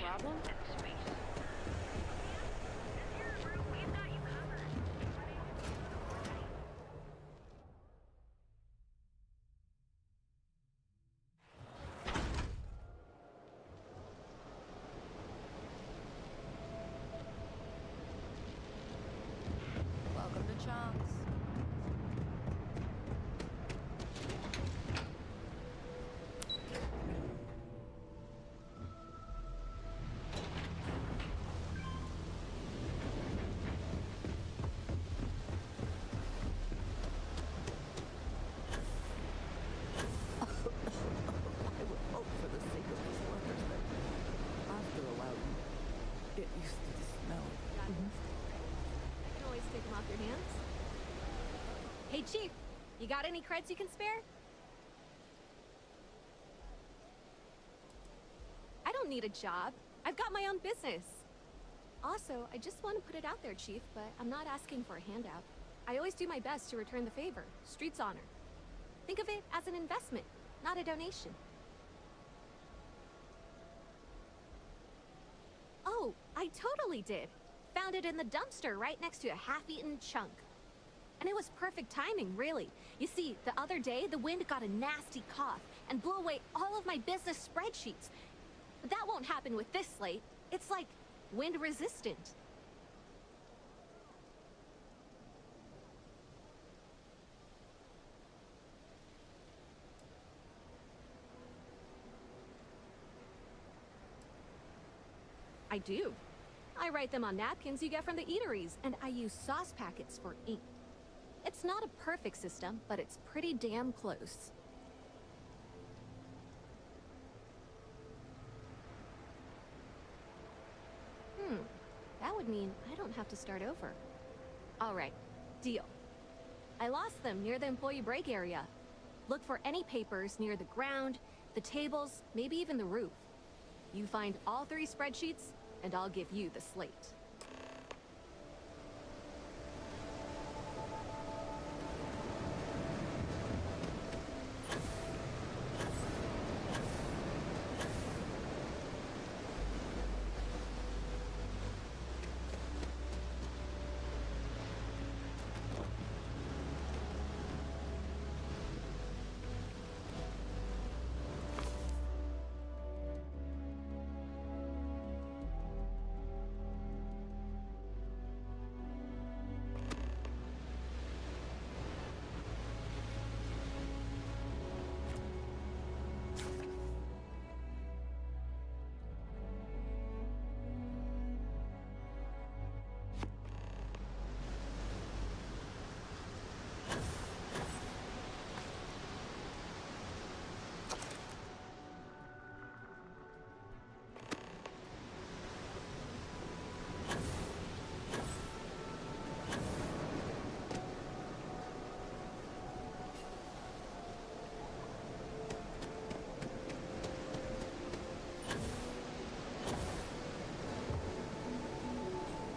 problem? Welcome to Chunks. I would hope for the sake of these workers that after a while you get used to the smell. I can always take them off your hands. Hey, Chief, you got any creds you can spare? I don't need a job. I've got my own business. Also, I just want to put it out there, Chief, but I'm not asking for a handout. I always do my best to return the favor. Street's honor. Think of it as an investment, not a donation. Oh, I totally did. Found it in the dumpster right next to a half-eaten chunk. And it was perfect timing, really. You see, the other day, the wind got a nasty cough and blew away all of my business spreadsheets. But that won't happen with this slate. It's like wind resistant. I do. I write them on napkins you get from the eateries, and I use sauce packets for ink. It's not a perfect system, but it's pretty damn close. That would mean I don't have to start over. All right, deal. I lost them near the employee break area. Look for any papers near the ground, the tables, maybe even the roof. You find all 3 spreadsheets, and I'll give you the slate.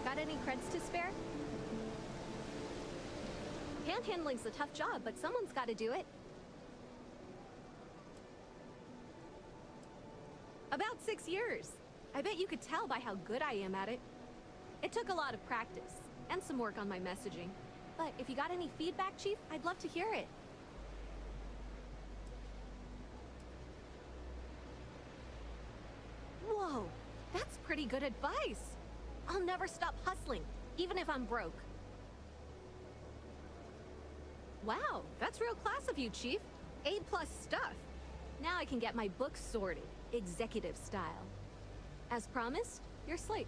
Got any creds to spare? Panhandling's a tough job, but someone's got to do it. About 6 years. I bet you could tell by how good I am at it. It took a lot of practice, and some work on my messaging. But if you got any feedback, Chief, I'd love to hear it. Whoa, that's pretty good advice. I'll never stop hustling, even if I'm broke. Wow, that's real class of you, Chief. A+ stuff. Now I can get my books sorted, executive style. As promised, your slate.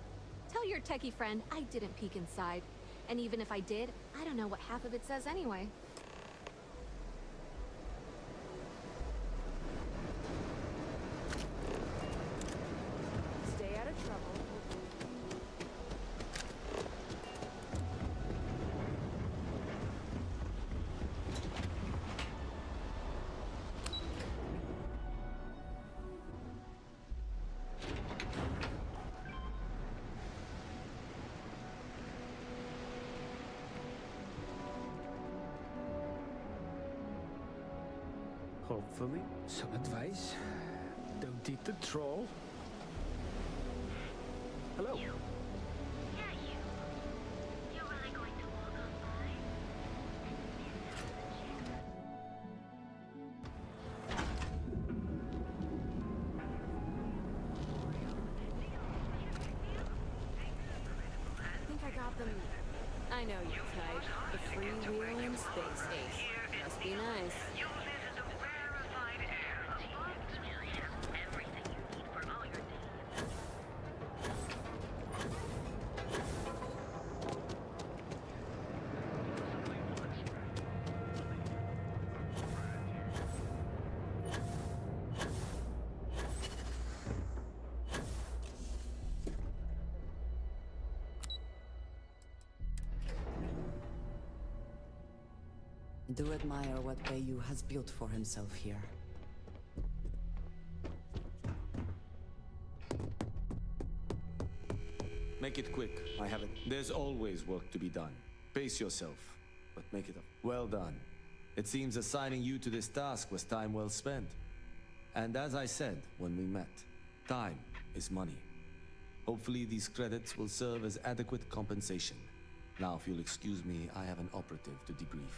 Tell your techie friend I didn't peek inside. And even if I did, I don't know what half of it says anyway. Stay out of trouble. Hopefully, some advice. Don't eat the troll. Hello. You. Yeah, you. You really going to walk on by? I think I got them. I know your type. The freewheeling space ace. Must be nice. You'll listen to rarefied air above experience. Everything you need for all your needs. I do admire what Bayou has built for himself here. Make it quick. I have it. There's always work to be done. Pace yourself, but make it up. Well done. It seems assigning you to this task was time well spent. And as I said when we met, time is money. Hopefully these credits will serve as adequate compensation. Now, if you'll excuse me, I have an operative to debrief.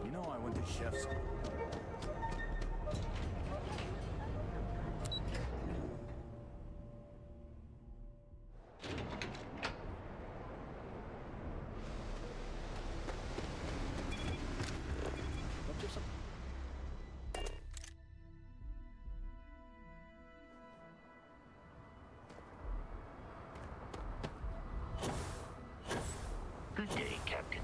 You know I went to chef's school. Don't you some- Good day, Captain.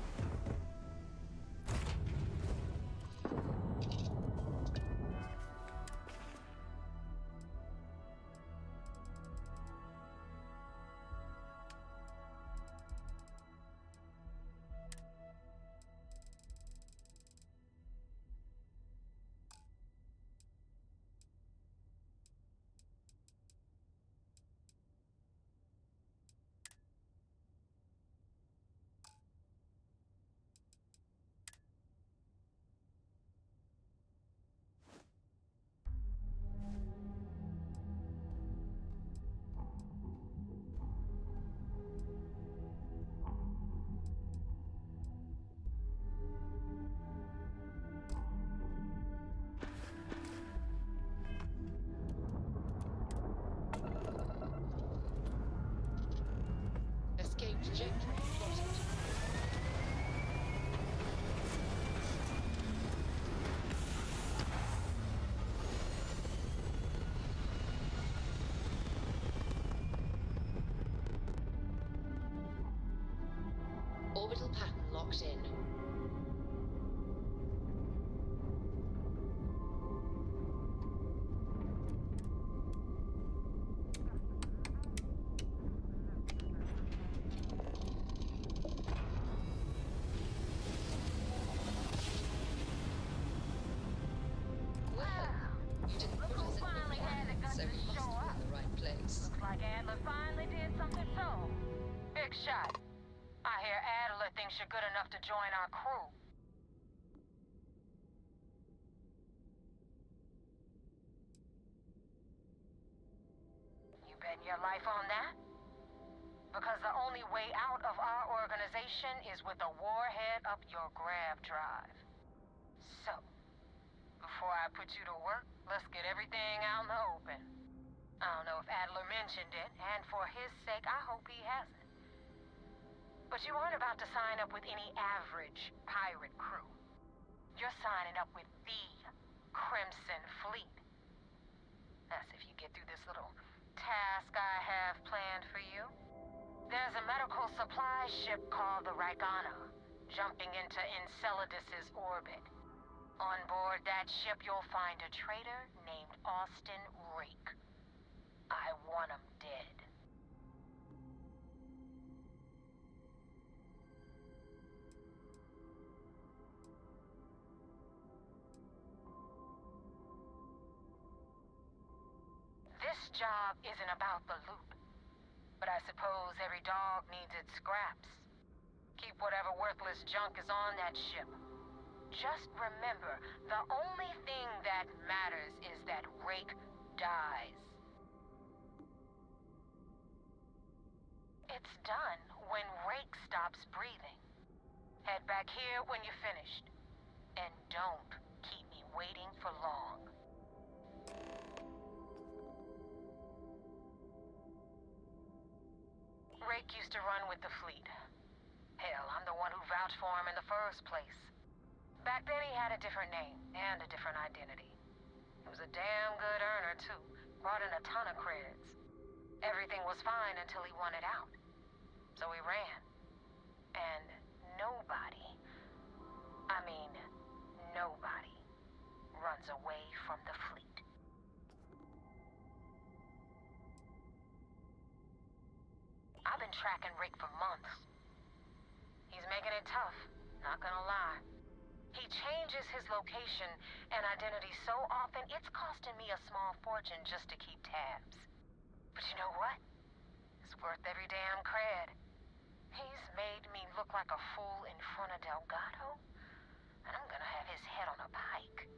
Escape trajectory plotted. Orbital pattern locked in. Well, you didn't Look put who us in finally had the the guts so to we must show be up. in the right place. Looks like Adler finally did something so. Big shot. thinks you're good enough to join our crew. You betting your life on that? Because the only way out of our organization is with a warhead up your grab drive. So, before I put you to work, let's get everything out in the open. I don't know if Adler mentioned it, and for his sake, I hope he hasn't. But you aren't about to sign up with any average pirate crew. You're signing up with the Crimson Fleet. That's if you get through this little task I have planned for you. There's a medical supply ship called the Ragana, jumping into Enceladus's orbit. On board that ship, you'll find a traitor named Austin Rake. I want him dead. This job isn't about the loot. But I suppose every dog needs its scraps. Keep whatever worthless junk is on that ship. Just remember, the only thing that matters is that Rake dies. It's done when Rake stops breathing. Head back here when you're finished. And don't keep me waiting for long. Rake used to run with the fleet. Hell, I'm the one who vouched for him in the first place. Back then he had a different name and a different identity. He was a damn good earner, too. Brought in a ton of creds. Everything was fine until he wanted out. So he ran. And nobody, I mean, nobody, runs away from the fleet. I've been tracking Rick for months. He's making it tough, not gonna lie. He changes his location and identity so often, it's costing me a small fortune just to keep tabs. But you know what? It's worth every damn cred. He's made me look like a fool in front of Delgado, and I'm gonna have his head on a pike.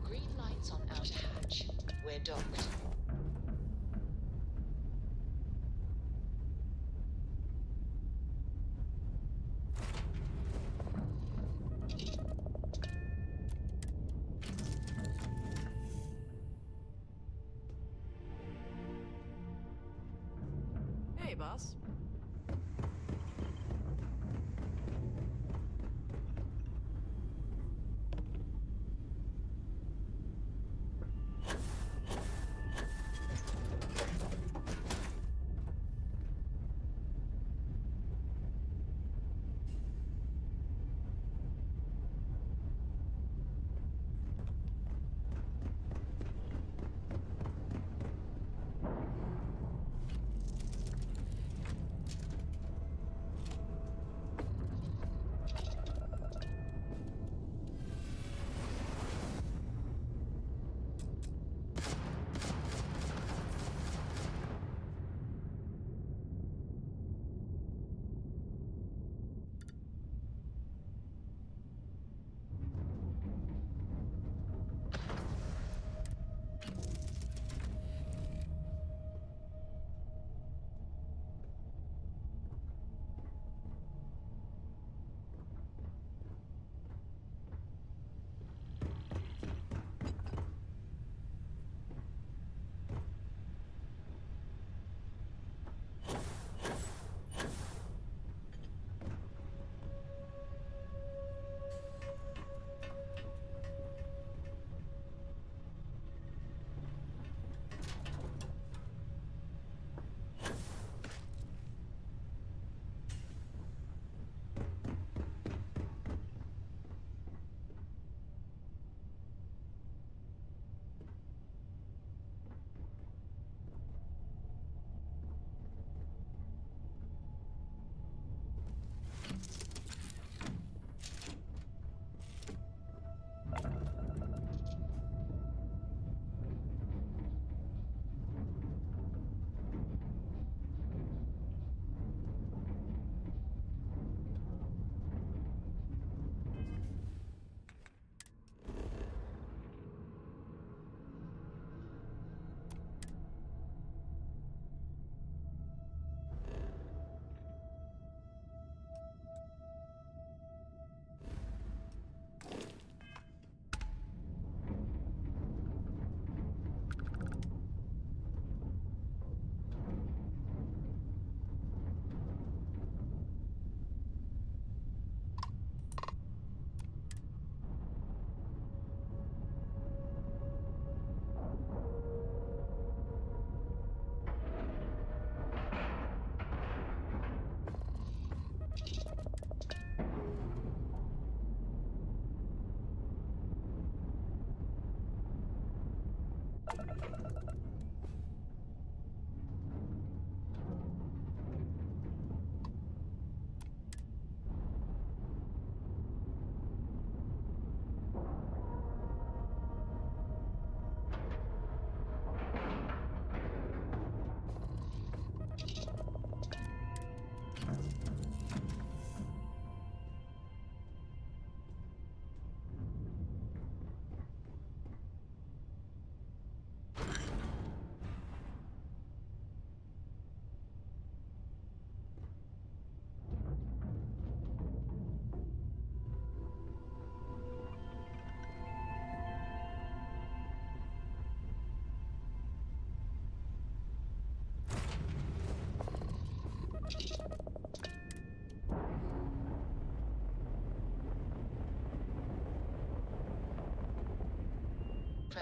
Green lights on outer hatch. We're docked. Hey, boss.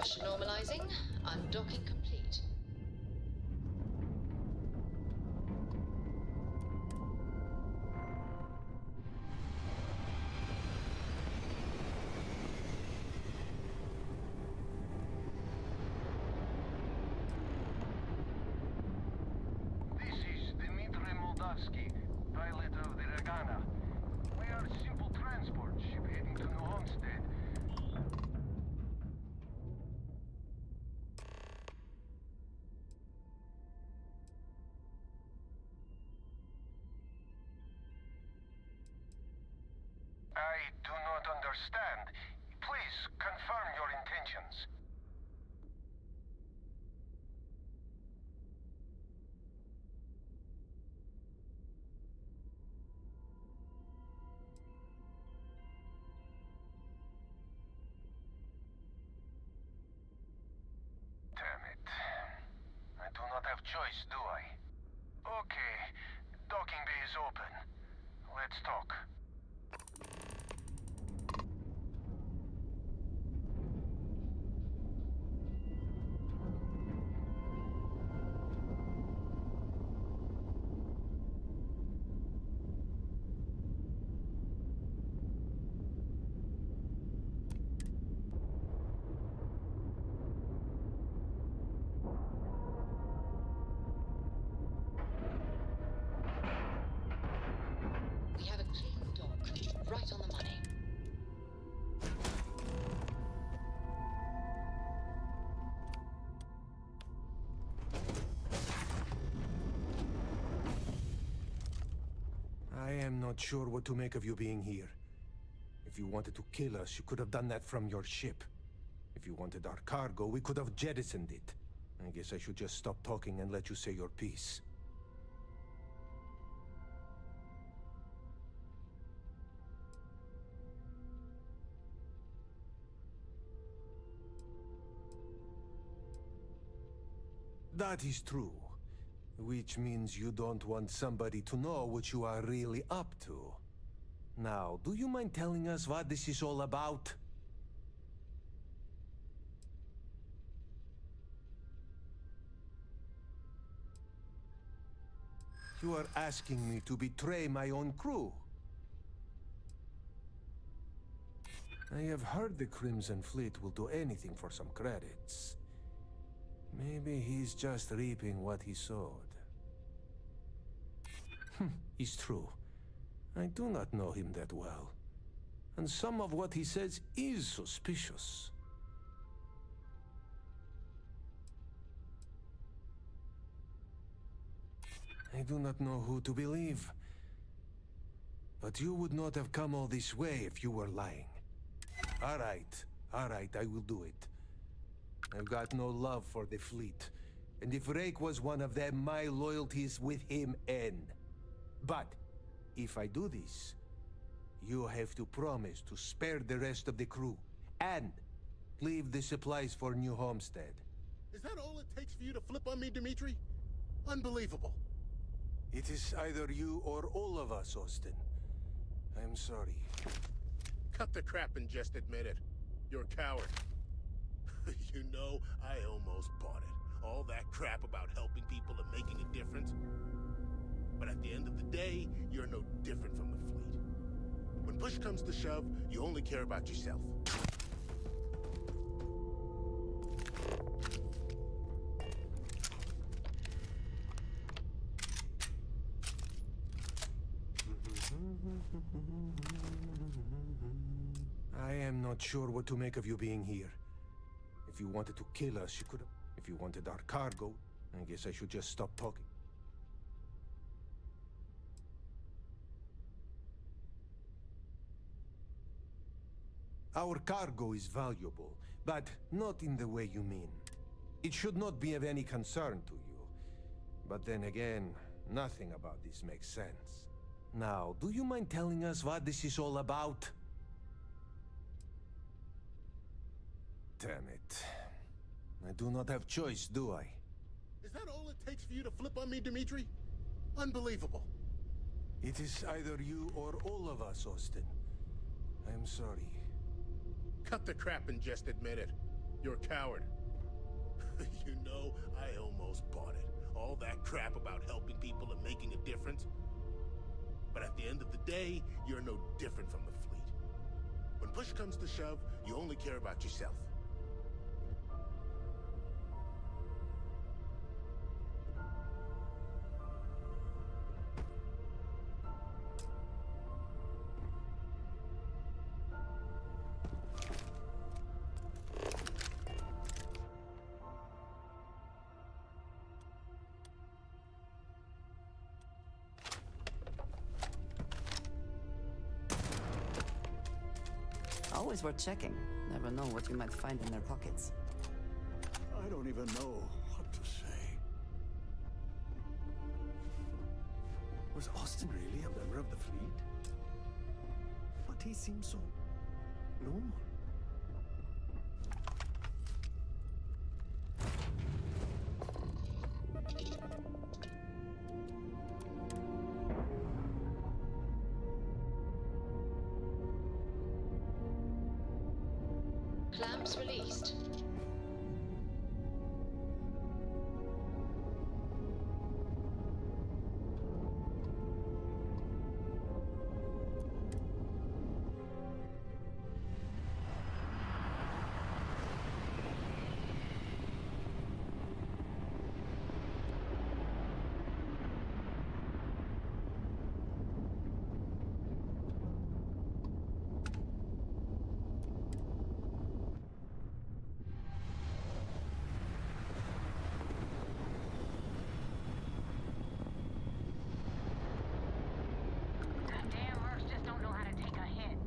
Pressure normalizing. Undocking complete. This is Dmitry Moldavsky, pilot of the Ragana. We are a simple transport ship heading to New Homestead. I do not understand. Please confirm your intentions. Damn it. I do not have choice, do I? Okay. Docking bay is open. Let's talk. We have a clean dock, right on the money. I am not sure what to make of you being here. If you wanted to kill us, you could have done that from your ship. If you wanted our cargo, we could have jettisoned it. I guess I should just stop talking and let you say your piece. That is true. Which means you don't want somebody to know what you are really up to. Now, do you mind telling us what this is all about? You are asking me to betray my own crew. I have heard the Crimson Fleet will do anything for some credits. Maybe he's just reaping what he sowed. It's true. I do not know him that well. And some of what he says is suspicious. I do not know who to believe. But you would not have come all this way if you were lying. All right, I will do it. I've got no love for the fleet. And if Rake was one of them, my loyalties with him end. But if I do this, you have to promise to spare the rest of the crew and leave the supplies for New Homestead. Is that all it takes for you to flip on me, Dimitri? Unbelievable. It is either you or all of us, Austin. I'm sorry. Cut the crap and just admit it. You're a coward. You know, I almost bought it. All that crap about helping people and making a difference. But at the end of the day, you're no different from the fleet. When push comes to shove, you only care about yourself. I am not sure what to make of you being here. If you wanted to kill us, you could have. If you wanted our cargo, I guess I should just stop talking. Our cargo is valuable, but not in the way you mean. It should not be of any concern to you. But then again, nothing about this makes sense. Now, do you mind telling us what this is all about? Damn it. I do not have choice, do I? Is that all it takes for you to flip on me, Dimitri? Unbelievable. It is either you or all of us, Austin. I'm sorry. Cut the crap and just admit it. You're a coward. You know, I almost bought it. All that crap about helping people and making a difference. But at the end of the day, you're no different from the fleet. When push comes to shove, you only care about yourself. Always worth checking. Never know what you might find in their pockets. I don't even know what to say. Was Austin really a member of the fleet? But he seemed so normal. Clamps released. Damn mercs just don't know how to take a hit.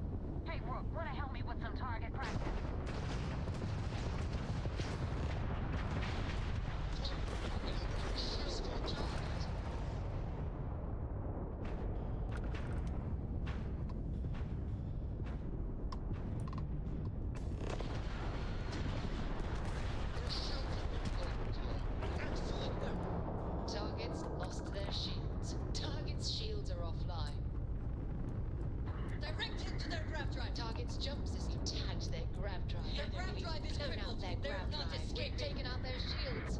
Hey, Rook, wanna help me with some target practice? Targets lost their shields. Targets' shields are offline. Direct hit to their grav drive. Targets' jump system tagged their grav drive. Their grav drive is blown out their grav drive. We've taken out their shields.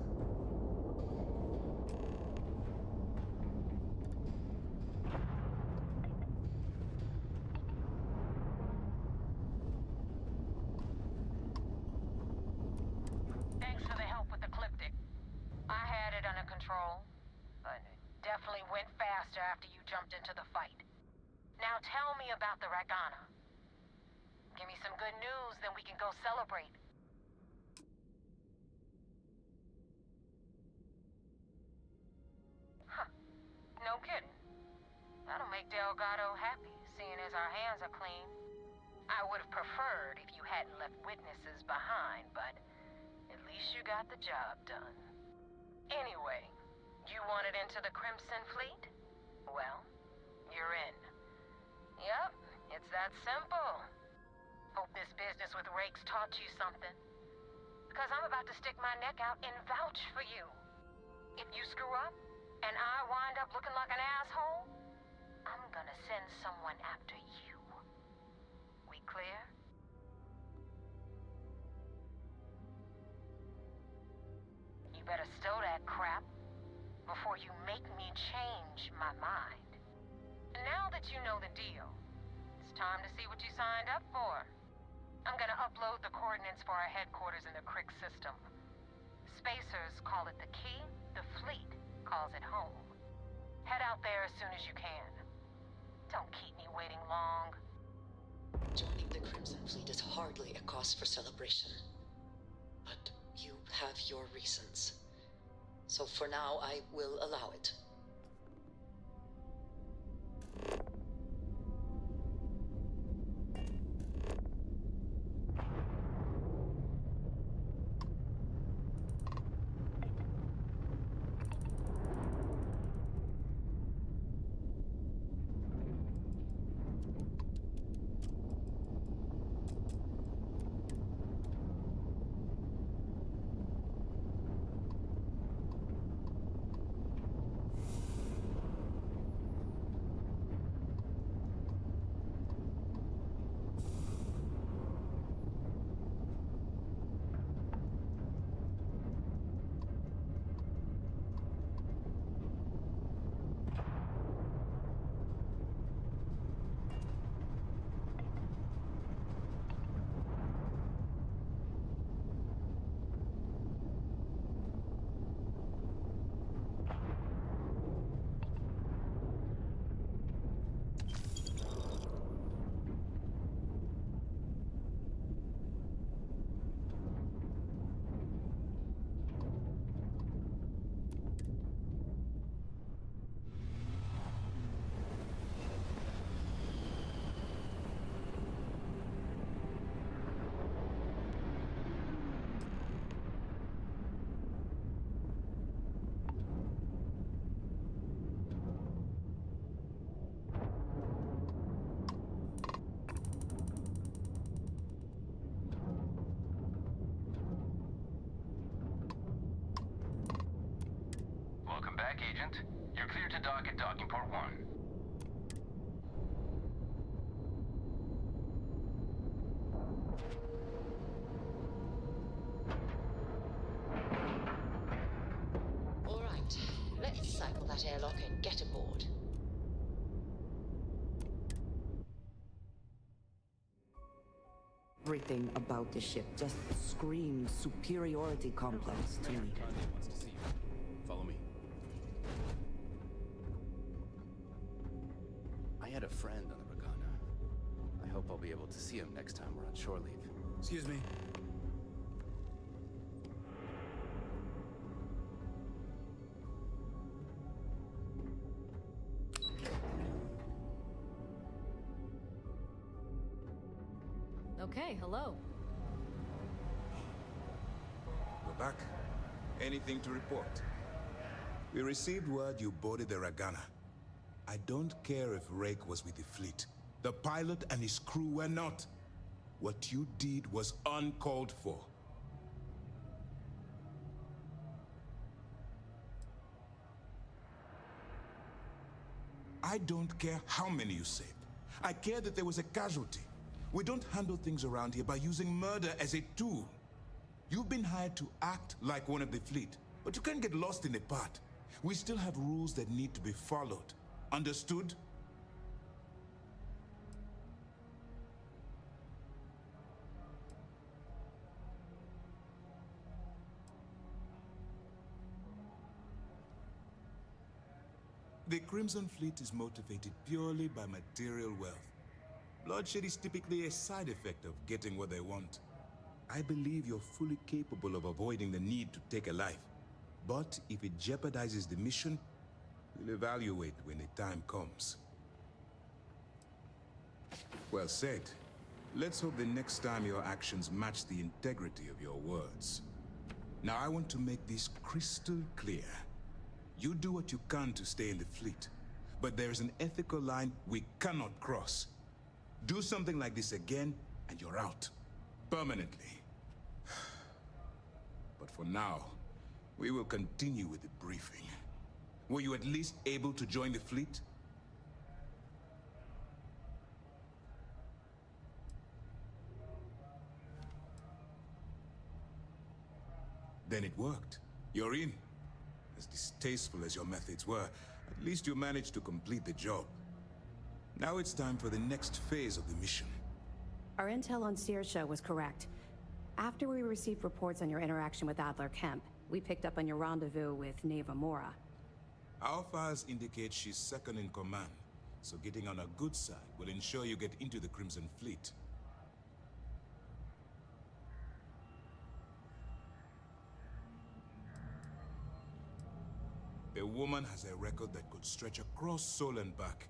Thanks for the help with the Cliptic. I had it under control, but it definitely went faster after you jumped into the fight. Now tell me about the Ragana. Give me some good news, then we can go celebrate. Huh. No kidding. That'll make Delgado happy, seeing as our hands are clean. I would have preferred if you hadn't left witnesses behind, but at least you got the job done. Anyway, you wanted into the Crimson Fleet? Well, you're in. Yep, it's that simple. Hope this business with Rakes taught you something. Because I'm about to stick my neck out and vouch for you. If you screw up, and I wind up looking like an asshole, I'm gonna send someone after you. We clear? You better stow that crap before you make me change my mind. And now that you know the deal, it's time to see what you signed up for. I'm gonna upload the coordinates for our headquarters in the Crick system. Spacers call it the key, the fleet calls it home. Head out there as soon as you can. Don't keep me waiting long. Joining the Crimson Fleet is hardly a cause for celebration. But you have your reasons. So for now, I will allow it. Agent. You're clear to dock at docking port 1. All right, let's cycle that airlock and get aboard. Everything about the ship just screams superiority complex to me. Kanye wants to see you. Follow me. I had a friend on the Regana. I hope I'll be able to see him next time we're on shore leave. Excuse me. Okay, hello. We're back. Anything to report? We received word you boarded the Regana. I don't care if Rake was with the fleet. The pilot and his crew were not. What you did was uncalled for. I don't care how many you saved. I care that there was a casualty. We don't handle things around here by using murder as a tool. You've been hired to act like one of the fleet, but you can't get lost in the part. We still have rules that need to be followed. Understood? The Crimson Fleet is motivated purely by material wealth. Bloodshed is typically a side effect of getting what they want. I believe you're fully capable of avoiding the need to take a life. But if it jeopardizes the mission, we'll evaluate when the time comes. Well said. Let's hope the next time your actions match the integrity of your words. Now I want to make this crystal clear. You do what you can to stay in the fleet, but there's an ethical line we cannot cross. Do something like this again, and you're out. Permanently. But for now, we will continue with the briefing. Were you at least able to join the fleet? Then it worked. You're in. As distasteful as your methods were, at least you managed to complete the job. Now it's time for the next phase of the mission. Our intel on Saoirse was correct. After we received reports on your interaction with Adler Kemp, we picked up on your rendezvous with Neva Mora. Our files indicate she's second in command, so getting on a good side will ensure you get into the Crimson Fleet. The woman has a record that could stretch across Sol and back.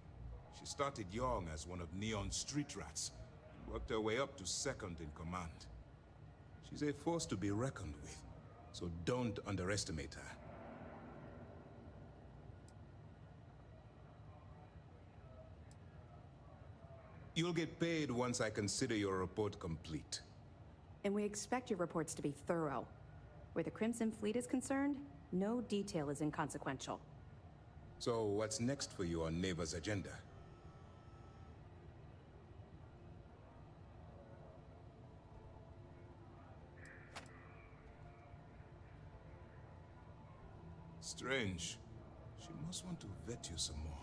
She started young as one of Neon's street rats, and worked her way up to second in command. She's a force to be reckoned with, so don't underestimate her. You'll get paid once I consider your report complete. And we expect your reports to be thorough. Where the Crimson Fleet is concerned, no detail is inconsequential. So what's next for you on Neva's agenda? Strange. She must want to vet you some more.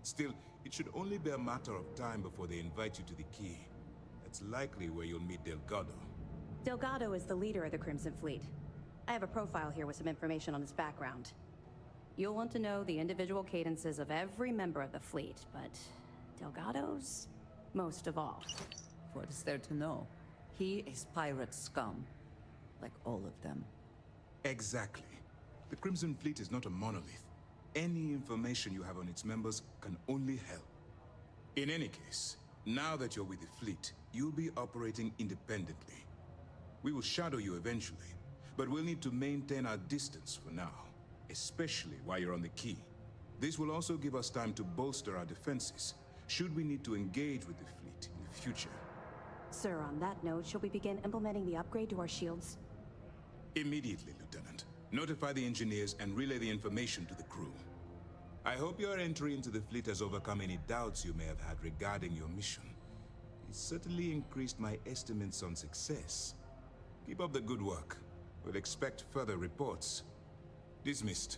Still, it should only be a matter of time before they invite you to the Key. That's likely where you'll meet Delgado. Delgado is the leader of the Crimson Fleet. I have a profile here with some information on his background. You'll want to know the individual cadences of every member of the fleet, but Delgado's most of all. What is there to know? He is pirate scum, like all of them. Exactly. The Crimson Fleet is not a monolith. Any information you have on its members can only help. In any case, now that you're with the fleet, you'll be operating independently. We will shadow you eventually, but we'll need to maintain our distance for now, especially while you're on the Key. This will also give us time to bolster our defenses, should we need to engage with the fleet in the future. Sir, on that note, shall we begin implementing the upgrade to our shields? Immediately, Lieutenant. Notify the engineers and relay the information to the crew. I hope your entry into the fleet has overcome any doubts you may have had regarding your mission. It certainly increased my estimates on success. Keep up the good work. We'll expect further reports. Dismissed.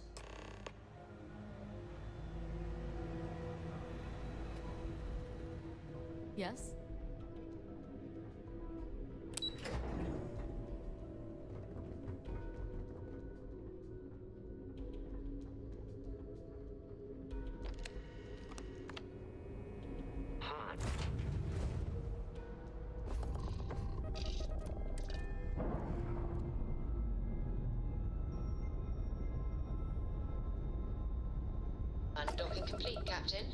Yes? Undocking complete, Captain.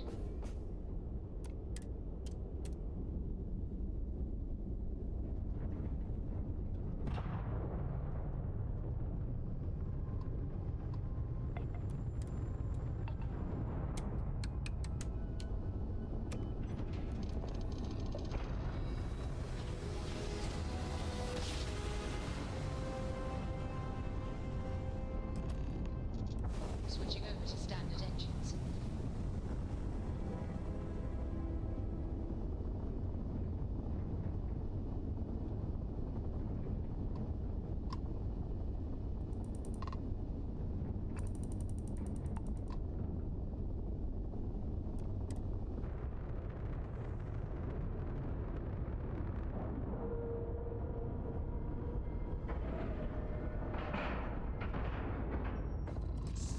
Switching over to standard engines.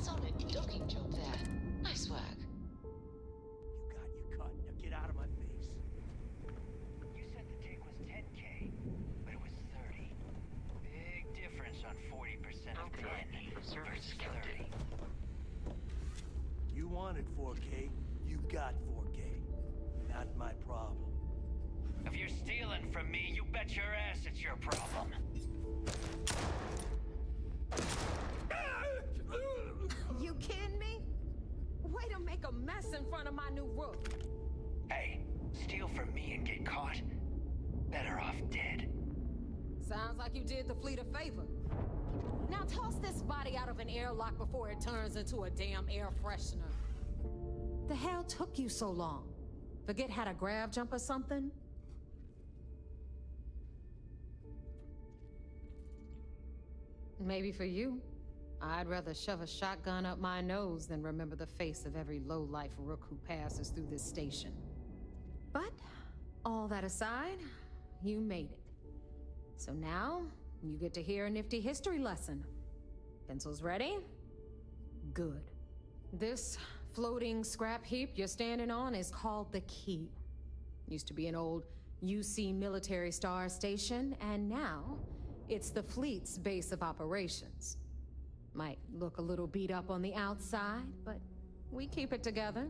Solid docking job there. Nice work. You got your cut. Now get out of my face. You said the take was 10K, but it was 30. Big difference on 40% of 10 versus 30. You wanted 4K, you got 4K. Not my problem. If you're stealing from me, you bet your ass it's your problem. You kidding me? Way to make a mess in front of my new roof. Hey, steal from me and get caught? Better off dead. Sounds like you did the fleet a favor. Now toss this body out of an airlock before it turns into a damn air freshener. The hell took you so long? Forget how to grav jump or something? Maybe for you. I'd rather shove a shotgun up my nose than remember the face of every low-life rook who passes through this station. But, all that aside, you made it. So now, you get to hear a nifty history lesson. Pencils ready? Good. This floating scrap heap you're standing on is called the Key. Used to be an old UC military star station, and now it's the fleet's base of operations. Might look a little beat up on the outside, but we keep it together.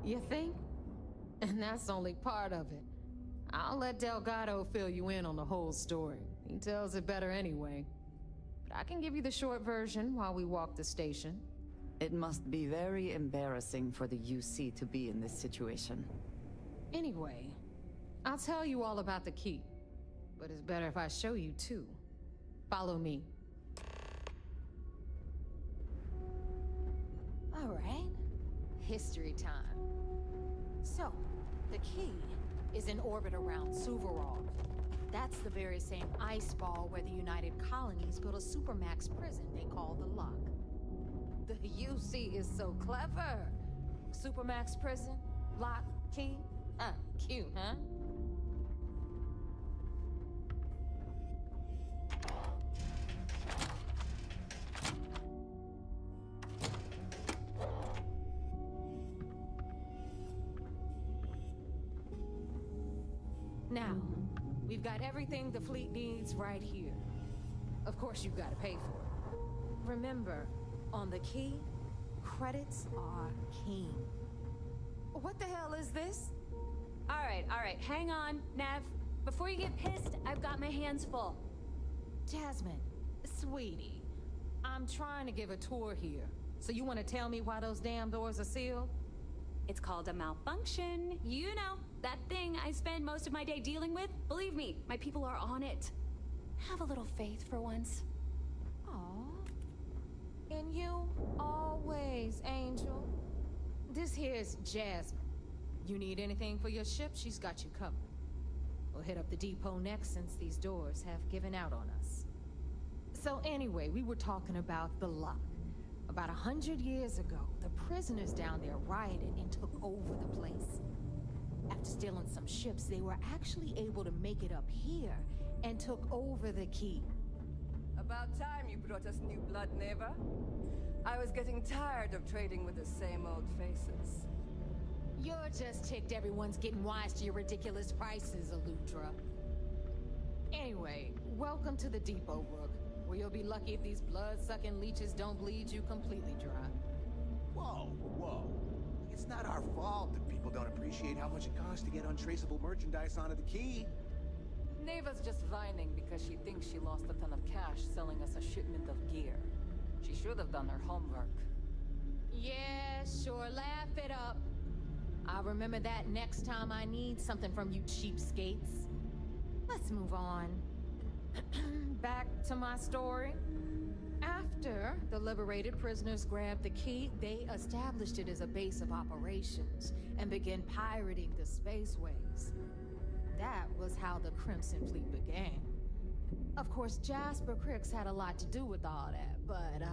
You think? And that's only part of it. I'll let Delgado fill you in on the whole story. He tells it better anyway. But I can give you the short version while we walk the station. It must be very embarrassing for the UC to be in this situation. Anyway, I'll tell you all about the Key. But it's better if I show you too. Follow me. All right. History time. So, the Key is in orbit around Suvorov. That's the very same ice ball where the United Colonies built a supermax prison they call the Lock. The UC is so clever. Supermax prison, Lock, Key. Cute, huh? Now, we've got everything the fleet needs right here. Of course, you've got to pay for it. Remember, on the Key, credits are king. What the hell is this? All right, hang on, Nev. Before you get pissed, I've got my hands full. Jasmine, sweetie, I'm trying to give a tour here. So you want to tell me why those damn doors are sealed? It's called a malfunction. You know, that thing I spend most of my day dealing with. Believe me, my people are on it. Have a little faith for once. Aw. And you, always, Angel. This here's Jasmine. You need anything for your ship, she's got you covered. We'll hit up the depot next since these doors have given out on us. So anyway, we were talking about the lock. About 100 years ago, the prisoners down there rioted and took over the place. After stealing some ships, they were actually able to make it up here and took over the key. About time you brought us new blood, Neva. I was getting tired of trading with the same old faces. You're just ticked everyone's getting wise to your ridiculous prices, Aludra. Anyway, welcome to the depot, Rook, where you'll be lucky if these blood-sucking leeches don't bleed you completely dry. Whoa, whoa. It's not our fault that people don't appreciate how much it costs to get untraceable merchandise onto the key. Neva's just whining because she thinks she lost a ton of cash selling us a shipment of gear. She should have done her homework. Yeah, sure, laugh it up. I'll remember that next time I need something from you cheapskates. Let's move on. Back to my story. After the liberated prisoners grabbed the key, they established it as a base of operations and began pirating the spaceways. That was how the Crimson Fleet began. Of course, Jasper Cricks had a lot to do with all that, but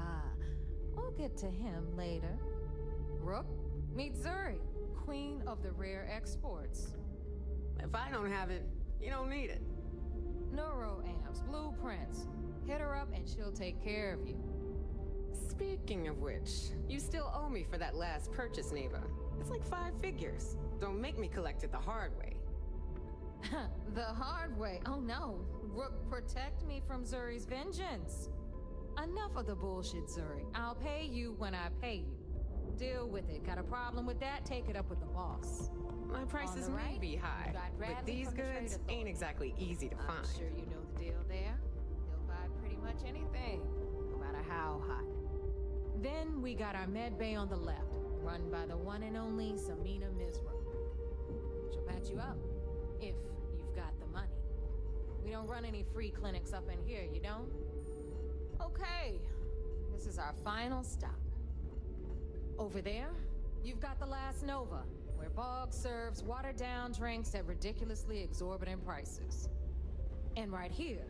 we'll get to him later. Rook, meet Zuri, Queen of the Rare Exports. If I don't have it, you don't need it. Neuroamps, blueprints. Hit her up and she'll take care of you. Speaking of which, you still owe me for that last purchase, Neva. It's like 5 figures. Don't make me collect it the hard way. The hard way? Oh no. Rook, protect me from Zuri's vengeance. Enough of the bullshit, Zuri. I'll pay you when I pay you. Deal with it. Got a problem with that? Take it up with the boss. My prices may be high, but these goods ain't exactly easy to find. I'm sure you know the deal there. He'll buy pretty much anything, no matter how hot. Then we got our med bay on the left, run by the one and only Samina Mizra. She'll patch you up, if you've got the money. We don't run any free clinics up in here, you don't? Okay, this is our final stop. Over there, you've got the last Nova, where Bog serves watered-down drinks at ridiculously exorbitant prices. And right here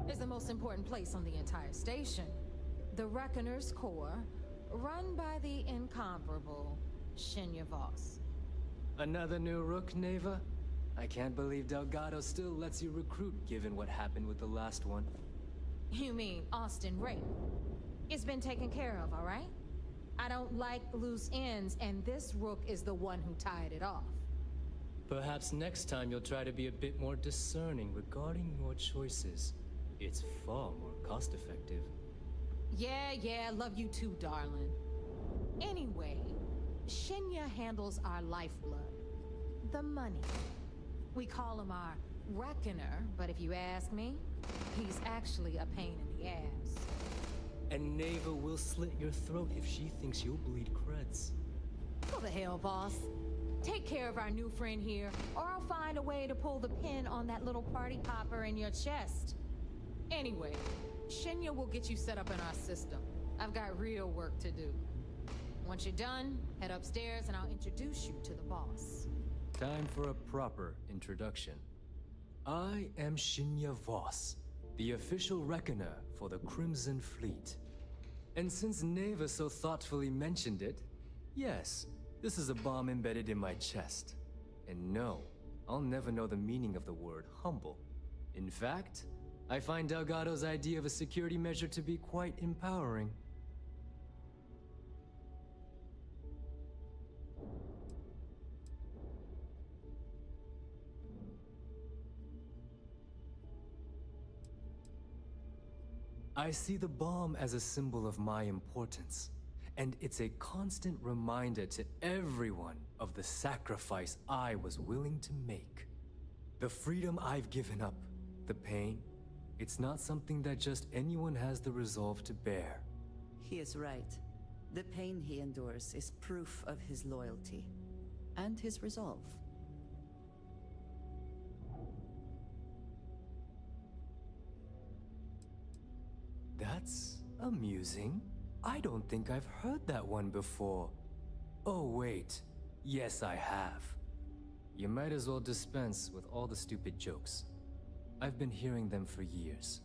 is the most important place on the entire station, the Reckoner's Core, run by the incomparable Shinya Voss. Another new Rook, Neva? I can't believe Delgado still lets you recruit, given what happened with the last one. You mean Austin Ray? It's been taken care of, all right? I don't like loose ends, and this Rook is the one who tied it off. Perhaps next time you'll try to be a bit more discerning regarding your choices. It's far more cost-effective. Yeah, love you too, darling. Anyway, Shinya handles our lifeblood. The money. We call him our Reckoner, but if you ask me, he's actually a pain in the ass. And Neva will slit your throat if she thinks you'll bleed creds. Go to hell, boss. Take care of our new friend here, or I'll find a way to pull the pin on that little party popper in your chest. Anyway, Shinya will get you set up in our system. I've got real work to do. Once you're done, head upstairs and I'll introduce you to the boss. Time for a proper introduction. I am Shinya Voss, the official reckoner for the Crimson Fleet. And since Neva so thoughtfully mentioned it, yes, this is a bomb embedded in my chest. And no, I'll never know the meaning of the word humble. In fact, I find Delgado's idea of a security measure to be quite empowering. I see the bomb as a symbol of my importance, and it's a constant reminder to everyone of the sacrifice I was willing to make. The freedom I've given up, the pain, it's not something that just anyone has the resolve to bear. He is right. The pain he endures is proof of his loyalty and his resolve. That's amusing. I don't think I've heard that one before. Oh, wait. Yes, I have. You might as well dispense with all the stupid jokes. I've been hearing them for years.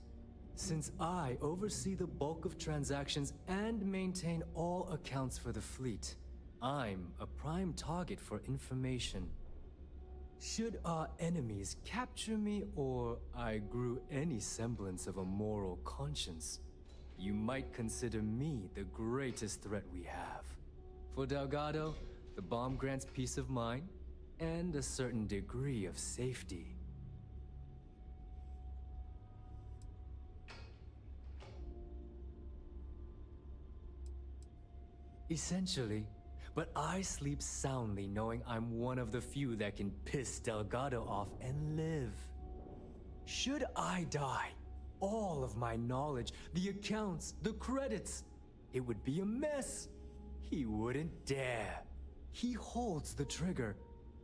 Since I oversee the bulk of transactions and maintain all accounts for the fleet, I'm a prime target for information. Should our enemies capture me or I grew any semblance of a moral conscience, you might consider me the greatest threat we have. For Delgado, the bomb grants peace of mind and a certain degree of safety. Essentially, but I sleep soundly knowing I'm one of the few that can piss Delgado off and live. Should I die, all of my knowledge, the accounts, the credits, it would be a mess. He wouldn't dare. He holds the trigger,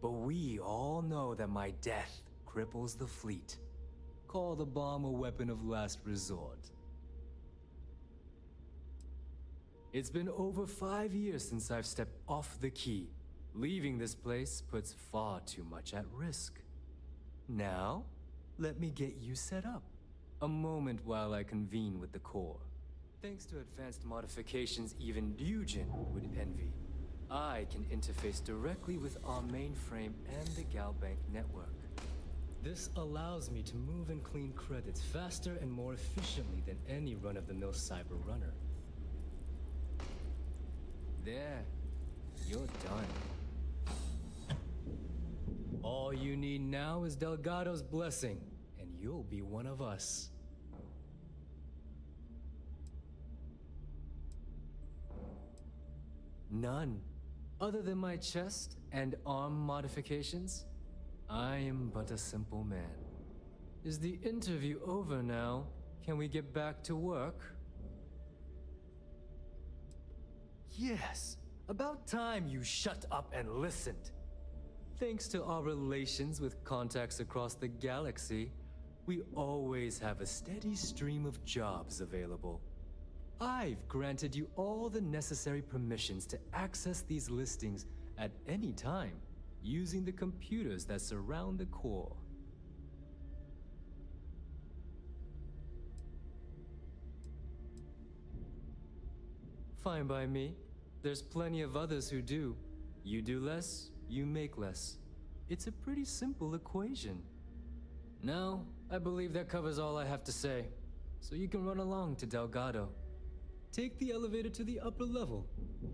but we all know that my death cripples the fleet. Call the bomb a weapon of last resort. It's been over 5 years since I've stepped off the key. Leaving this place puts far too much at risk. Now, let me get you set up. A moment while I convene with the core. Thanks to advanced modifications even Dujin would envy, I can interface directly with our mainframe and the Galbank network. This allows me to move and clean credits faster and more efficiently than any run-of-the-mill cyber runner. There, you're done. All you need now is Delgado's blessing, and you'll be one of us. None. Other than my chest and arm modifications, I am but a simple man. Is the interview over now? Can we get back to work? Yes, about time you shut up and listened. Thanks to our relations with contacts across the galaxy, we always have a steady stream of jobs available. I've granted you all the necessary permissions to access these listings at any time, using the computers that surround the core. Fine by me. There's plenty of others who do. You do less, you make less. It's a pretty simple equation. Now, I believe that covers all I have to say. So you can run along to Delgado. Take the elevator to the upper level.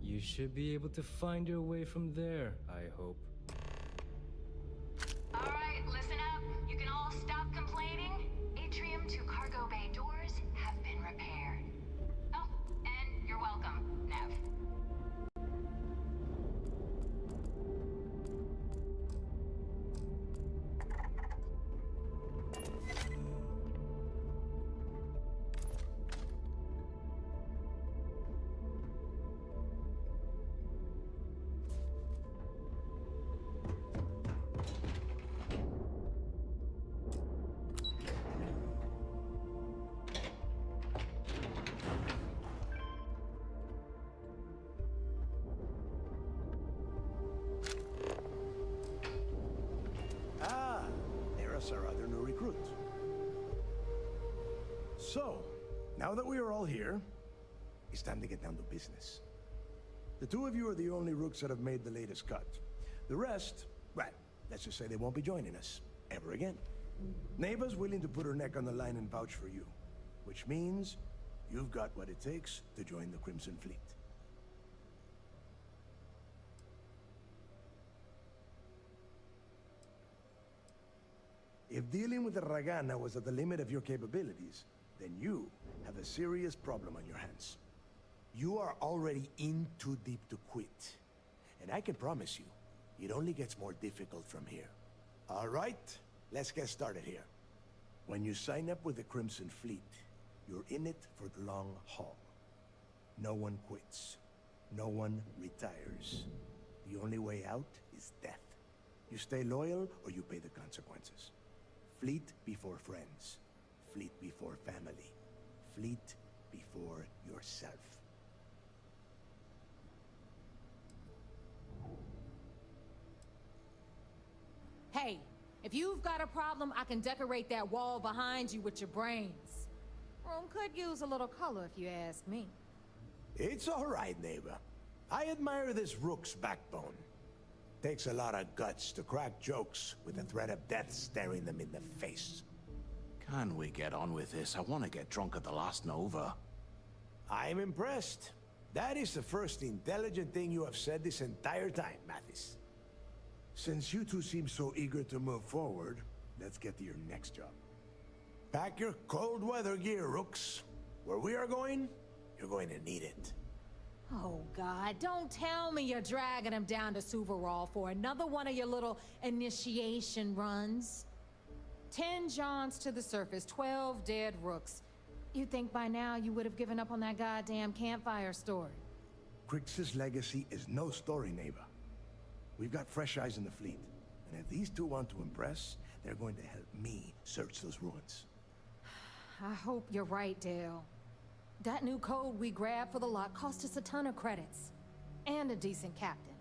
You should be able to find your way from there, I hope. Alright, listen up. You can all stop complaining. Atrium to cargo bay doors have been repaired. Oh, and you're welcome, Nev. Our other new recruit. So, now that we are all here, it's time to get down to business. The two of you are the only rooks that have made the latest cut. The rest, well, let's just say they won't be joining us ever again. Neva's willing to put her neck on the line and vouch for you, which means you've got what it takes to join the Crimson Fleet. If dealing with the Ragana was at the limit of your capabilities, then you have a serious problem on your hands. You are already in too deep to quit. And I can promise you, it only gets more difficult from here. All right, let's get started here. When you sign up with the Crimson Fleet, you're in it for the long haul. No one quits. No one retires. The only way out is death. You stay loyal or you pay the consequences. Fleet before friends. Fleet before family. Fleet before yourself. Hey, if you've got a problem, I can decorate that wall behind you with your brains. Room could use a little color if you ask me. It's all right, neighbor. I admire this rook's backbone. Takes a lot of guts to crack jokes with the threat of death staring them in the face. Can we get on with this? I want to get drunk at the last Nova. I'm impressed. That is the first intelligent thing you have said this entire time, Mathis. Since you two seem so eager to move forward, let's get to your next job. Pack your cold weather gear, rooks. Where we are going, you're going to need it. Oh, God, don't tell me you're dragging him down to Suvarol for another one of your little initiation runs. 10 Johns to the surface, 12 dead rooks. You'd think by now you would have given up on that goddamn campfire story. Crix's legacy is no story, neighbor. We've got fresh eyes in the fleet. And if these two want to impress, they're going to help me search those ruins. I hope you're right, Dale. That new code we grabbed for the lot cost us a ton of credits. And a decent captain.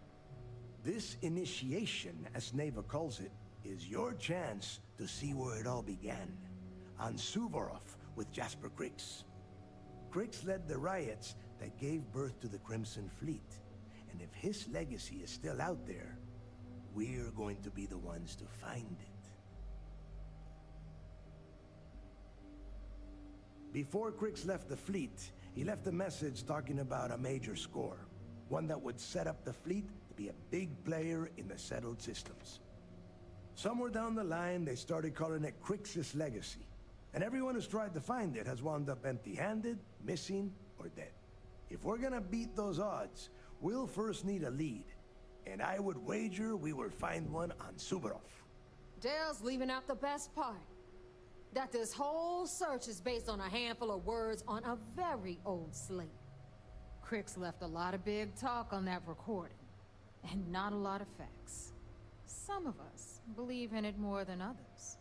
This initiation, as Neva calls it, is your chance to see where it all began. On Suvorov with Jasper Crix. Crix led the riots that gave birth to the Crimson Fleet. And if his legacy is still out there, we're going to be the ones to find it. Before Crix left the fleet, he left a message talking about a major score. One that would set up the fleet to be a big player in the settled systems. Somewhere down the line, they started calling it Crix's legacy. And everyone who's tried to find it has wound up empty-handed, missing, or dead. If we're gonna beat those odds, we'll first need a lead. And I would wager we will find one on Suvorov. Dale's leaving out the best part. That this whole search is based on a handful of words on a very old slate. Crix left a lot of big talk on that recording, and not a lot of facts. Some of us believe in it more than others.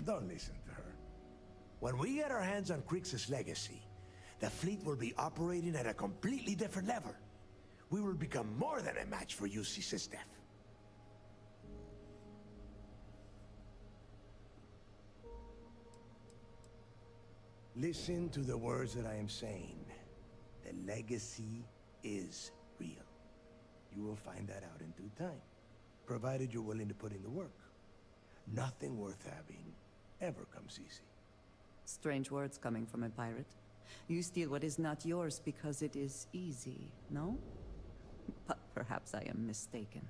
Don't listen to her. When we get our hands on Crix's legacy, the fleet will be operating at a completely different level. We will become more than a match for UC Systef. Listen to the words that I am saying. The legacy is real. You will find that out in due time, provided you're willing to put in the work. Nothing worth having ever comes easy. Strange words coming from a pirate. You steal what is not yours because it is easy, no? But perhaps I am mistaken.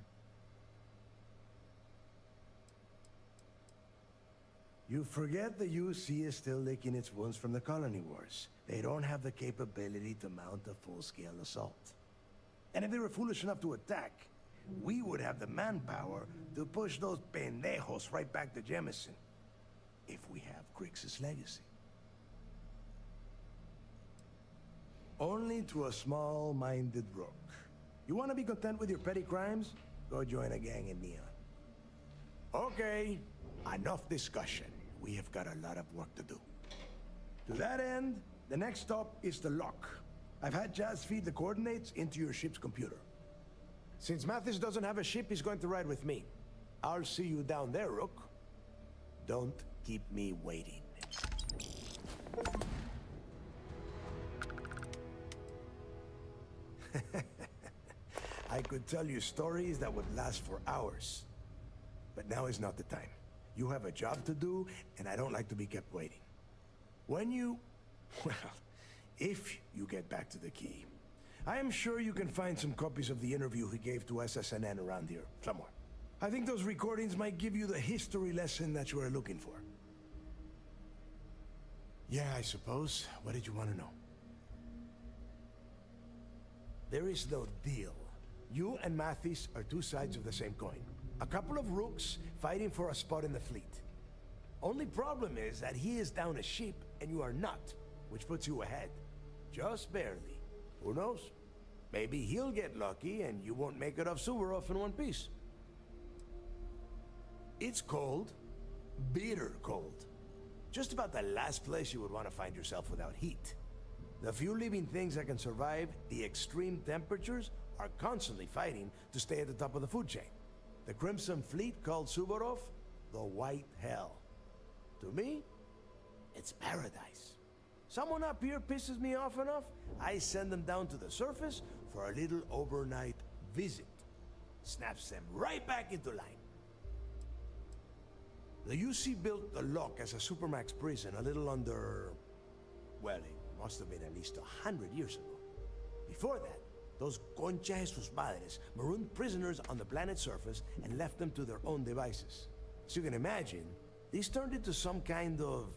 You forget the UC is still licking its wounds from the colony wars. They don't have the capability to mount a full-scale assault. And if they were foolish enough to attack, we would have the manpower to push those pendejos right back to Jemison. If we have Crix's legacy. Only to a small-minded rook. You want to be content with your petty crimes? Go join a gang in Neon. Okay, enough discussion. We have got a lot of work to do. To that end, the next stop is the lock. I've had Jazz feed the coordinates into your ship's computer. Since Mathis doesn't have a ship, he's going to ride with me. I'll see you down there, Rook. Don't keep me waiting. I could tell you stories that would last for hours. But now is not the time. You have a job to do, and I don't like to be kept waiting. When you... well, if you get back to the key, I am sure you can find some copies of the interview he gave to SSNN around here, somewhere. I think those recordings might give you the history lesson that you are looking for. Yeah, I suppose. What did you want to know? There is no deal. You and Mathis are two sides of the same coin. A couple of rooks fighting for a spot in the fleet. Only problem is that he is down a ship and you are not, which puts you ahead. Just barely. Who knows? Maybe he'll get lucky and you won't make it off Suvorov in one piece. It's cold. Bitter cold. Just about the last place you would want to find yourself without heat. The few living things that can survive the extreme temperatures are constantly fighting to stay at the top of the food chain. The Crimson Fleet called Suvorov the White Hell. To me, it's paradise. Someone up here pisses me off enough, I send them down to the surface for a little overnight visit. Snaps them right back into line. The UC built the lock as a Supermax prison a little under... well, it must have been at least 100 years ago. Before that, those concha de sus madres marooned prisoners on the planet's surface and left them to their own devices. As you can imagine, these turned into some kind of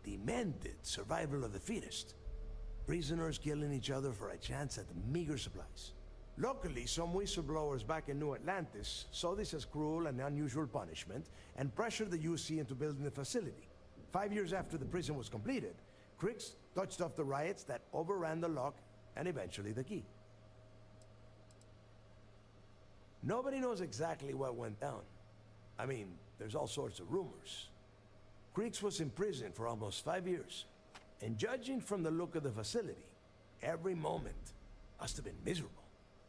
demented survival of the fittest. Prisoners killing each other for a chance at meager supplies. Luckily, some whistleblowers back in New Atlantis saw this as cruel and unusual punishment and pressured the UC into building the facility. 5 years after the prison was completed, Crix touched off the riots that overran the lock and eventually the key. Nobody knows exactly what went down. I mean, there's all sorts of rumors. Crix was in prison for almost 5 years, and judging from the look of the facility, every moment must have been miserable.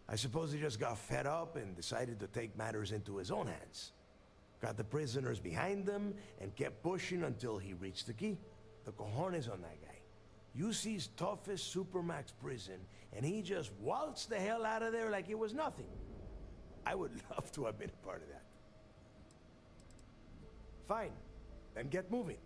I suppose he just got fed up and decided to take matters into his own hands. Got the prisoners behind him and kept pushing until he reached the key. The cojones on that guy. UC's toughest Supermax prison, and he just waltzed the hell out of there like it was nothing. I would love to have been a part of that. Fine, then get moving.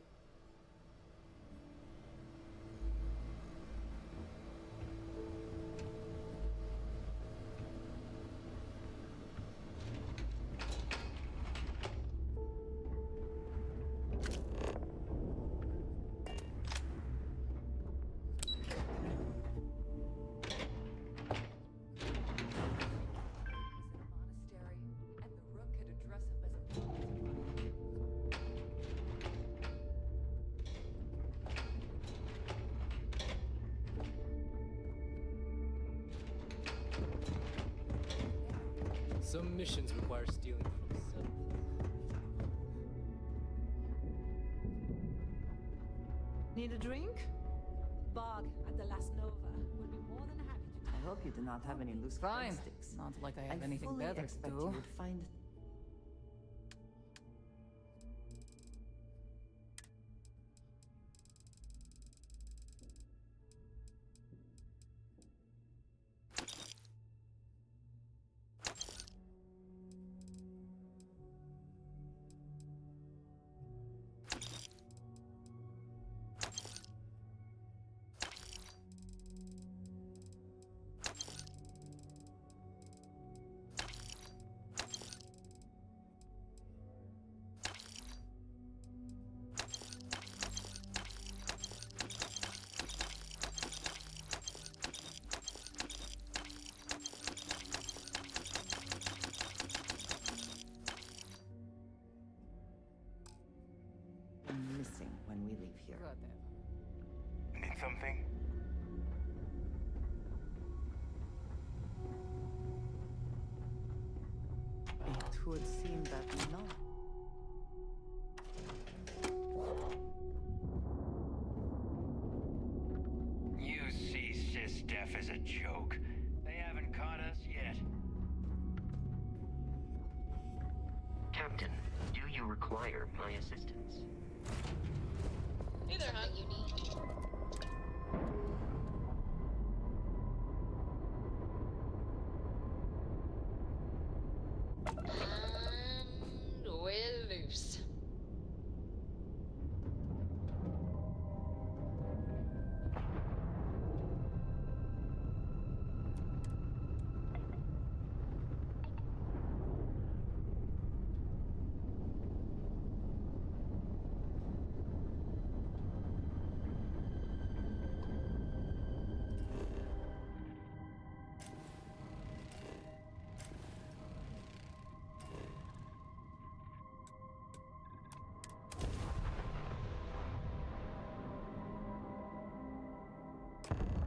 Some missions require stealing from some. Need a drink? Bog at the Last Nova would be more than happy to. I hope you do not have any loose Fine. sticks. Not like I have anything fully better to expect do. you would find missing when we leave here. Need something? It would seem that no. You see SysDef as a joke. They haven't caught us yet. Captain, do you require my assistance? Hey there, hon. You need. And we're loose.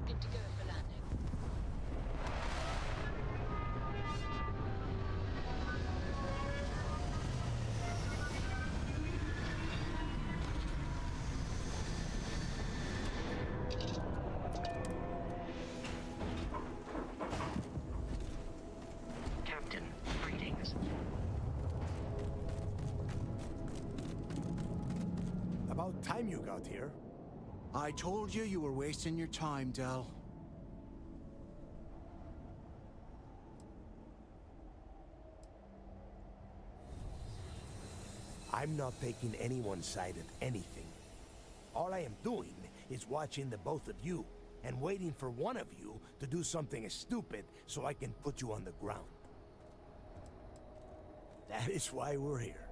Good to go for landing. time you got here. I told you you were wasting your time, Del. I'm not taking anyone's side of anything. All I am doing is watching the both of you and waiting for one of you to do something stupid so I can put you on the ground. That is why we're here.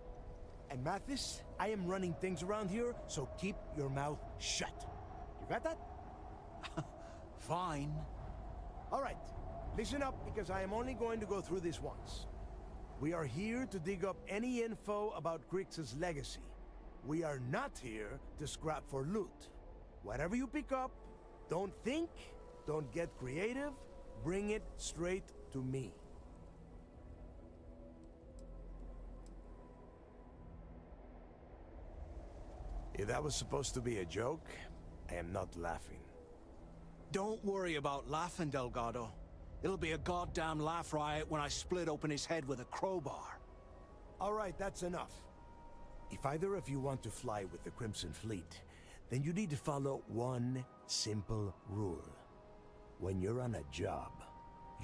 And Mathis, I am running things around here, so keep your mouth shut. You got that? Fine. All right, listen up because I am only going to go through this once. We are here to dig up any info about Grix's legacy. We are not here to scrap for loot. Whatever you pick up, don't think, don't get creative, bring it straight to me. If that was supposed to be a joke, I am not laughing. Don't worry about laughing, Delgado. It'll be a goddamn laugh riot when I split open his head with a crowbar. All right, that's enough. If either of you want to fly with the Crimson Fleet, then you need to follow one simple rule. When you're on a job,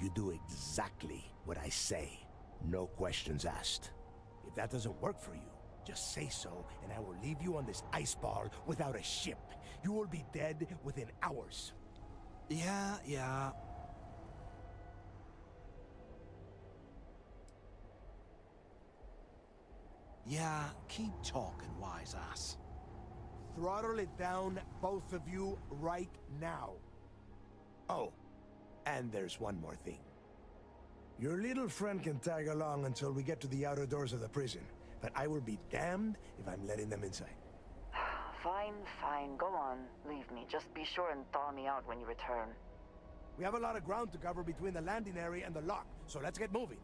you do exactly what I say. No questions asked. If that doesn't work for you, just say so, and I will leave you on this ice ball without a ship. You will be dead within hours. Yeah. Yeah, keep talking, wise ass. Throttle it down, both of you, right now. Oh, and there's one more thing. Your little friend can tag along until we get to the outer doors of the prison, but I will be damned if I'm letting them inside. Fine, go on. Leave me. Just be sure and thaw me out when you return. We have a lot of ground to cover between the landing area and the lock, so let's get moving.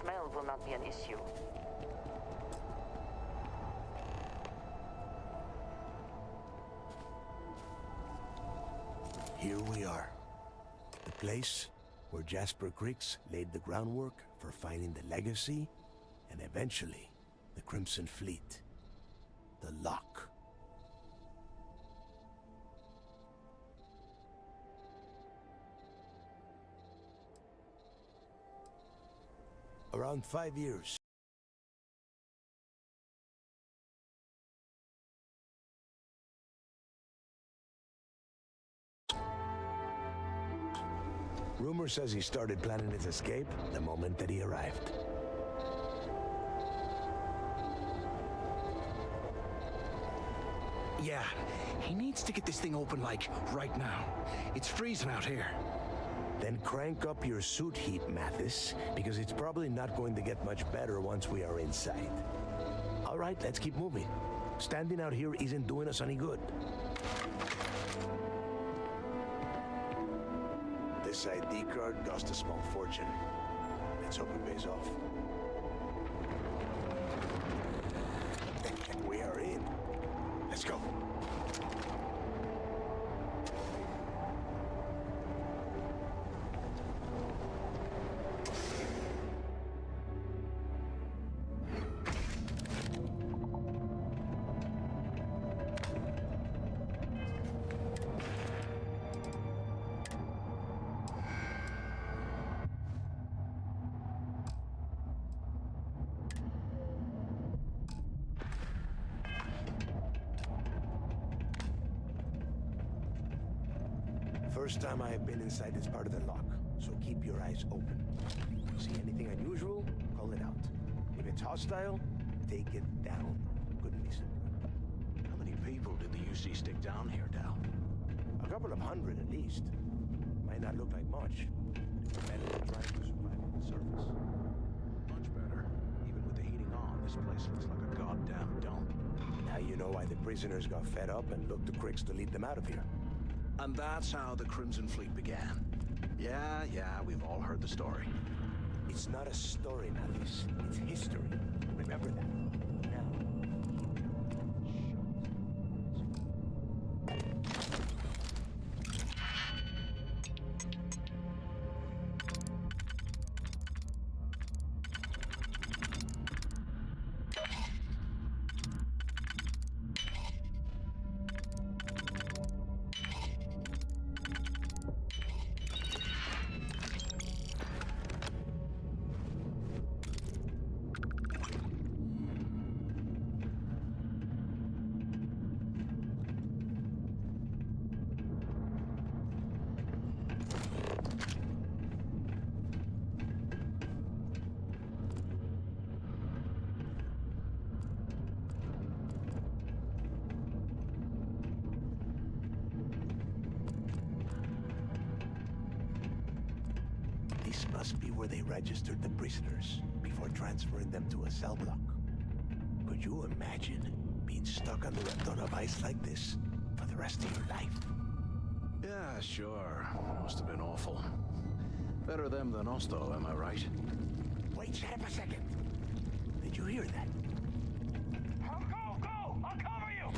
smell will not be an issue. Here we are. The place where Jasper Griggs laid the groundwork for finding the legacy and eventually the Crimson Fleet. The Lock. Around 5 years. Rumor says he started planning his escape the moment that he arrived. Yeah, he needs to get this thing open, like, right now. It's freezing out here. Then crank up your suit heat, Mathis, because it's probably not going to get much better once we are inside. All right, let's keep moving. Standing out here isn't doing us any good. This ID card cost a small fortune. Let's hope it pays off. We are in. Let's go. First time I have been inside this part of the lock, so keep your eyes open. See anything unusual, call it out. If it's hostile, take it down. Couldn't be simpler. How many people did the UC stick down here, Dal? A couple of hundred at least. Might not look like much, but it's better than trying to survive on the surface. Much better. Even with the heating on, this place looks like a goddamn dump. Now you know why the prisoners got fed up and looked to Griggs to lead them out of here. And that's how the Crimson Fleet began. Yeah, we've all heard the story. It's not a story, Mathis. It's history. Remember that. This must be where they registered the prisoners before transferring them to a cell block. Could you imagine being stuck under a ton of ice like this for the rest of your life? Yeah, sure. Must have been awful. Better them than us, though, am I right? Wait, shut up a second. Did you hear that? Go! I'll cover you!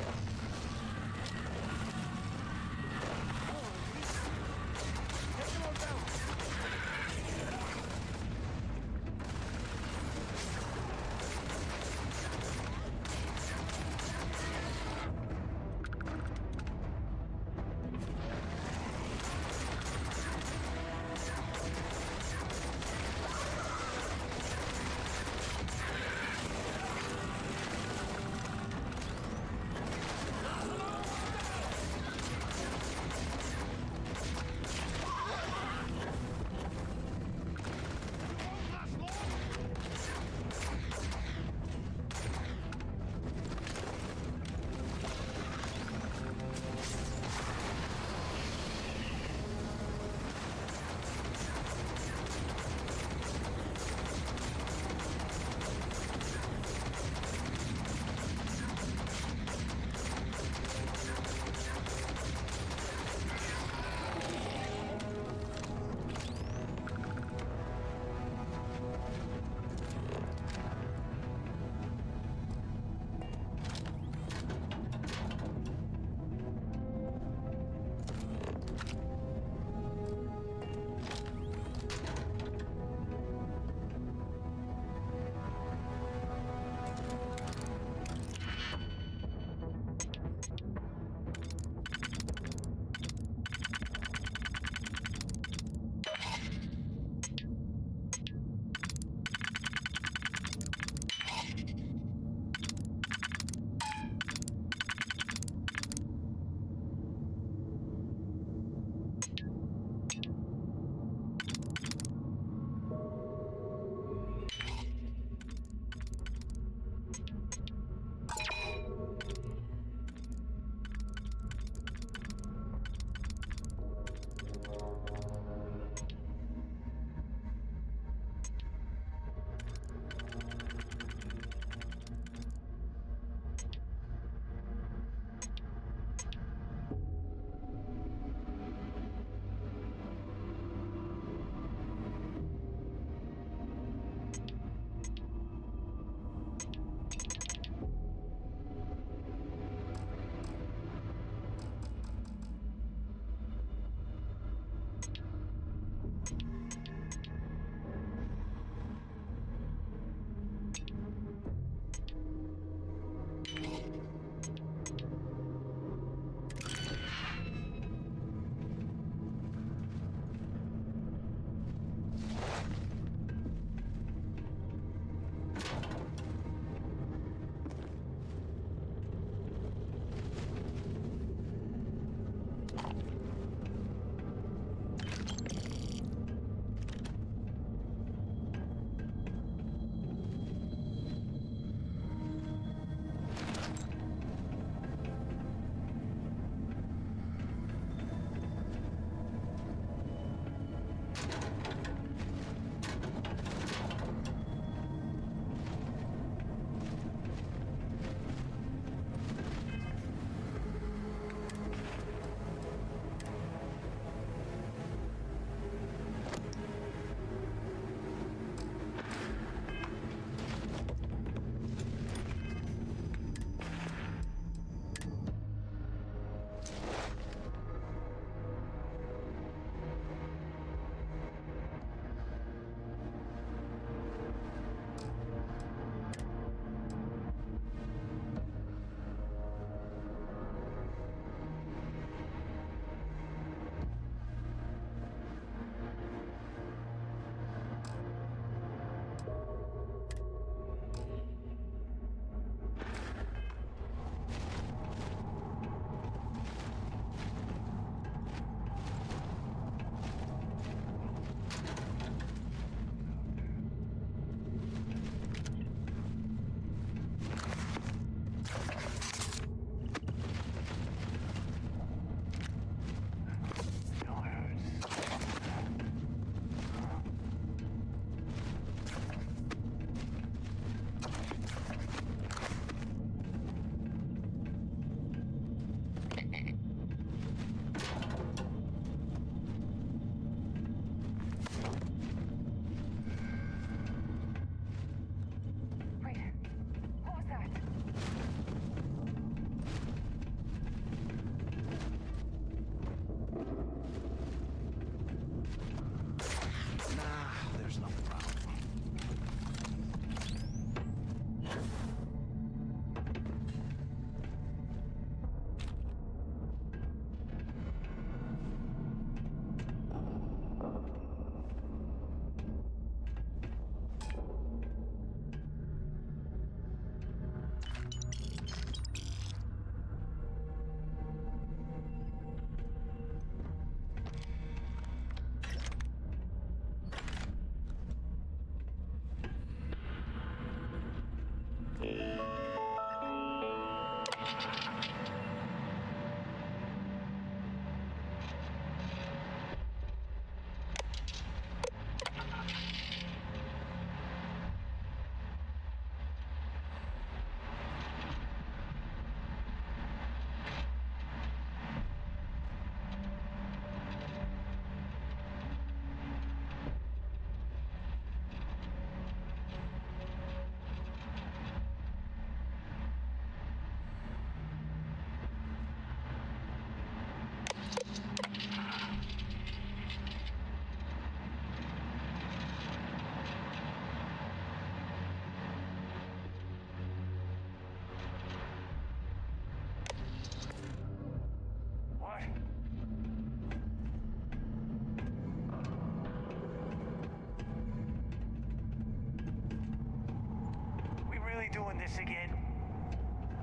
Doing this again?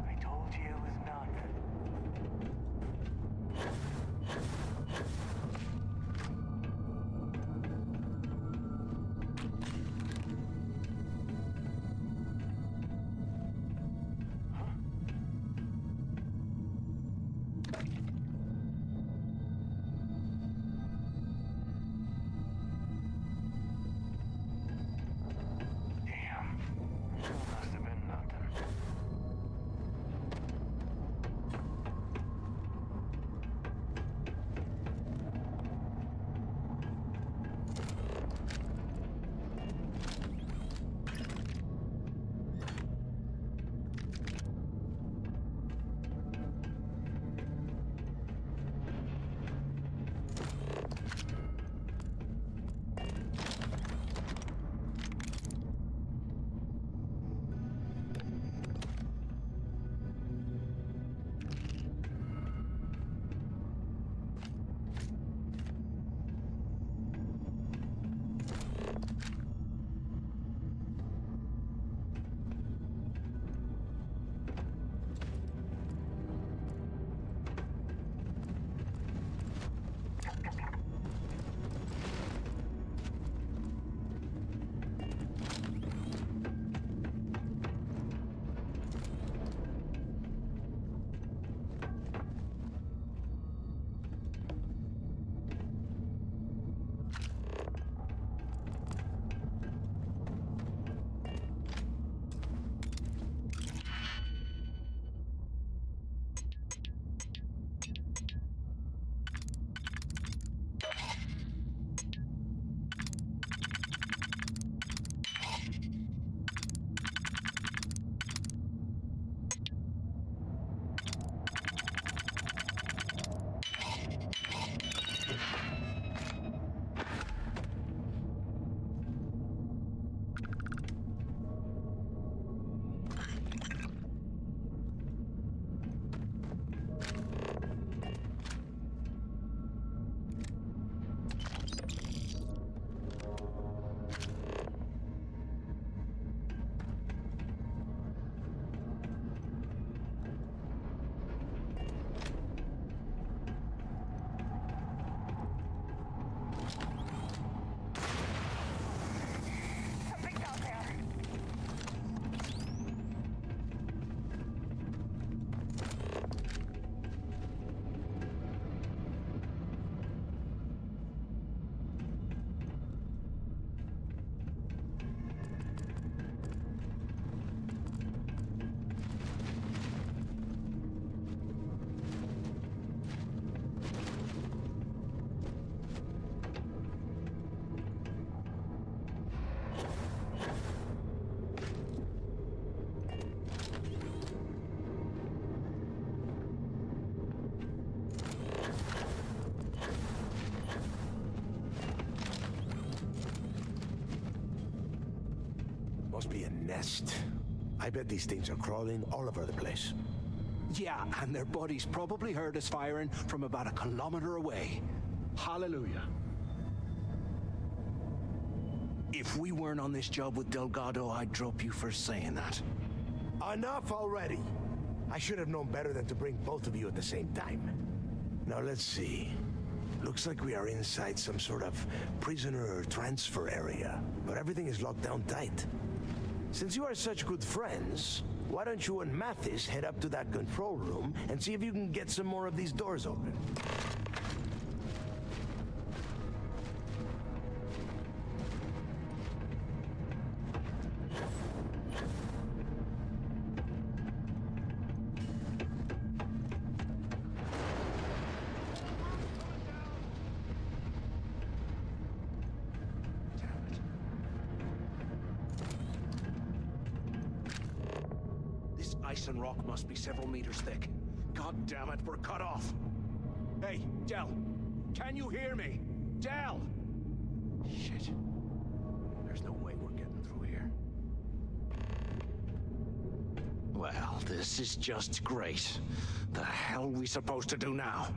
I told you it was nothing. Must be a nest. I bet these things are crawling all over the place. Yeah, and their buddies probably heard us firing from about a kilometer away. Hallelujah. If we weren't on this job with Delgado, I'd drop you for saying that. Enough already. I should have known better than to bring both of you at the same time. Now let's see. Looks like we are inside some sort of prisoner transfer area, but everything is locked down tight. Since you are such good friends, Why don't you and Mathis head up to that control room and see if you can get some more of these doors open? Ice and rock must be several meters thick. God damn it, we're cut off. Hey, Del, can you hear me? Del! Shit. There's no way we're getting through here. Well, this is just great. The hell are we supposed to do now?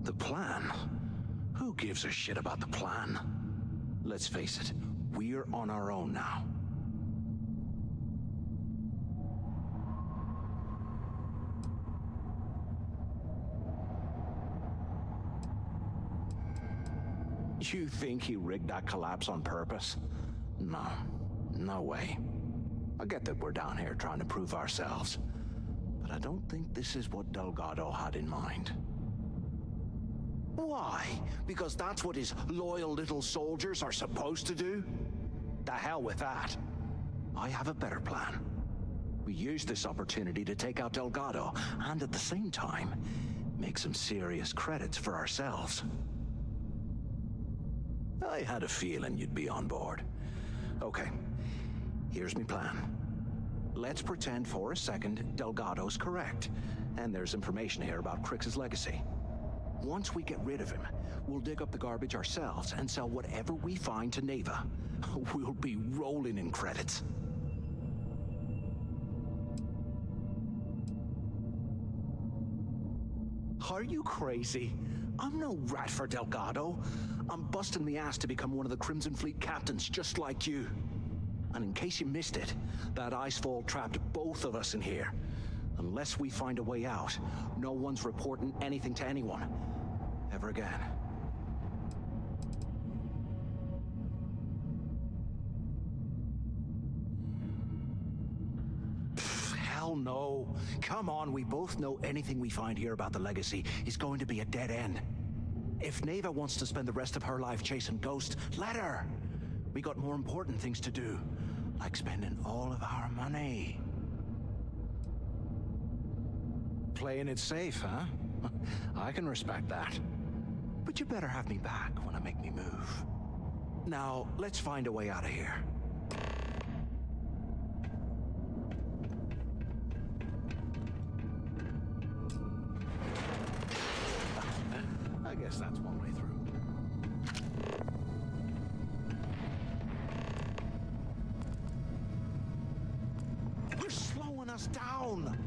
The plan? Who gives a shit about the plan? Let's face it, we're on our own now. You think he rigged that collapse on purpose? No, no way. I get that we're down here trying to prove ourselves, but I don't think this is what Delgado had in mind. Why? Because that's what his loyal little soldiers are supposed to do? The hell with that. I have a better plan. We use this opportunity to take out Delgado, and at the same time, make some serious credits for ourselves. I had a feeling you'd be on board. Okay, here's my plan. Let's pretend for a second Delgado's correct, and there's information here about Crix's legacy. Once we get rid of him, we'll dig up the garbage ourselves and sell whatever we find to Neva. We'll be rolling in credits. Are you crazy? I'm no rat for Delgado. I'm busting the ass to become one of the Crimson Fleet captains, just like you. And in case you missed it, that icefall trapped both of us in here. Unless we find a way out, no one's reporting anything to anyone. Ever again. Pfft, hell no. Come on, we both know anything we find here about the legacy is going to be a dead end. If Neva wants to spend the rest of her life chasing ghosts, let her. We got more important things to do, like spending all of our money. Playing it safe, huh? I can respect that. But you better have me back when I make me move. Now, let's find a way out of here. I guess that's one way through. You're slowing us down!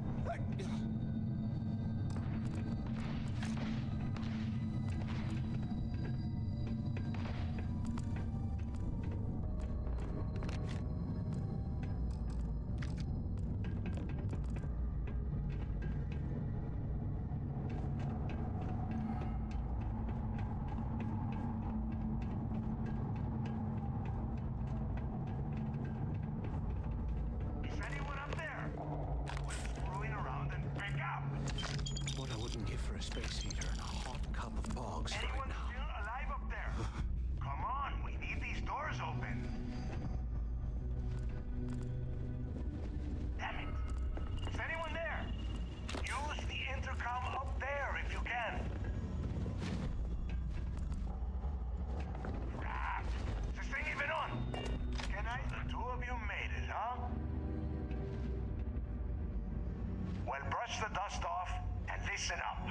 Brush the dust off and listen up.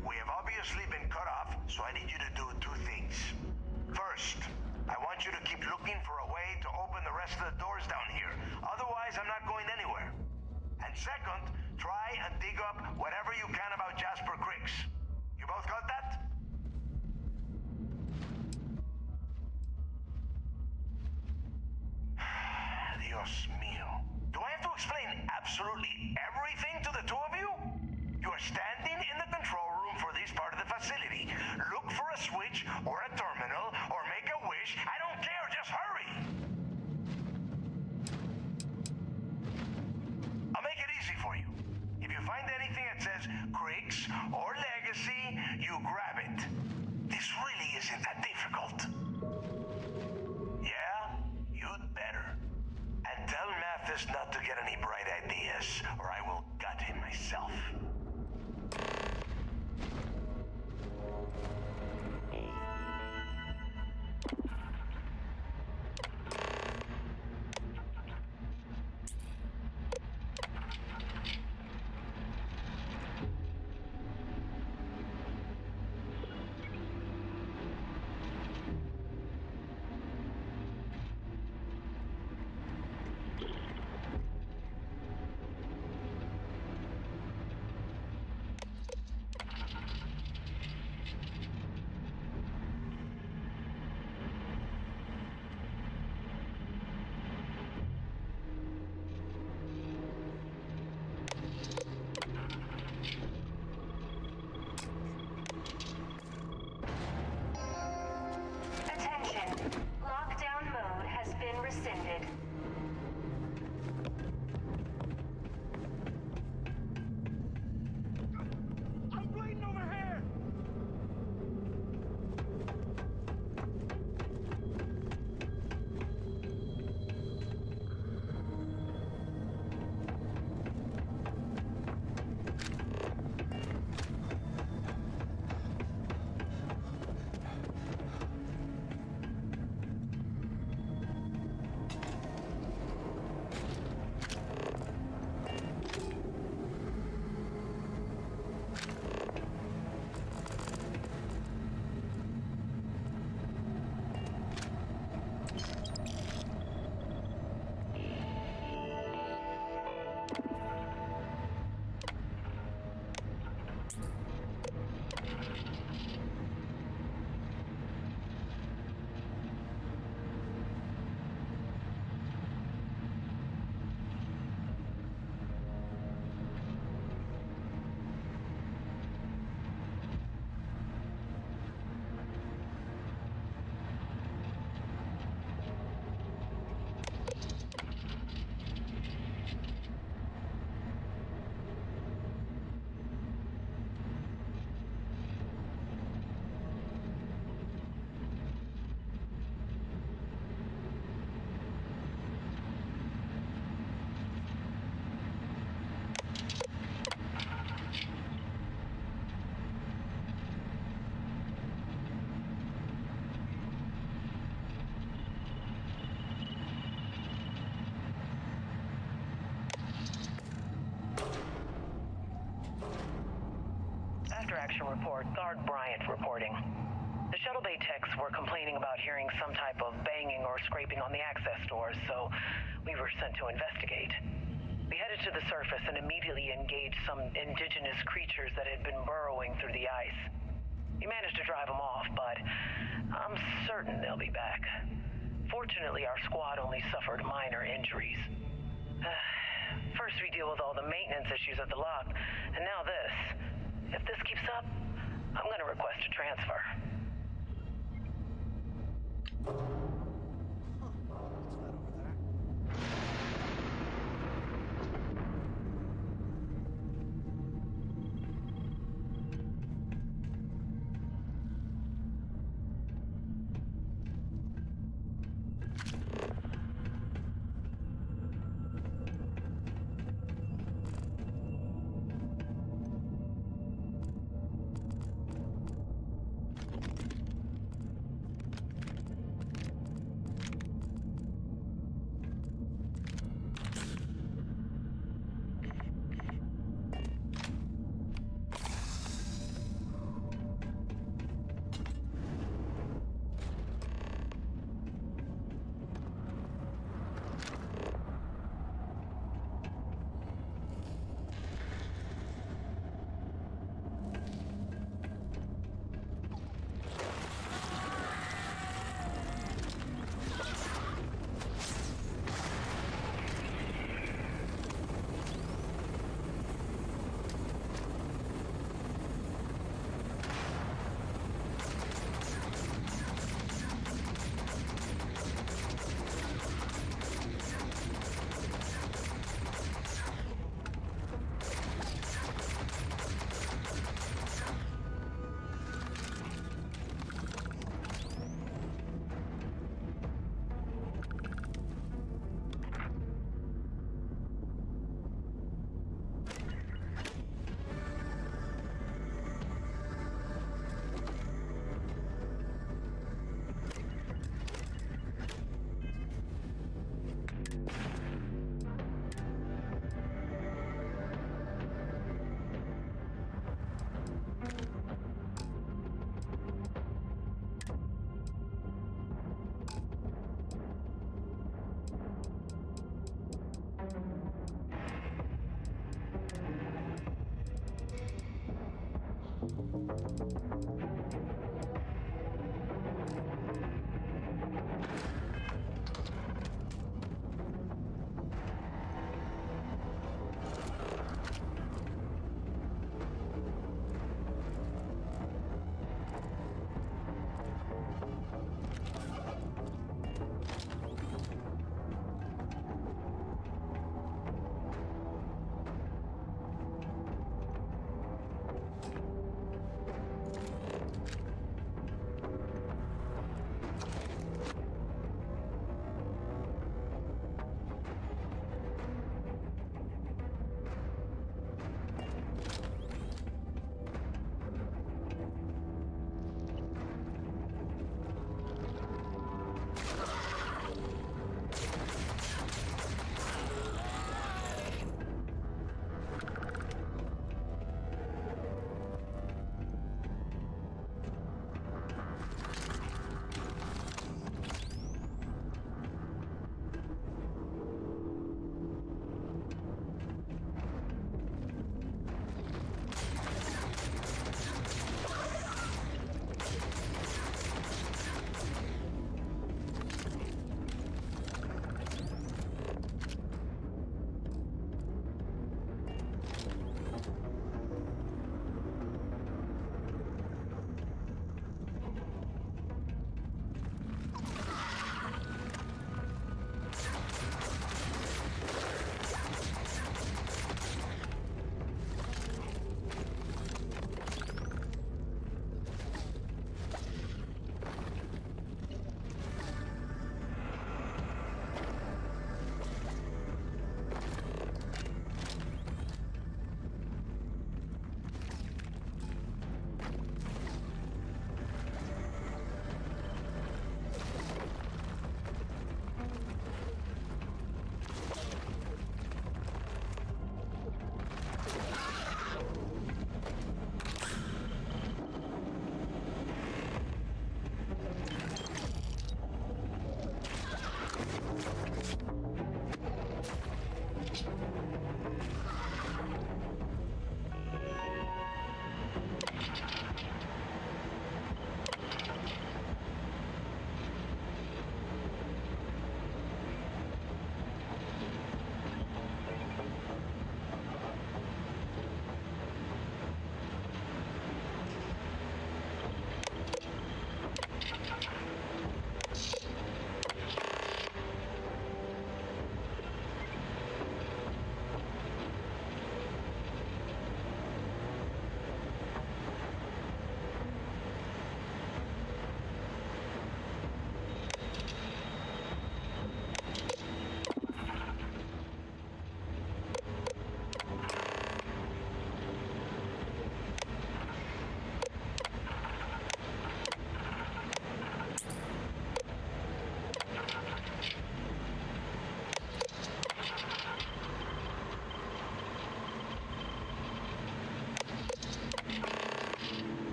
We have obviously been cut off, so I need you to do two things. First, I want you to keep looking for a way to open the rest of the doors down here. Otherwise, I'm not going anywhere. And second, try and dig up whatever you can about Jasper Crix. You both got that? Dios mío. Do I have to explain absolutely everything to the two of you? You are standing in the control room for this part of the facility. Look for a switch or a terminal or make a extraction report. Guard Bryant reporting. The shuttle bay techs were complaining about hearing some type of banging or scraping on the access doors, so we were sent to investigate. We headed to the surface and immediately engaged some indigenous creatures that had been burrowing through the ice. We managed to drive them off, but I'm certain they'll be back. Fortunately, our squad only suffered minor injuries. First we deal with all the maintenance issues at the lock, and now this. If this keeps up, I'm gonna request a transfer.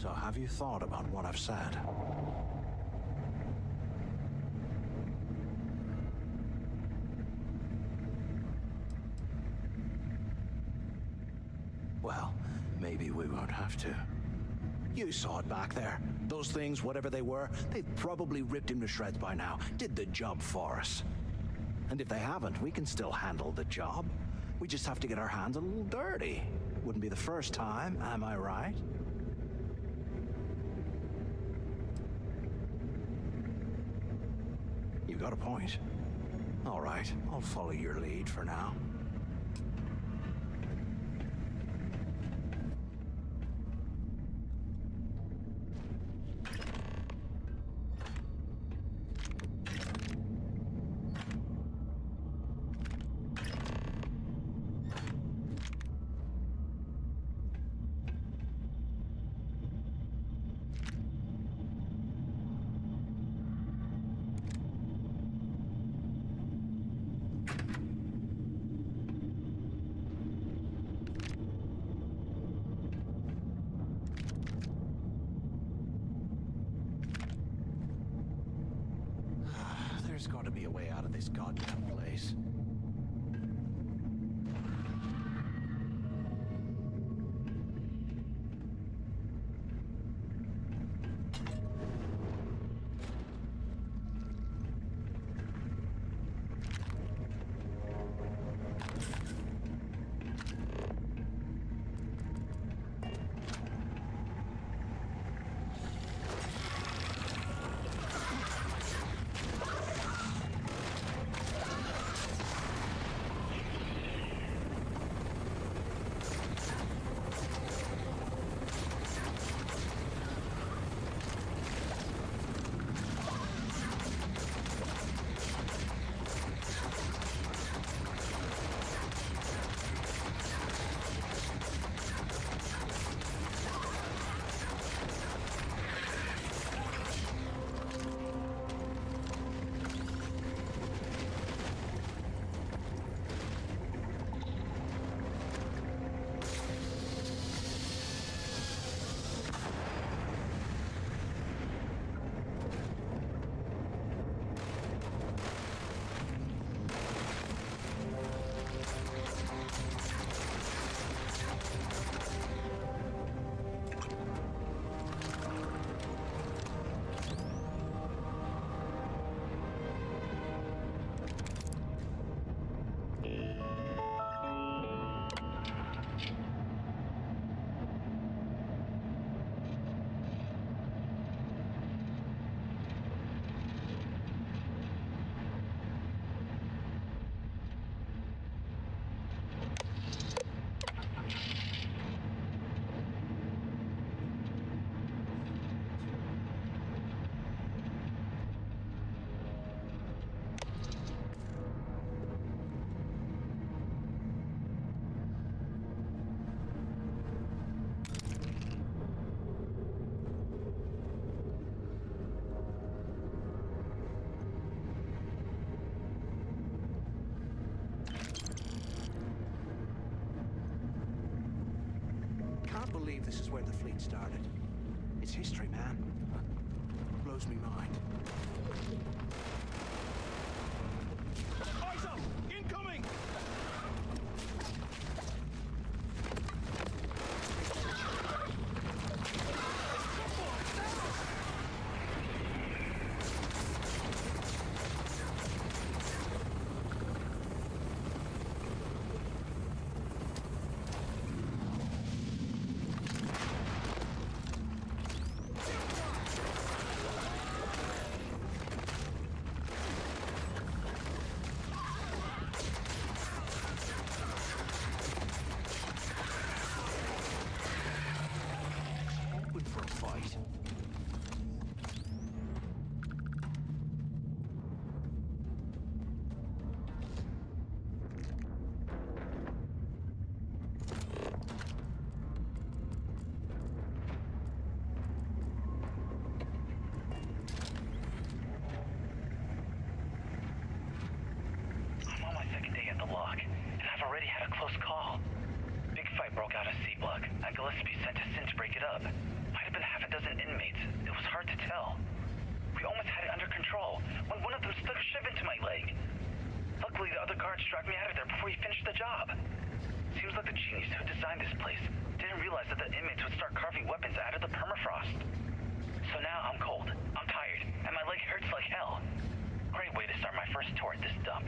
So have you thought about what I've said? Well, maybe we won't have to. You saw it back there. Those things, whatever they were, they've probably ripped him to shreds by now. Did the job for us. And if they haven't, we can still handle the job. We just have to get our hands a little dirty. Wouldn't be the first time, am I right? You got a point. All right, I'll follow your lead for now. There's got to be a way out of this goddamn place. this is where the fleet started. It's history, man. Blows me mind. Eyes up! Incoming! Open for a fight. I'm on my second day at the lock, and I've already had a close call. Big fight broke out at C-Block. Gillespie sent us in to break it up. Might have been half a dozen inmates. It was hard to tell. We almost had it under control when one of them stuck a shiv into my leg. Luckily, the other guards dragged me out of there before he finished the job. Seems like the genius who designed this place didn't realize that the inmates would start carving weapons out of the permafrost. So now I'm cold, I'm tired, and my leg hurts like hell. Great way to start my first tour at this dump.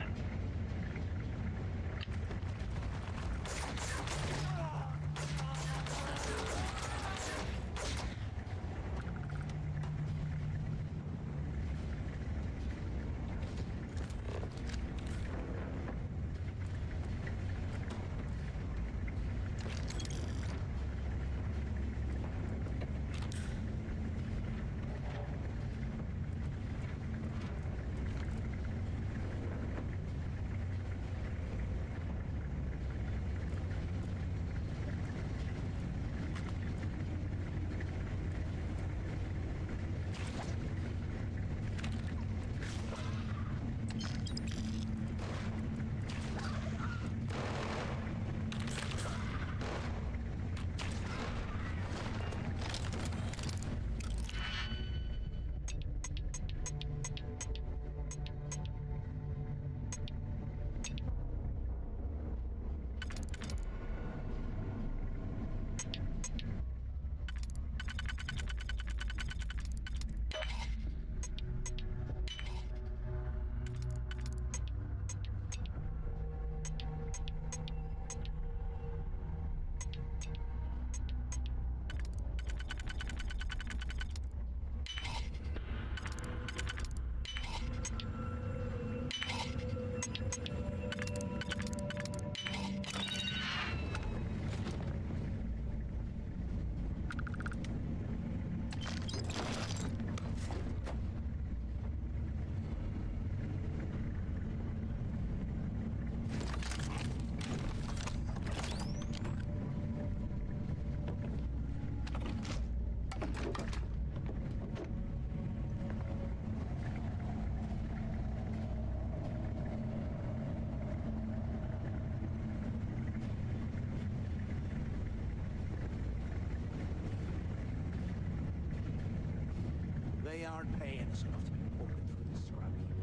They aren't paying us enough to be poking through this scrap heap.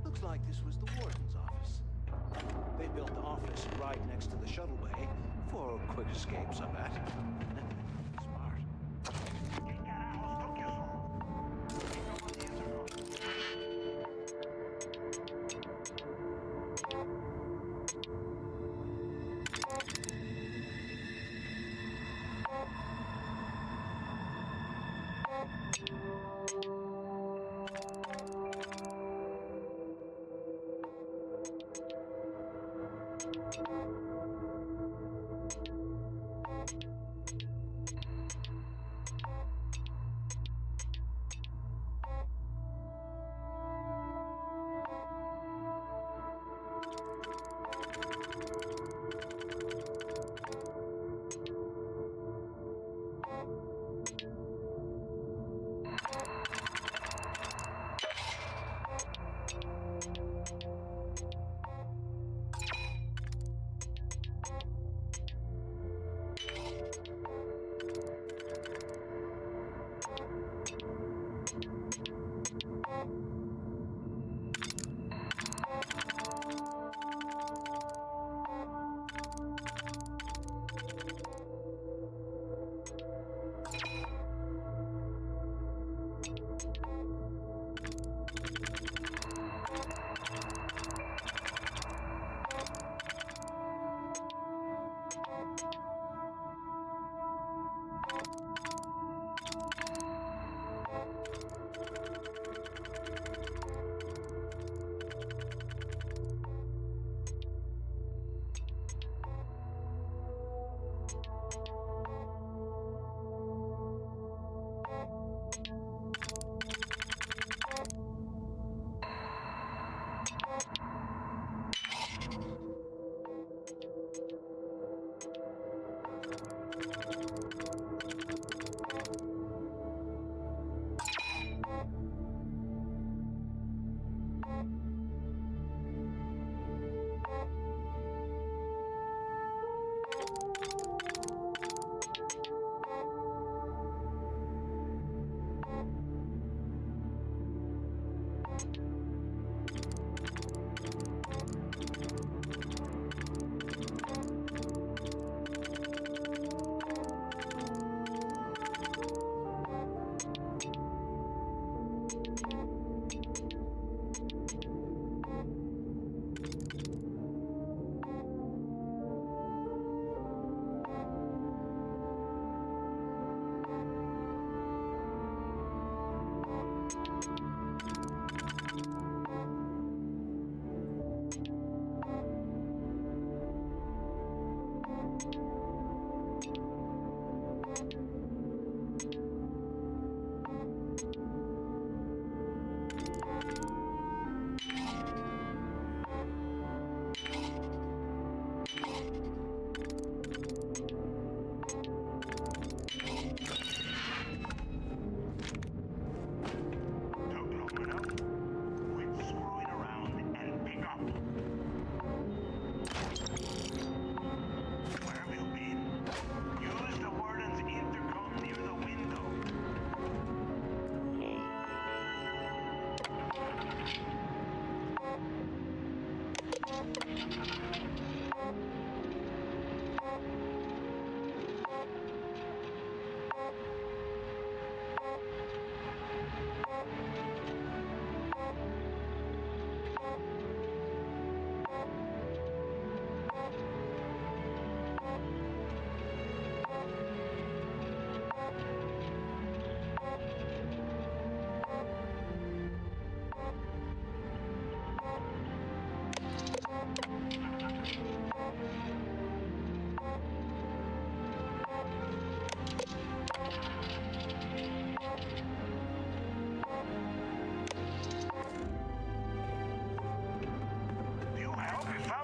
Looks like this was the warden's office. They built the office right next to the shuttle bay for quick escapes, I bet. Smart.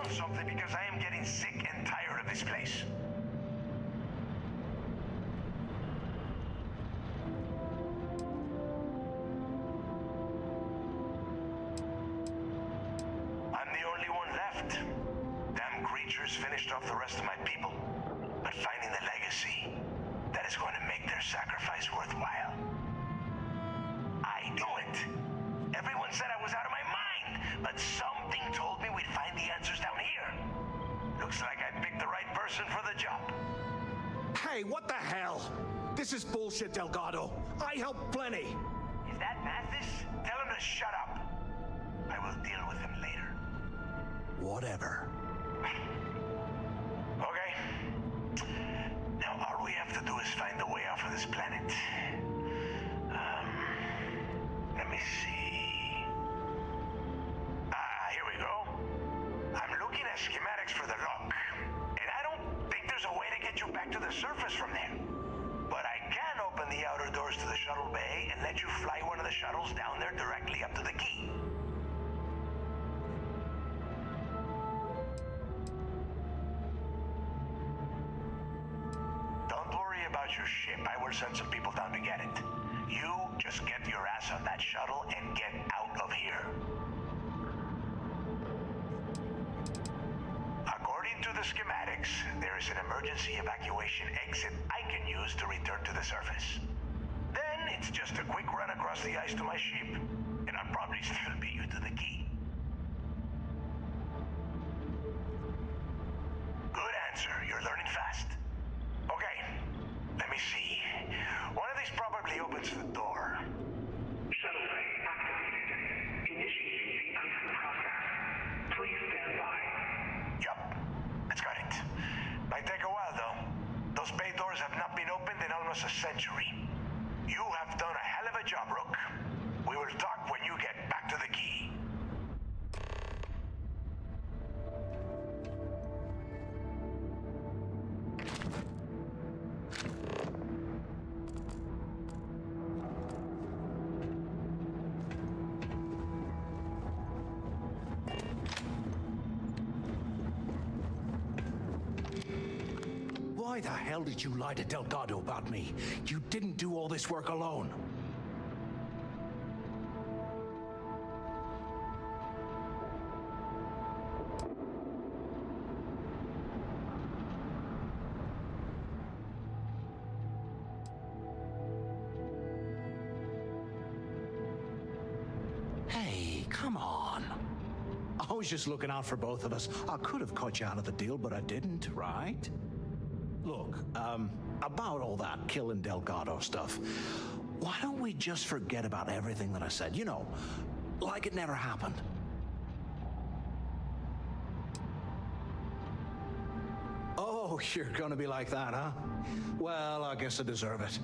Something because I am getting sick and tired of this place. I'm the only one left. Damn creatures finished off the rest of my people. But finding the legacy, that is going to make their sacrifice worthwhile. I knew it. Everyone said I was out of my mind, but something told me we'd find the answers down here. Looks like I picked the right person for the job. Hey, what the hell? This is bullshit, Delgado. I helped plenty. Is that Mathis? Tell him to shut up. I will deal with him later. Whatever. Okay. Now all we have to do is find the way off of this planet. Let me see. Here we go. I'm looking at schematics for the lock, and I don't think there's a way to get you back to the surface from there. But I can open the outer doors to the shuttle bay and let you fly one of the shuttles down there directly up to the key. Don't worry about your ship. I will send some people down to get it. You just get your ass on that shuttle and get out of here. According to the schematics, there is an emergency evacuation exit I can use to return to the surface. Then it's just a quick run across the ice to my ship, and I'll probably still beat you to the key. Good answer. You're learning fast. Okay, let me see. One of these probably opens the door. Shuttle bay activated. Initiating the ice process. Please stand by. Yup, that's got it. Might take a while though. Those bay doors have not been opened in almost a century. You have done a hell of a job, Rook. We will talk when you get back to the key. Why the hell did you lie to Delgado about me? You didn't do all this work alone. Hey, come on. I was just looking out for both of us. I could have cut you out of the deal, but I didn't, right? Look, about all that killing Delgado stuff, why don't we just forget about everything that I said? You know, like it never happened. Oh, you're gonna be like that, huh? Well, I guess I deserve it.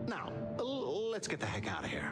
Now, let's get the heck out of here.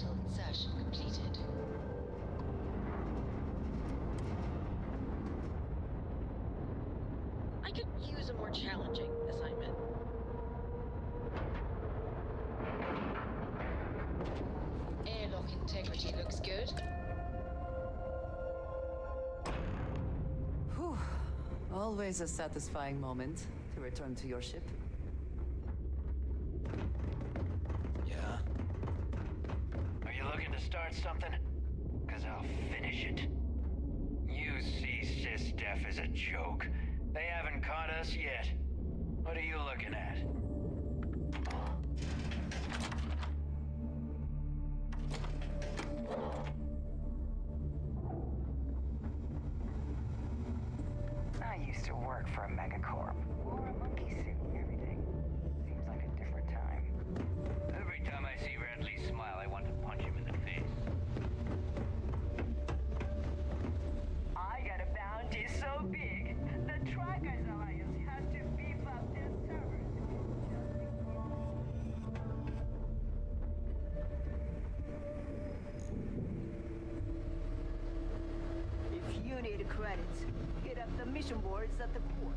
Orbital insertion completed. I could use a more challenging assignment. Airlock integrity looks good. Whew. Always a satisfying moment to return to your ship. Yeah? Are you looking to start something? Cause I'll finish it. You see SysDef as a joke. They haven't caught us yet. What are you looking at? I used to work for a megacorp. Wore a monkey suit and everything. Seems like a different time. Every time I see Radley smile, I want to punch him in the face. I got a bounty so big, the Trackers Alliance had to beef up their servers. If you need credits, hit up the mission boards at the port.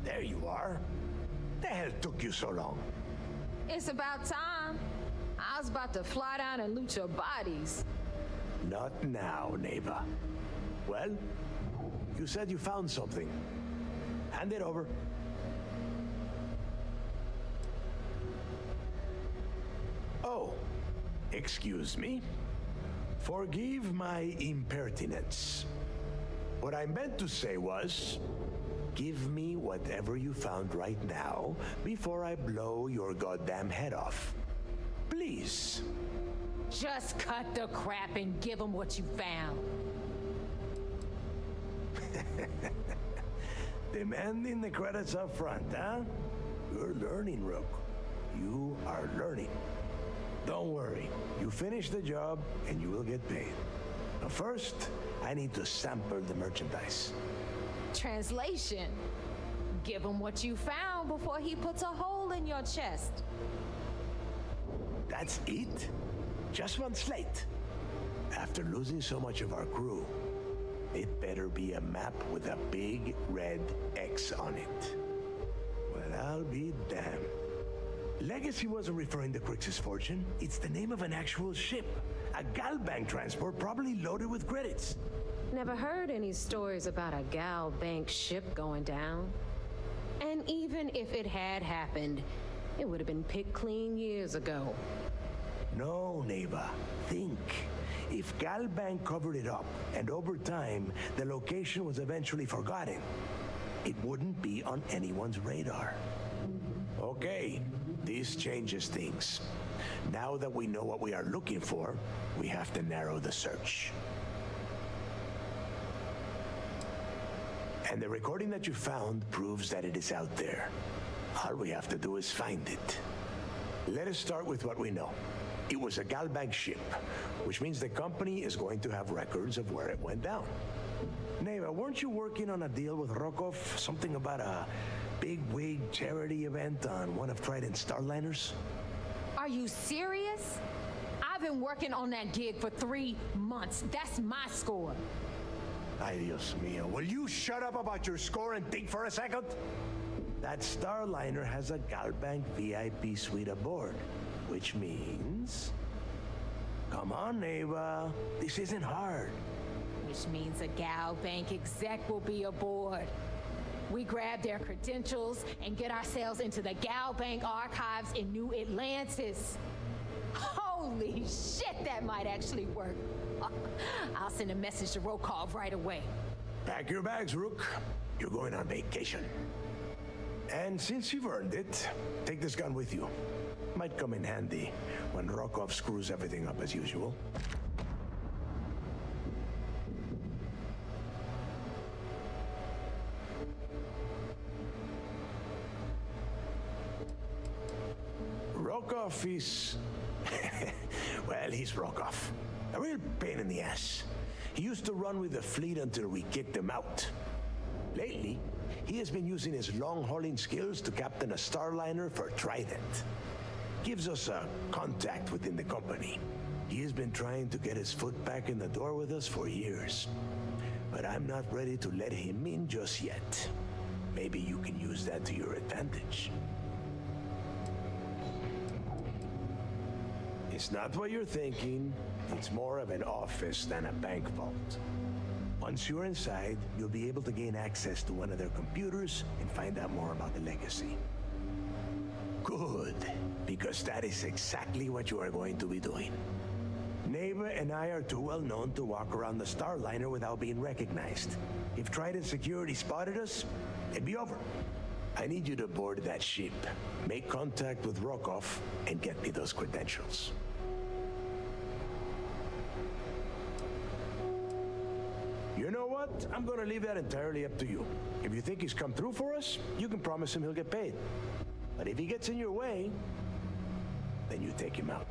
There you are. The hell took you so long? It's about time. I was about to fly down and loot your bodies. Not now, neighbor. Well, you said you found something. Hand it over. Oh, excuse me. Forgive my impertinence. What I meant to say was, give me whatever you found right now before I blow your goddamn head off. Please. Just cut the crap and give them what you found. Demanding the credits up front, huh? You're learning, Rook. You are learning. Don't worry. You finish the job and you will get paid. But first, I need to sample the merchandise. Translation. Give him what you found before he puts a hole in your chest. That's it? Just one slate. After losing so much of our crew, it better be a map with a big red X on it. Well, I'll be damned. Legacy wasn't referring to Crix's fortune. It's the name of an actual ship. A Galbank transport probably loaded with credits. Never heard any stories about a Gal Bank ship going down. And even if it had happened, it would have been picked clean years ago. No, neighbor. Think. If Galbank covered it up, and over time, the location was eventually forgotten, it wouldn't be on anyone's radar. Okay, this changes things. Now that we know what we are looking for, we have to narrow the search. And the recording that you found proves that it is out there. All we have to do is find it. Let us start with what we know. It was a Galbank ship, which means the company is going to have records of where it went down. Neva, weren't you working on a deal with Rokov? Something about a big-wig charity event on one of Trident's Starliners? Are you serious? I've been working on that gig for 3 months. That's my score. Ay, Dios mío. Will you shut up about your score and think for a second? That Starliner has a Galbank VIP suite aboard, which means... Come on, Neva. This isn't hard. Which means a Gal Bank exec will be aboard. We grab their credentials and get ourselves into the Gal Bank archives in New Atlantis. Holy shit, that might actually work. I'll send a message to Rokov right away. Pack your bags, Rook. You're going on vacation. And since you've earned it, take this gun with you. Might come in handy when Rokov screws everything up as usual. Rokov is... well, he's Rokov. A real pain in the ass. He used to run with the fleet until we kicked him out. Lately, he has been using his long-hauling skills to captain a Starliner for Trident. gives us a contact within the company. He has been trying to get his foot back in the door with us for years. But I'm not ready to let him in just yet. Maybe you can use that to your advantage. It's not what you're thinking. It's more of an office than a bank vault. Once you're inside, you'll be able to gain access to one of their computers and find out more about the legacy. Good, because that is exactly what you are going to be doing. Neva and I are too well known to walk around the Starliner without being recognized. If Trident Security spotted us, it'd be over. I need you to board that ship, make contact with Rokov, and get me those credentials. You know what? I'm gonna leave that entirely up to you. If you think he's come through for us, you can promise him he'll get paid. But if he gets in your way, then you take him out.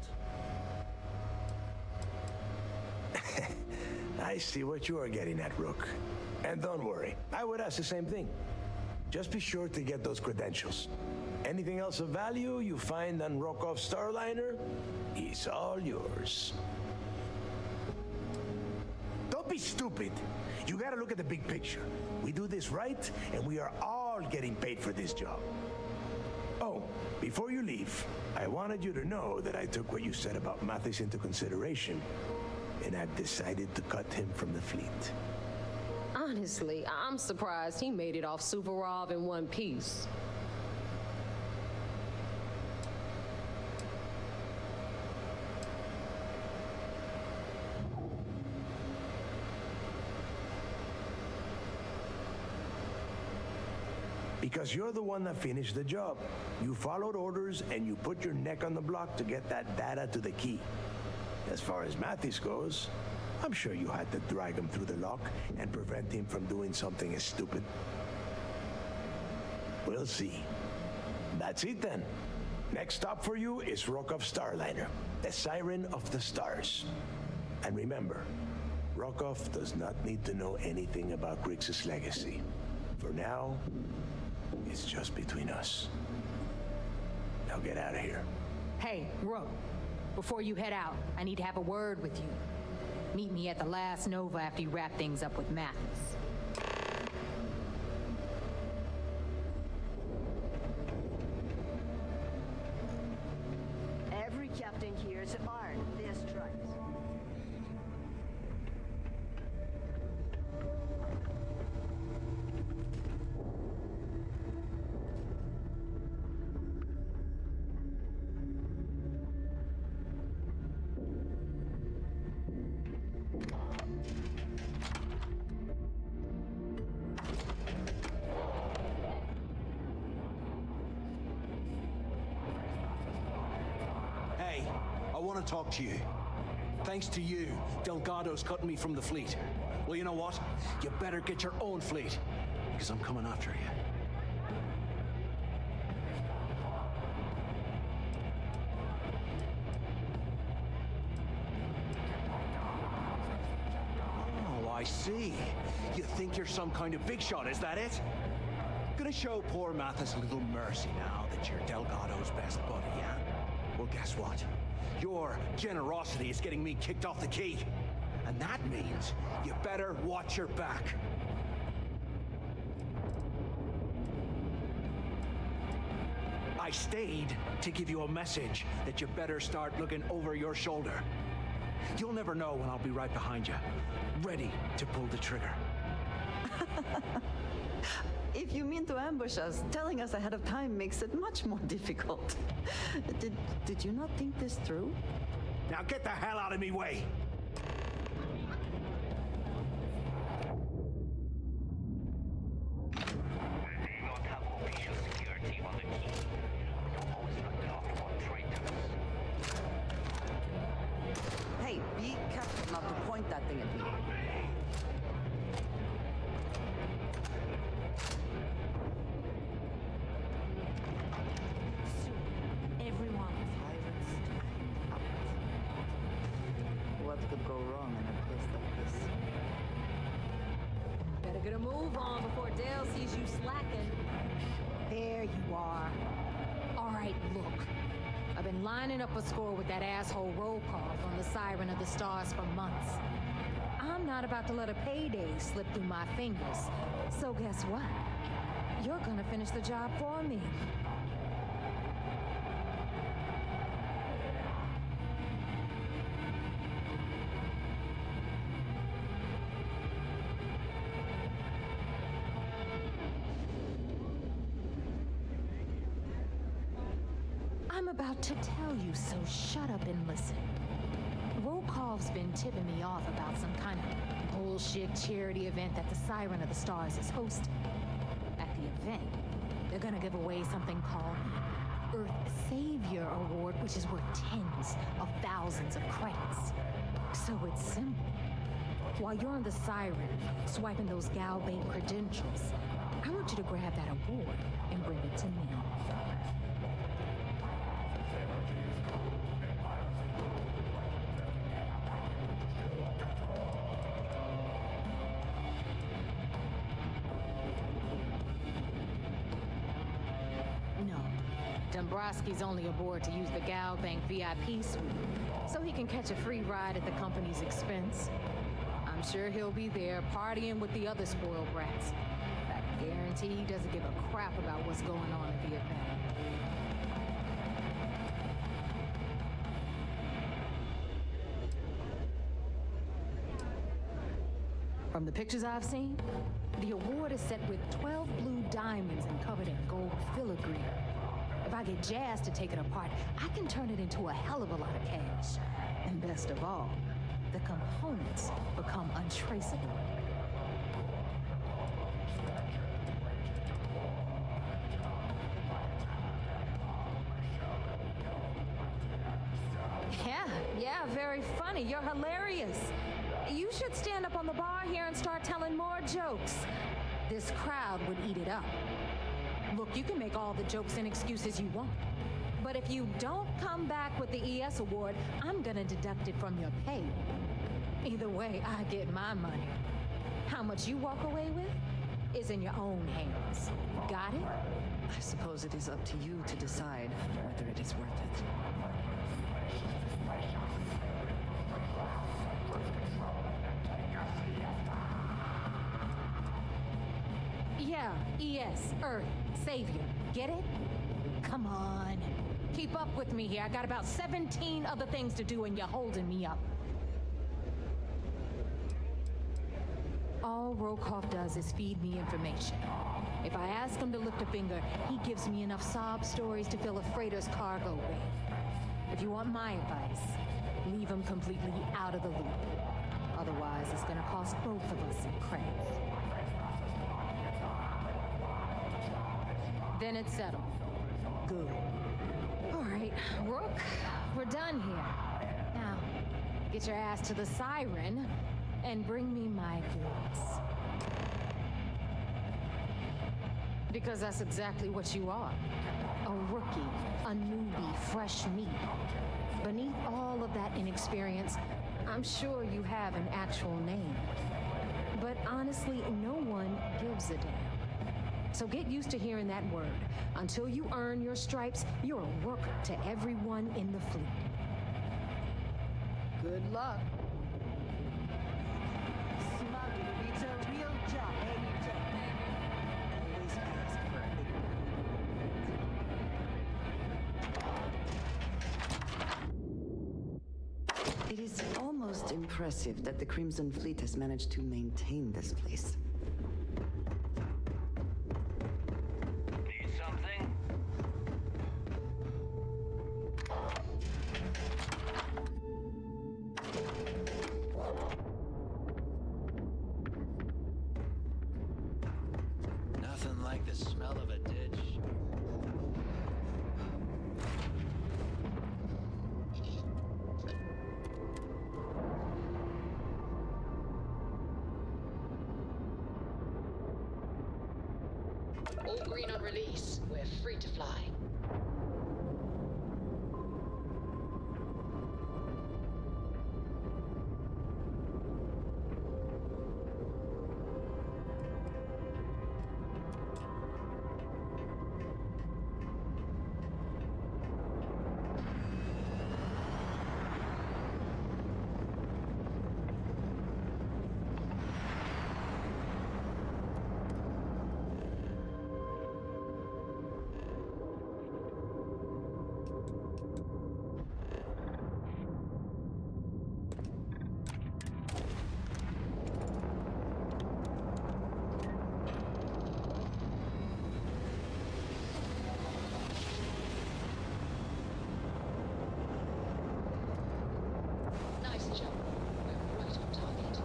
I see what you are getting at, Rook. And don't worry, I would ask the same thing. Just be sure to get those credentials. Anything else of value you find on Rokov's Starliner is all yours. Don't be stupid. You gotta look at the big picture. We do this right, and we are all getting paid for this job. Oh, before you leave, I wanted you to know that I took what you said about Mathis into consideration, and I've decided to cut him from the fleet. Honestly, I'm surprised he made it off Suvorov in one piece. Because you're the one that finished the job. You followed orders and you put your neck on the block to get that data to the key. As far as Mathis goes, I'm sure you had to drag him through the lock and prevent him from doing something as stupid. We'll see. That's it then. Next stop for you is Rokov Starliner, the siren of the stars. And remember, Rokov does not need to know anything about Grixis' legacy. For now, it's just between us. Now get out of here. Hey, Rook, before you head out, I need to have a word with you. Meet me at the last Nova after you wrap things up with Mathis. Every captain here is armed their stripes. I want to talk to you. Thanks to you, Delgado's cutting me from the fleet. Well, you know what? You better get your own fleet, because I'm coming after you. Oh, I see. You think you're some kind of big shot, is that it? Gonna show poor Mathis a little mercy now that you're Delgado's best buddy, yeah? Well, guess what? Your generosity is getting me kicked off the key. And that means you better watch your back. I stayed to give you a message that you better start looking over your shoulder. You'll never know when I'll be right behind you, ready to pull the trigger. If you mean to ambush us, telling us ahead of time makes it much more difficult. Did you not think this through? Now get the hell out of me way! Hey, be careful not to point that thing at me. What could go wrong in a place like this? Better get a move on before Dale sees you slacking. There you are. All right, look. I've been been lining up a score with that asshole Rokov on the Siren of the Stars for months. I'm not about to let a payday slip through my fingers. So guess what? You're gonna finish the job for me. I'm about to tell you, so shut up and listen. Rokov's been tipping me off about some kind of bullshit charity event that the Siren of the Stars is hosting. At the event, they're gonna give away something called the Earth Savior Award, which is worth tens of thousands of credits. So it's simple. While you're on the Siren, swiping those Gal Bank credentials, I want you to grab that award and bring it to me. Dombrowski's only aboard to use the Gal Bank VIP suite, so he can catch a free ride at the company's expense. I'm sure he'll be there partying with the other spoiled brats. I guarantee he doesn't give a crap about what's going on at the event. From the pictures I've seen, the award is set with 12 blue diamonds and covered in gold filigree. If I get Jazz to take it apart, I can turn it into a hell of a lot of cash. And best of all, the components become untraceable. Yeah, very funny. You're hilarious. You should stand up on the bar here and start telling more jokes. This crowd would eat it up. Look, you can make all the jokes and excuses you want. But if you don't come back with the ES award, I'm gonna deduct it from your pay. Either way, I get my money. How much you walk away with is in your own hands. Got it? I suppose it is up to you to decide whether it is worth it. Yeah, ES, Earth, Savior. Get it? Come on. Keep up with me here. I got about 17 other things to do and you're holding me up. All Rokov does is feed me information. If I ask him to lift a finger, he gives me enough sob stories to fill a freighter's cargo bay. If you want my advice, leave him completely out of the loop. Otherwise, it's gonna cost both of us some credits. Then it's settled. Good. All right, Rook, we're done here. Now, get your ass to the Siren and bring me my goods. Because that's exactly what you are. A rookie, a newbie, fresh meat. Beneath all of that inexperience, I'm sure you have an actual name. But honestly, no one gives a damn. So get used to hearing that word. Until you earn your stripes, you're a rook to everyone in the fleet. Good luck. Smuggling, it's a real job, ain't it? Always ask for a big... It is almost impressive that the Crimson Fleet has managed to maintain this place. All green on release. We're free to fly. Roger. We're right on target.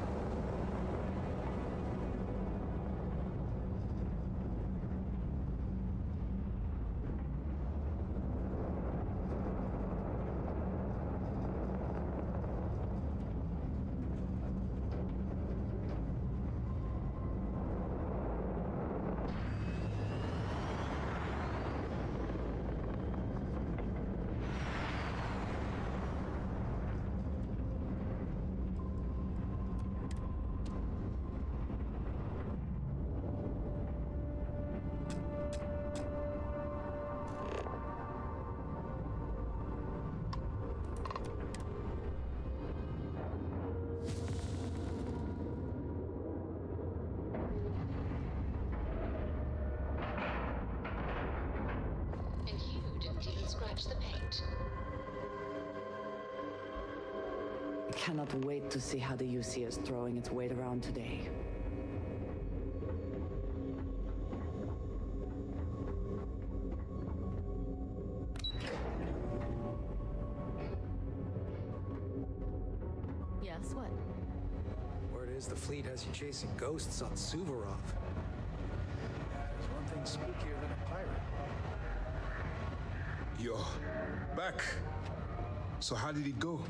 And you didn't even scratch the paint. I cannot wait to see how the UC is throwing its weight around today. Yes, what? Word is the fleet has you chasing ghosts on Suvorov. There's one thing spookier than a pirate. You're back. So how did it go?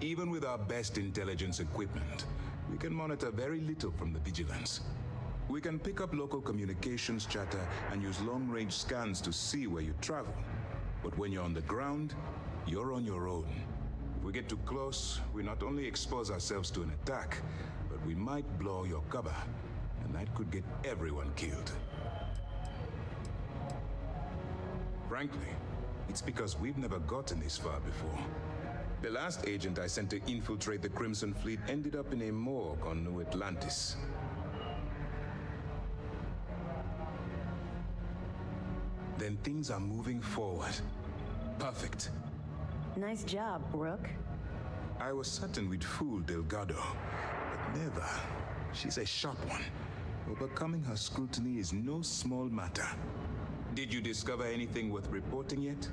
Even with our best intelligence equipment, we can monitor very little from the vigilance. We can pick up local communications chatter and use long-range scans to see where you travel. But when you're on the ground, you're on your own. If we get too close, we not only expose ourselves to an attack, but we might blow your cover, and that could get everyone killed. Frankly, it's because we've never gotten this far before. The last agent I sent to infiltrate the Crimson Fleet ended up in a morgue on New Atlantis. Then things are moving forward. Perfect. Nice job, Rook. I was certain we'd fool Delgado, but never. She's a sharp one. Overcoming her scrutiny is no small matter. Did you discover anything worth reporting yet?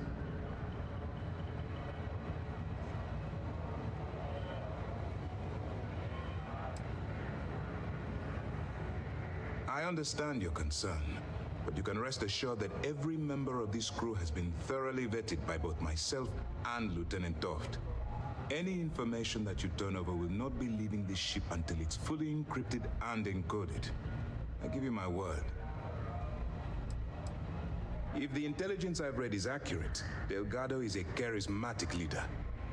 I understand your concern, but you can rest assured that every member of this crew has been thoroughly vetted by both myself and Lieutenant Toft. Any information that you turn over will not be leaving this ship until it's fully encrypted and encoded. I give you my word. If the intelligence I've read is accurate, Delgado is a charismatic leader,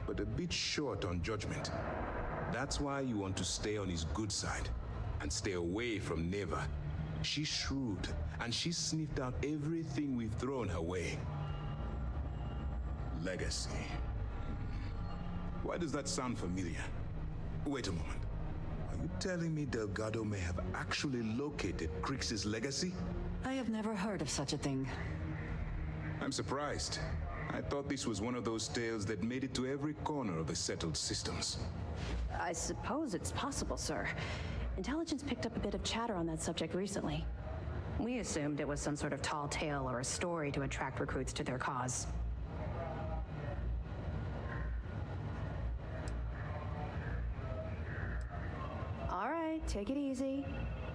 but a bit short on judgment. That's why you want to stay on his good side and stay away from Neva. She's shrewd, and she's sniffed out everything we've thrown her way. Legacy. Why does that sound familiar? Wait a moment. Are you telling me Delgado may have actually located Crix's legacy? I have never heard of such a thing. I'm surprised. I thought this was one of those tales that made it to every corner of the settled systems. I suppose it's possible, sir. Intelligence picked up a bit of chatter on that subject recently. We assumed it was some sort of tall tale or a story to attract recruits to their cause. All right, take it easy.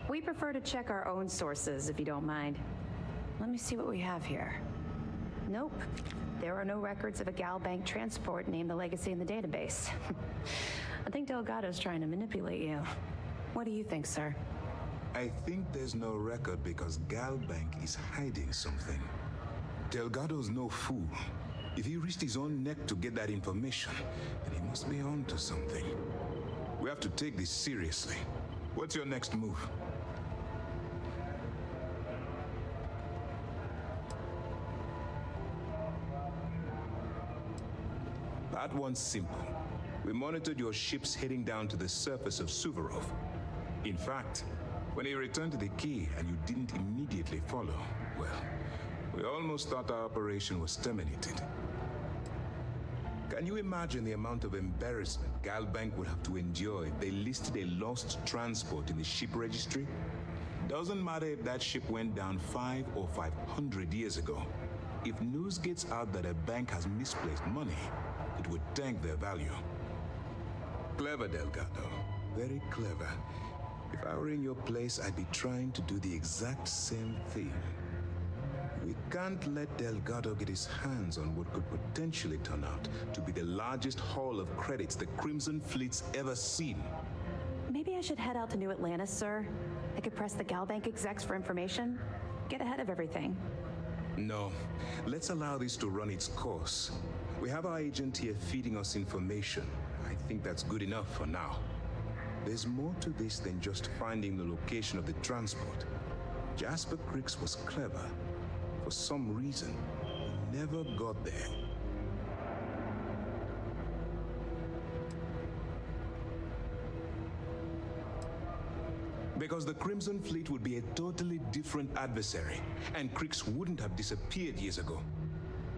We prefer to check our own sources, if you don't mind. Let me see what we have here. Nope. There are no records of a Gal Bank transport named the Legacy in the database. I think Delgado's trying to manipulate you. What do you think, sir? I think there's no record because Gal Bank is hiding something. Delgado's no fool. If he risked his own neck to get that information, then he must be on to something. We have to take this seriously. What's your next move? That one's simple. We monitored your ships heading down to the surface of Suvorov. In fact, when he returned to the key and you didn't immediately follow, well, we almost thought our operation was terminated. Can you imagine the amount of embarrassment Gal Bank would have to endure if they listed a lost transport in the ship registry? Doesn't matter if that ship went down 5 or 500 years ago. If news gets out that a bank has misplaced money, it would tank their value. Clever, Delgado. Very clever. If I were in your place, I'd be trying to do the exact same thing. We can't let Delgado get his hands on what could potentially turn out to be the largest haul of credits the Crimson Fleet's ever seen. Maybe I should head out to New Atlantis, sir. I could press the Galbank execs for information. Get ahead of everything. No. Let's allow this to run its course. We have our agent here feeding us information. I think that's good enough for now. There's more to this than just finding the location of the transport. Jasper Cricks was clever. For some reason, he never got there. Because the Crimson Fleet would be a totally different adversary, and Cricks wouldn't have disappeared years ago.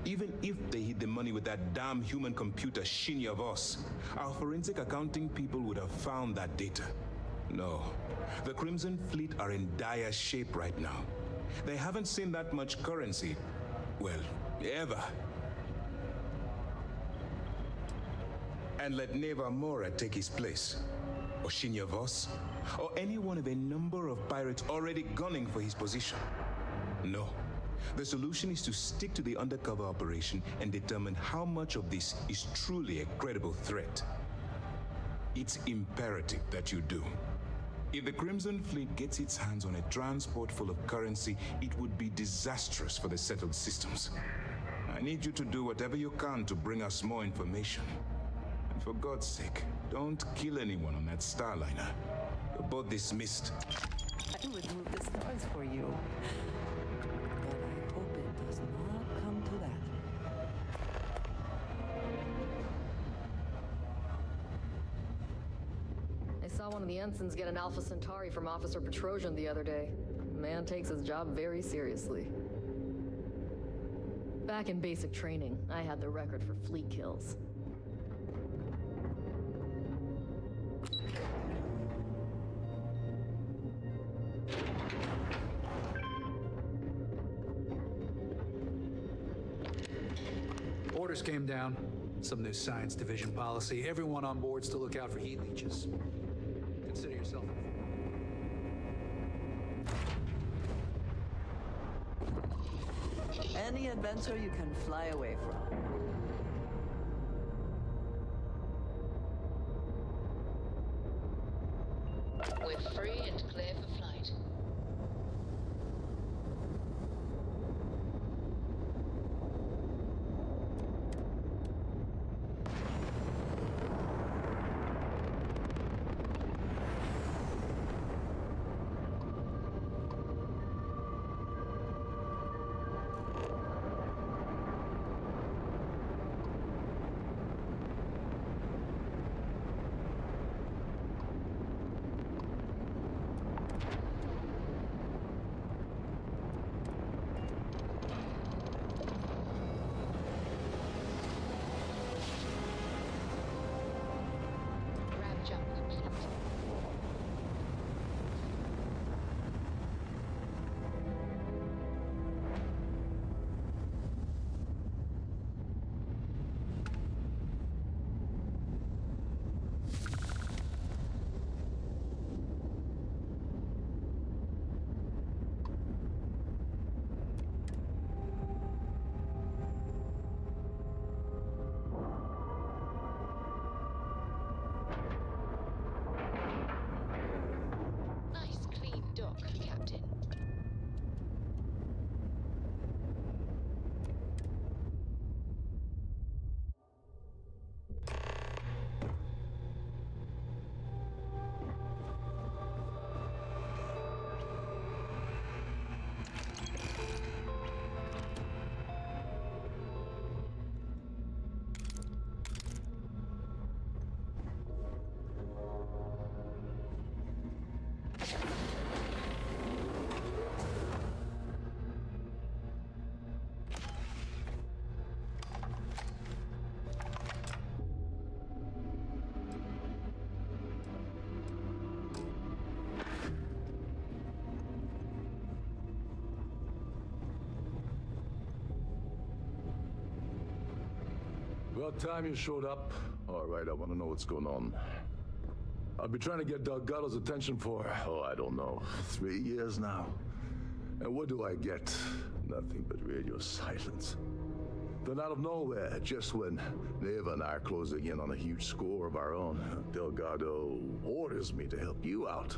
Even if they hid the money with that damn human computer Shinya Voss, our forensic accounting people would have found that data. No, the Crimson Fleet are in dire shape right now. They haven't seen that much currency, well, ever. And let Neva Mora take his place, or Shinya Voss, or any one of a number of pirates already gunning for his position. No. The solution is to stick to the undercover operation and determine how much of this is truly a credible threat. It's imperative that you do. If the Crimson Fleet gets its hands on a transport full of currency, it would be disastrous for the settled systems. I need you to do whatever you can to bring us more information. And for God's sake, don't kill anyone on that Starliner. You're both dismissed. I would move the stars for you. But I hope it does not come to that. I saw one of the ensigns get an Alpha Centauri from Officer Petrosian the other day. Man takes his job very seriously. Back in basic training, I had the record for fleet kills. Orders came down. Some new science division policy. Everyone on board's to look out for heat leeches. Consider yourself informed. Any adventure you can fly away from. We're free and clear for flight. About time you showed up. All right, I want to know what's going on. I've been trying to get Delgado's attention for, I don't know, 3 years now. And what do I get? Nothing but radio silence. Then out of nowhere, just when Neva and I are closing in on a huge score of our own, Delgado orders me to help you out.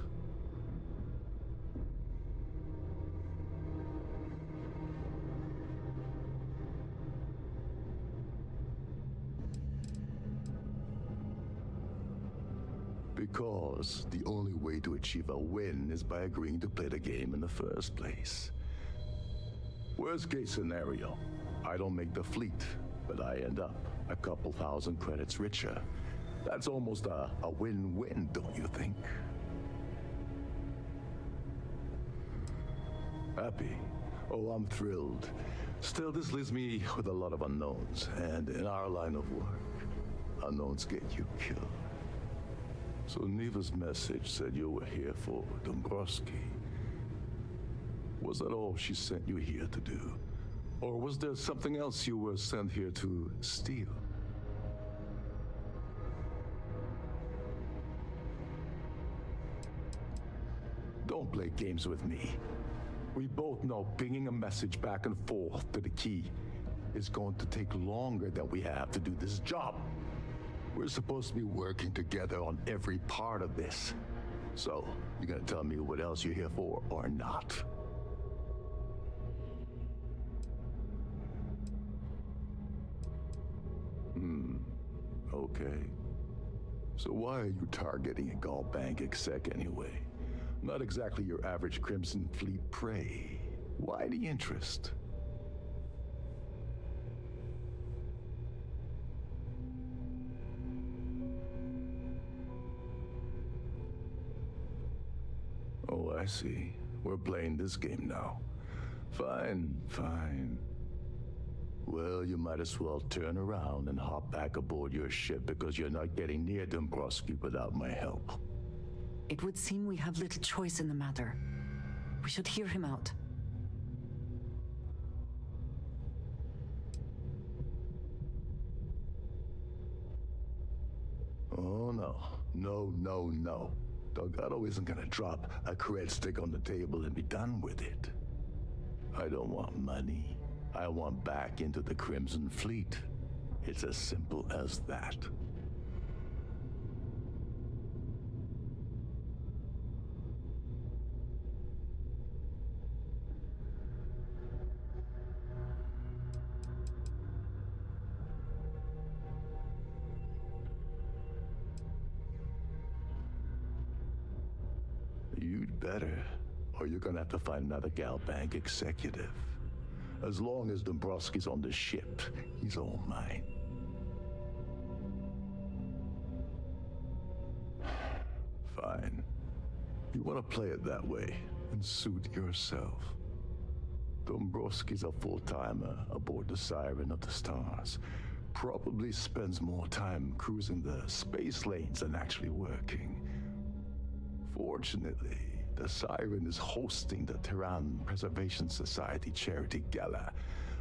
Because the only way to achieve a win is by agreeing to play the game in the first place. Worst case scenario, I don't make the fleet, but I end up a couple thousand credits richer. That's almost a win-win, don't you think? Happy? Oh, I'm thrilled. Still, this leaves me with a lot of unknowns, and in our line of work, unknowns get you killed. So Neva's message said you were here for Dombrowski. Was that all she sent you here to do? Or was there something else you were sent here to steal? Don't play games with me. We both know pinging a message back and forth to the key is going to take longer than we have to do this job. We're supposed to be working together on every part of this. So, you gonna tell me what else you're here for or not? Okay. So why are you targeting a Gall Bank exec anyway? Not exactly your average Crimson Fleet prey. Why the interest? Oh, I see. We're playing this game now. Fine, fine. Well, you might as well turn around and hop back aboard your ship because you're not getting near Dombrowski without my help. It would seem we have little choice in the matter. We should hear him out. Oh, no. No. Delgado isn't gonna drop a cred stick on the table and be done with it. I don't want money. I want back into the Crimson Fleet. It's as simple as that. You'd better, or you're gonna have to find another Gal Bank executive. As long as Dombrowski's on the ship, he's all mine. Fine. You want to play it that way, and suit yourself. Dombrowski's a full-timer aboard the Siren of the Stars. Probably spends more time cruising the space lanes than actually working. Fortunately, the Siren is hosting the Terran Preservation Society charity gala.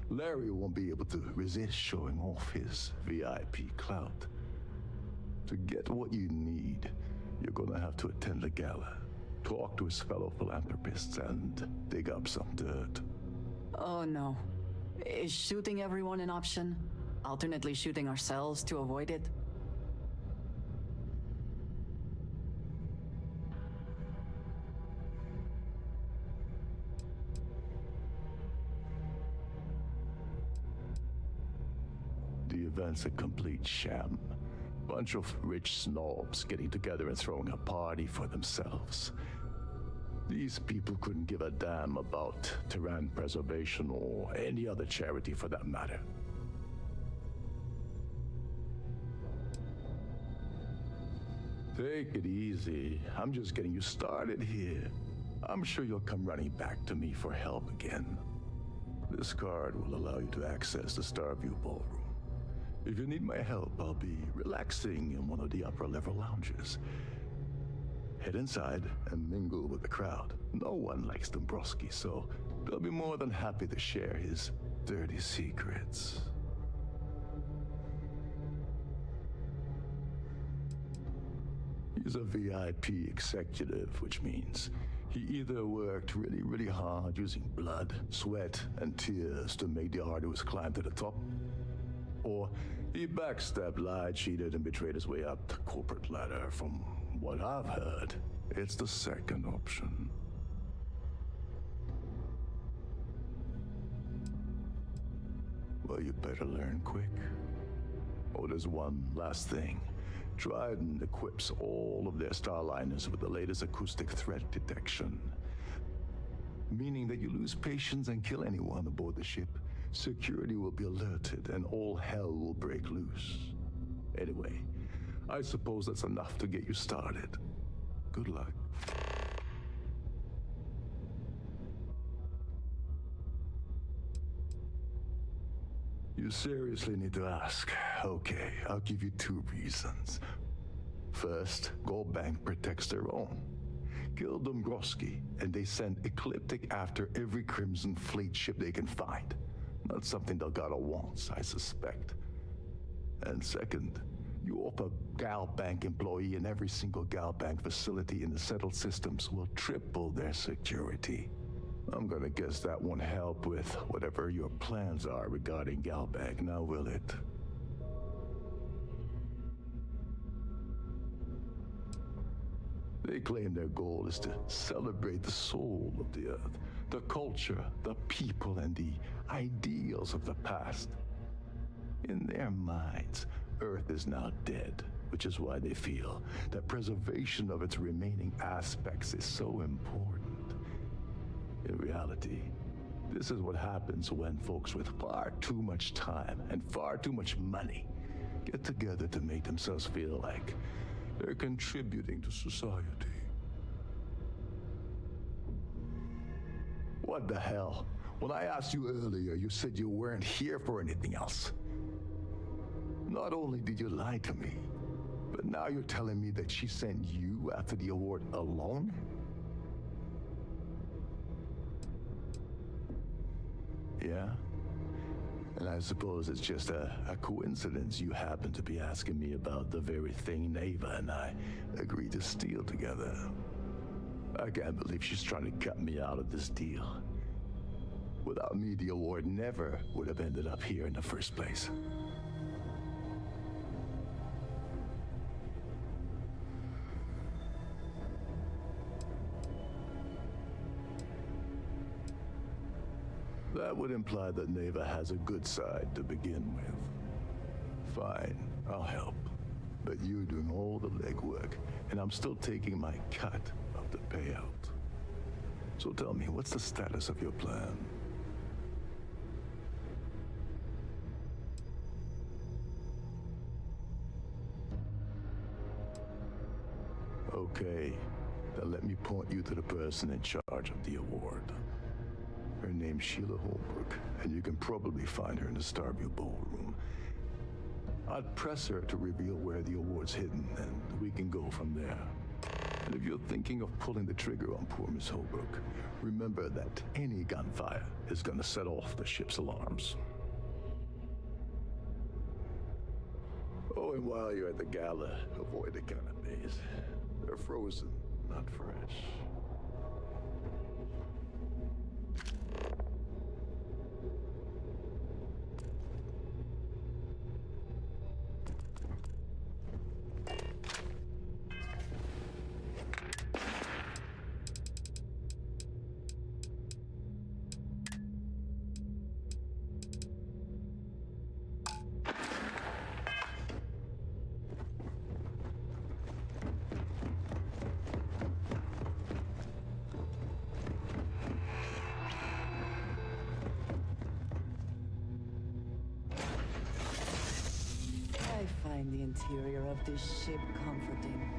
Larry won't be able to resist showing off his VIP clout. To get what you need, you're gonna have to attend the gala, talk to his fellow philanthropists, and dig up some dirt. Oh no. Is shooting everyone an option? Alternately shooting ourselves to avoid it? The event's a complete sham. Bunch of rich snobs getting together and throwing a party for themselves. These people couldn't give a damn about Terran preservation or any other charity for that matter. Take it easy. I'm just getting you started here. I'm sure you'll come running back to me for help again. This card will allow you to access the Starfield ballroom. If you need my help, I'll be relaxing in one of the upper-level lounges. Head inside and mingle with the crowd. No one likes Dombrowski, so they'll be more than happy to share his dirty secrets. He's a VIP executive, which means he either worked really, really hard using blood, sweat, and tears to make the arduous climb to the top, or he backstabbed, lied, cheated, and betrayed his way up the corporate ladder. From what I've heard, it's the second option. Well, you better learn quick. Oh, there's one last thing. Trident equips all of their starliners with the latest acoustic threat detection. Meaning that you lose patience and kill anyone aboard the ship, security will be alerted and all hell will break loose. Anyway, I suppose that's enough to get you started. Good luck. You seriously need to ask. Okay, I'll give you 2 reasons. First, Goldbank protects their own. Kill Dombrowski, and they send Ecliptic after every Crimson Fleet ship they can find. Not something Delgado wants, I suspect. And second, you offer Galbank employee in every single Galbank facility in the settled systems will triple their security. I'm gonna guess that won't help with whatever your plans are regarding Galbank, now will it? They claim their goal is to celebrate the soul of the Earth, the culture, the people, and the ideals of the past. In their minds, Earth is now dead, which is why they feel that preservation of its remaining aspects is so important. In reality, this is what happens when folks with far too much time and far too much money get together to make themselves feel like they're contributing to society. What the hell? When I asked you earlier, you said you weren't here for anything else. Not only did you lie to me, but now you're telling me that she sent you after the award alone? Yeah? And I suppose it's just a coincidence you happen to be asking me about the very thing Neva and I agreed to steal together. I can't believe she's trying to cut me out of this deal. Without me, the award never would have ended up here in the first place. That would imply that Neva has a good side to begin with. Fine, I'll help. But you're doing all the legwork, and I'm still taking my cut of the payout. So tell me, what's the status of your plan? Okay, then let me point you to the person in charge of the award. Her name's Sheila Holbrook, and you can probably find her in the Starfield ballroom. I'd press her to reveal where the award's hidden, and we can go from there. And if you're thinking of pulling the trigger on poor Miss Holbrook, remember that any gunfire is gonna set off the ship's alarms. Oh, and while you're at the gala, avoid the canapes. They're frozen, not fresh. I find the interior of this ship comforting.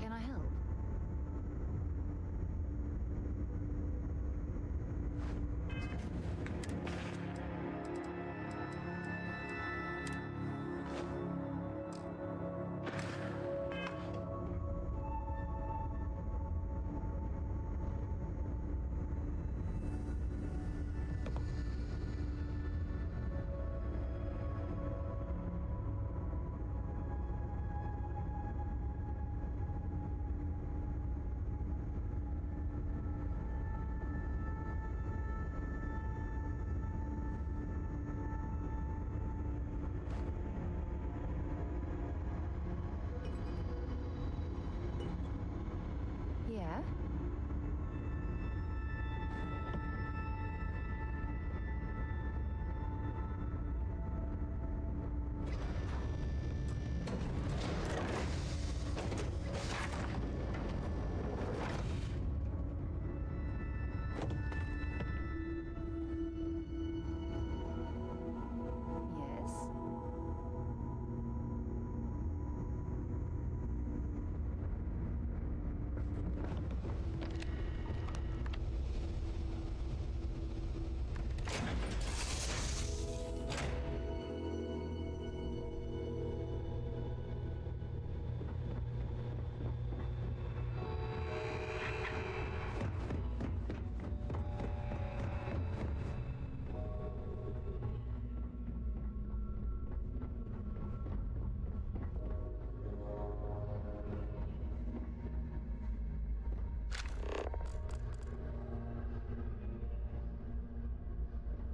Can I help? Yeah? Yes?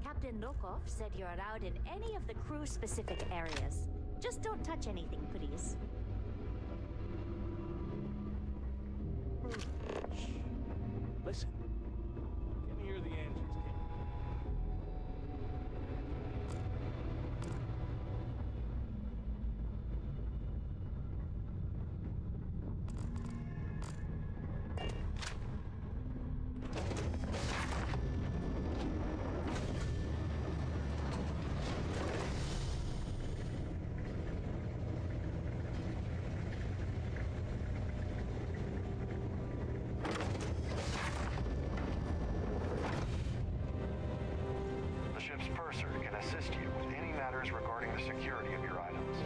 Captain Lokov said you're allowed in any of the crew-specific areas. Just don't touch anything, please. Shh. Listen. Can you hear the engines kicking? security of your items.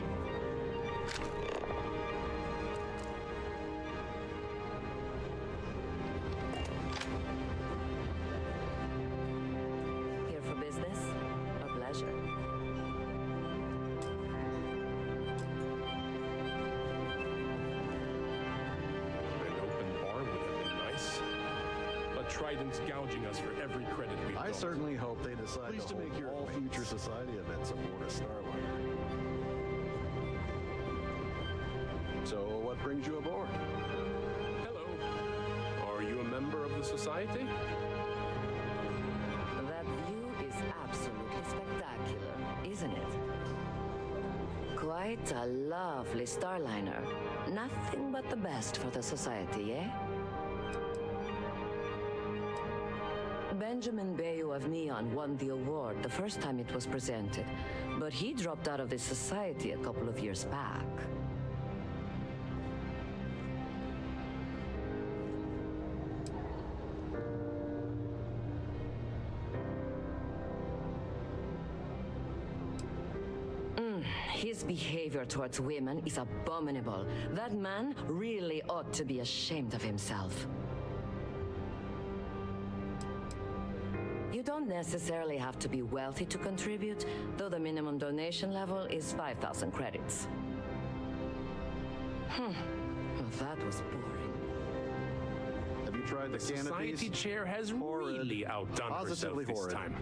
Here for business? A pleasure. An open bar would have been nice. But Trident's gouging us for every credit we've I built. certainly hope they decide Pleased to to make make your all acquaintance. future society events aboard a Starliner. So, what brings you aboard? Hello. Are you a member of the society? That view is absolutely spectacular, isn't it? Quite a lovely Starliner. Nothing but the best for the society, eh? Benjamin Bayou of Neon won the award the first time it was presented, but he dropped out of the society a couple of years back. His behavior towards women is abominable. That man really ought to be ashamed of himself. You don't necessarily have to be wealthy to contribute, though the minimum donation level is 5,000 credits. Well, that was boring. Have you tried the canopies? Society chair has really outdone herself Positively this horrid. time.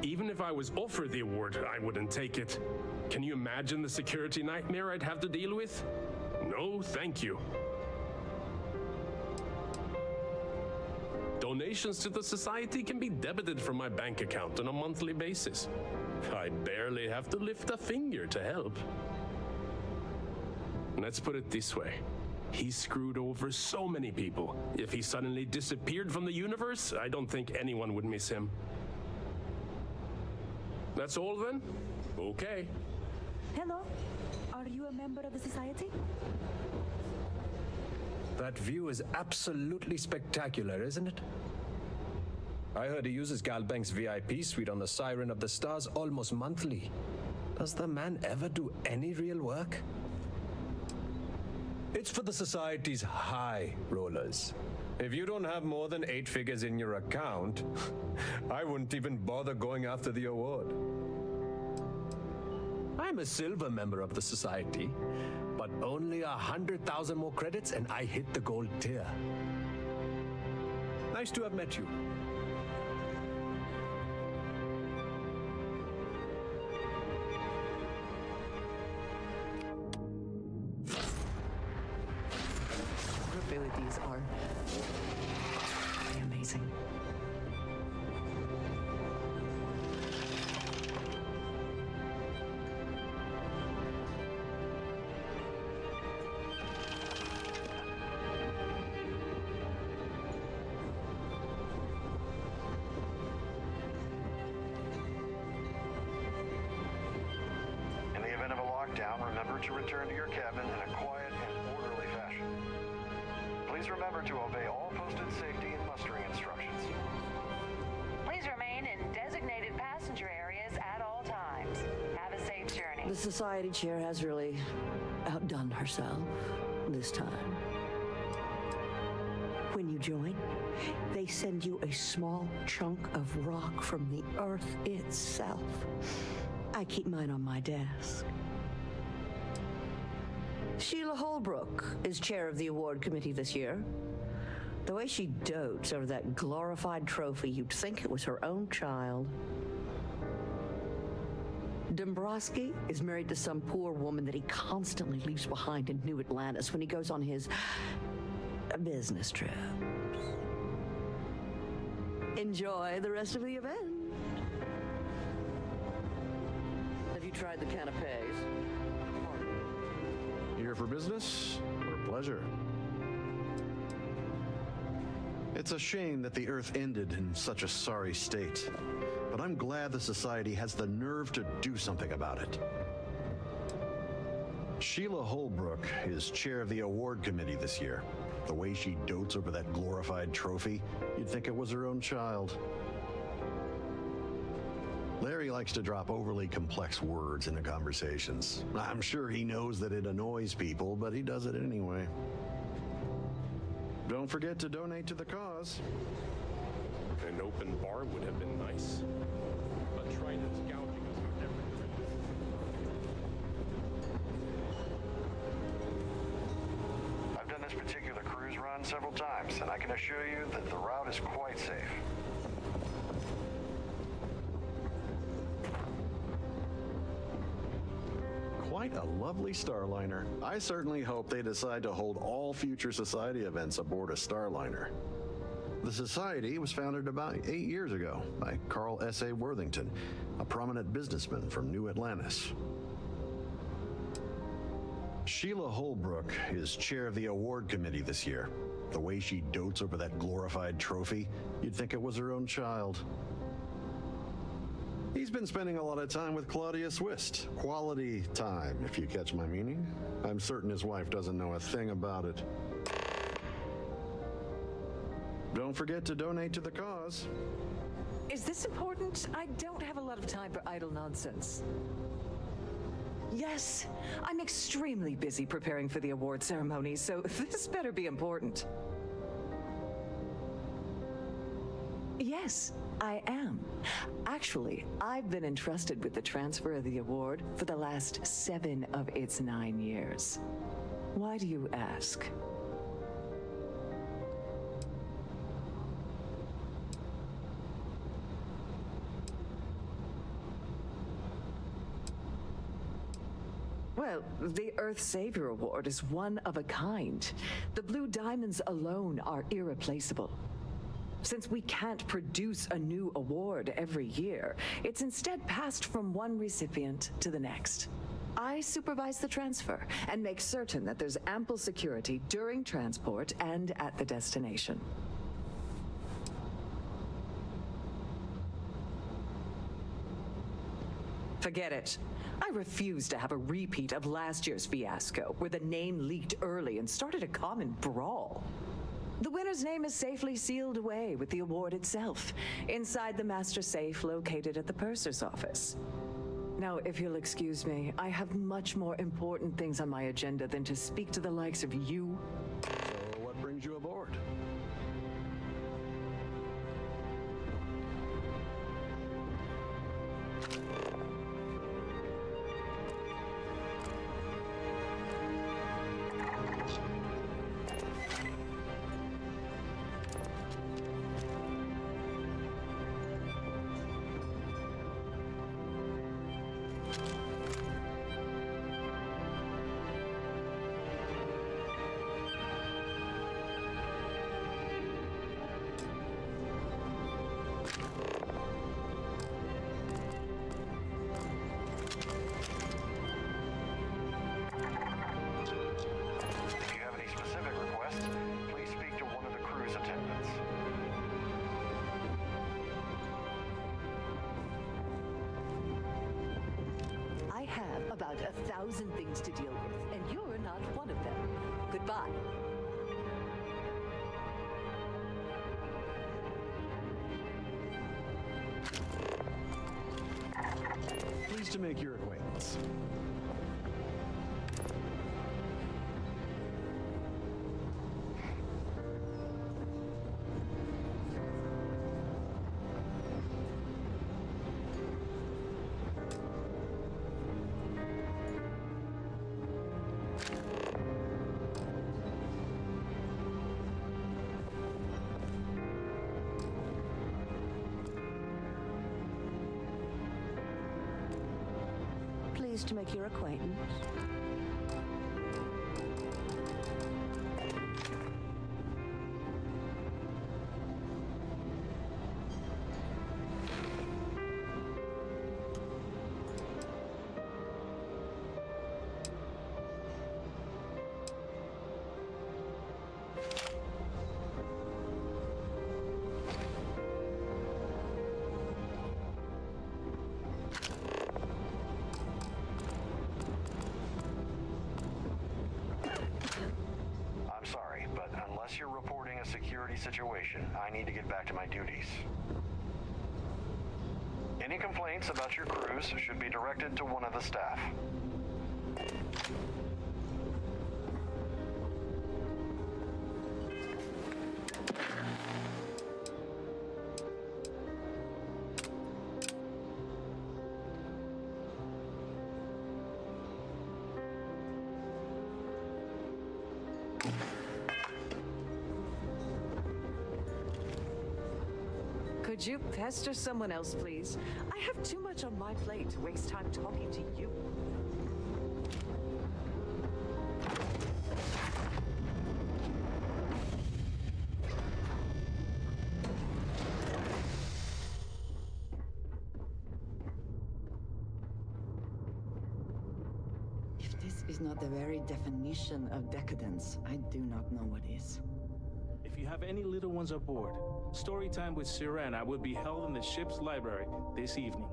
Even if I was offered the award, I wouldn't take it. Can you imagine the security nightmare I'd have to deal with? No, thank you. Donations to the society can be debited from my bank account on a monthly basis. I barely have to lift a finger to help. Let's put it this way. He screwed over so many people. If he suddenly disappeared from the universe, I don't think anyone would miss him. That's all then? Okay. Hello. Are you a member of the society? That view is absolutely spectacular, isn't it? I heard he uses Galbank's VIP suite on the Siren of the Stars almost monthly. Does the man ever do any real work? It's for the society's high rollers. If you don't have more than 8 figures in your account, I wouldn't even bother going after the award. I'm a silver member of the society, but only 100,000 more credits and I hit the gold tier. Nice to have met you. Your abilities are amazing. In the event of a lockdown, remember to return to your cabin in a quiet and orderly fashion. Please remember to obey all posted safety and mustering instructions. Please remain in designated passenger areas at all times. Have a safe journey. The society chair has really outdone herself this time. When you join, they send you a small chunk of rock from the Earth itself. I keep mine on my desk. Sheila Holbrook is chair of the award committee this year. The way she dotes over that glorified trophy, you'd think it was her own child. Dombrowski is married to some poor woman that he constantly leaves behind in New Atlantis when he goes on his business trips. Enjoy the rest of the event. Have you tried the canapes? Here for business or pleasure? It's a shame that the Earth ended in such a sorry state, but I'm glad the Society has the nerve to do something about it. Sheila Holbrook is chair of the award committee this year. The way she dotes over that glorified trophy, you'd think it was her own child. Larry likes likes to drop overly complex words into conversations. I'm sure he knows that it annoys people, but he does it anyway. Don't forget to donate to the cause. An open bar would have been nice. But Trident's gouging us for everything. I've done this particular cruise run several times, and I can assure you that the route is quite safe. Quite a lovely Starliner. I certainly hope they decide to hold all future Society events aboard a Starliner. The Society was founded about 8 years ago by Carl S.A. Worthington, a prominent businessman from New Atlantis. Sheila Holbrook is chair of the award committee this year. The way she dotes over that glorified trophy, you'd think it was her own child. He's been spending a lot of time with Claudia Swist. Quality time, if you catch my meaning. I'm certain his wife doesn't know a thing about it. Don't forget to donate to the cause. Is this important? I don't have a lot of time for idle nonsense. Yes, I'm extremely busy preparing for the award ceremony, so this better be important. Yes, I am. Actually, I've been entrusted with the transfer of the award for the last 7 of its 9 years. Why do you ask? Well, the Earth Savior Award is one of a kind. The Blue Diamonds alone are irreplaceable. Since we can't produce a new award every year, it's instead passed from one recipient to the next. I supervise the transfer and make certain that there's ample security during transport and at the destination. Forget it. I refuse to have a repeat of last year's fiasco, where the name leaked early and started a common brawl. The winner's name is safely sealed away with the award itself, inside the master safe located at the purser's office. Now, if you'll excuse me, I have much more important things on my agenda than to speak to the likes of you. So what brings you aboard? About 1,000 things to deal with, and you're not one of them. Goodbye. Pleased to make your acquaintance. Pleased to make your acquaintance. Unless you're reporting a security situation, I need to get back to my duties. Any complaints about your crews should be directed to one of the staff. Could you pester someone else, please? I have too much on my plate to waste time talking to you. If this is not the very definition of decadence, I do not know what is. If you have any little ones aboard, story time with Sirena will be held in the ship's library this evening.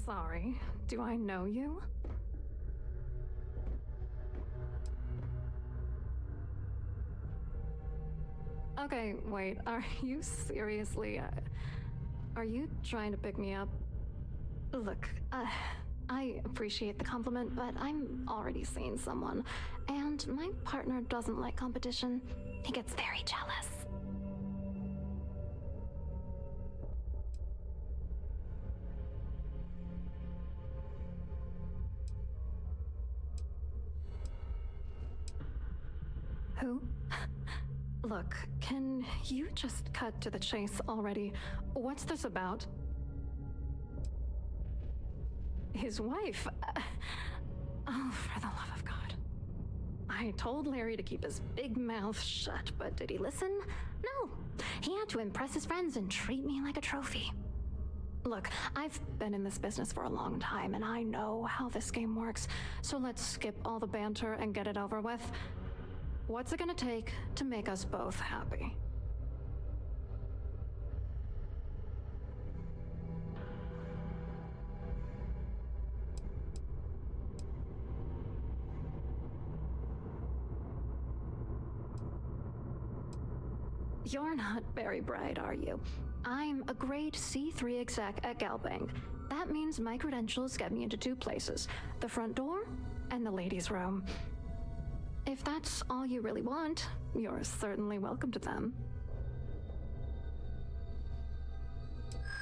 Sorry, do I know you? Okay, wait, are you seriously, are you trying to pick me up? Look, I appreciate the compliment, but I'm already seeing someone, and my partner doesn't like competition. He gets very jealous. Who? Look, can you just cut to the chase already? What's this about? His wife? Oh, for the love of God. I told Larry to keep his big mouth shut, but did he listen? No. He had to impress his friends and treat me like a trophy. Look, I've been in this business for a long time, and I know how this game works, so let's skip all the banter and get it over with. What's it gonna take to make us both happy? You're not very bright, are you? I'm a grade C3 exec at Galbank. That means my credentials get me into two places, the front door and the ladies' room. If that's all you really want, you're certainly welcome to them.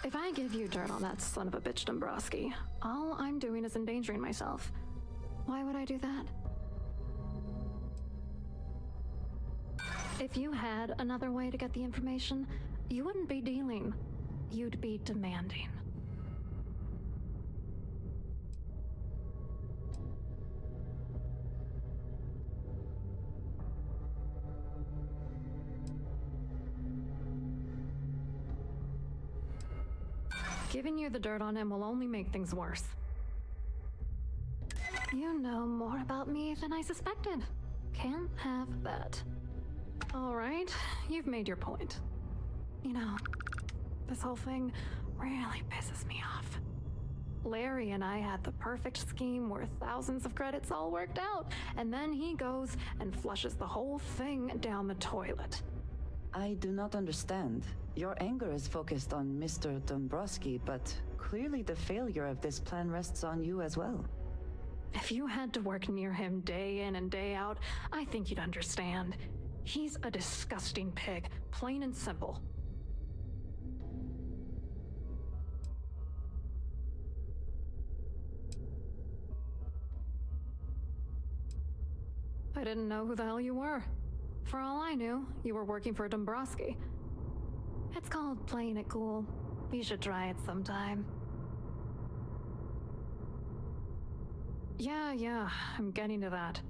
If I give you dirt on that son of a bitch Dombrowski, all I'm doing is endangering myself. Why would I do that? If you had another way to get the information, you wouldn't be dealing. You'd be demanding. Giving you the dirt on him will only make things worse. You know more about me than I suspected. Can't have that. All right, you've made your point. You know, this whole thing really pisses me off. Larry and I had the perfect scheme where thousands of credits all worked out, and then he goes and flushes the whole thing down the toilet. I do not understand. Your anger is focused on Mr. Dombrowski, but clearly the failure of this plan rests on you as well. If you had to work near him day in and day out, I think you'd understand. He's a disgusting pig, plain and simple. I didn't know who the hell you were. For all I knew, you were working for Dombrowski. It's called playing it cool. You should try it sometime. Yeah, I'm getting to that.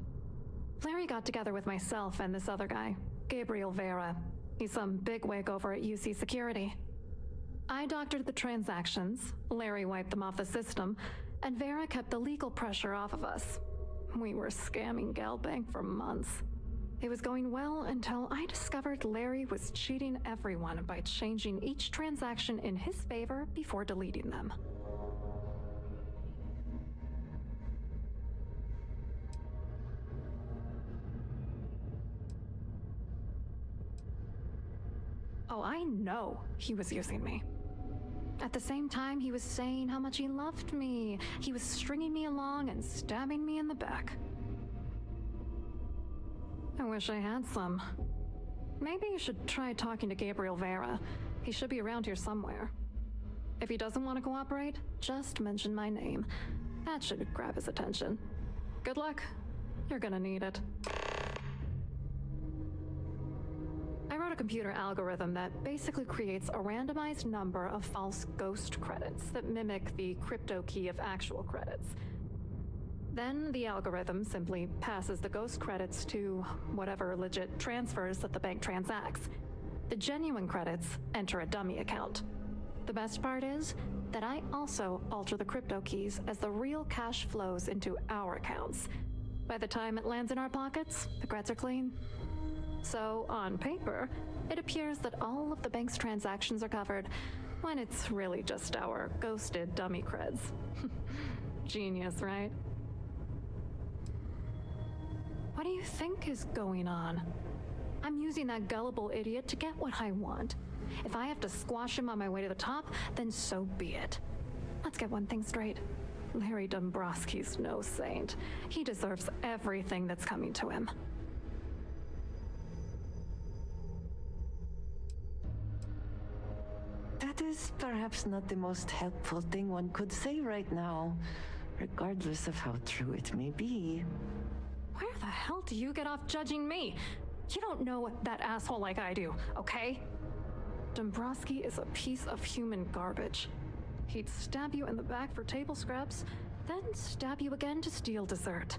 Larry got together with myself and this other guy, Gabriel Vera. He's some bigwig over at UC Security. I doctored the transactions, Larry wiped them off the system, and Vera kept the legal pressure off of us. We were scamming Galbank for months. It was going well until I discovered Larry was cheating everyone by changing each transaction in his favor before deleting them. Oh, I know he was using me. At the same time, he was saying how much he loved me. He was stringing me along and stabbing me in the back. I wish I had some. Maybe you should try talking to Gabriel Vera. He should be around here somewhere. If he doesn't want to cooperate, just mention my name. That should grab his attention. Good luck. You're gonna need it. I wrote a computer algorithm that basically creates a randomized number of false ghost credits that mimic the crypto key of actual credits. Then the algorithm simply passes the ghost credits to whatever legit transfers that the bank transacts. The genuine credits enter a dummy account. The best part is that I also alter the crypto keys as the real cash flows into our accounts. By the time it lands in our pockets, the creds are clean. So, on paper, it appears that all of the bank's transactions are covered, when it's really just our ghosted dummy creds. Genius, right? What do you think is going on? I'm using that gullible idiot to get what I want. If I have to squash him on my way to the top, then so be it. Let's get one thing straight. Larry Dombrowski's no saint. He deserves everything that's coming to him. That is perhaps not the most helpful thing one could say right now, regardless of how true it may be. Where the hell do you get off judging me? You don't know that asshole like I do, okay? Dombrowski is a piece of human garbage. He'd stab you in the back for table scraps, then stab you again to steal dessert.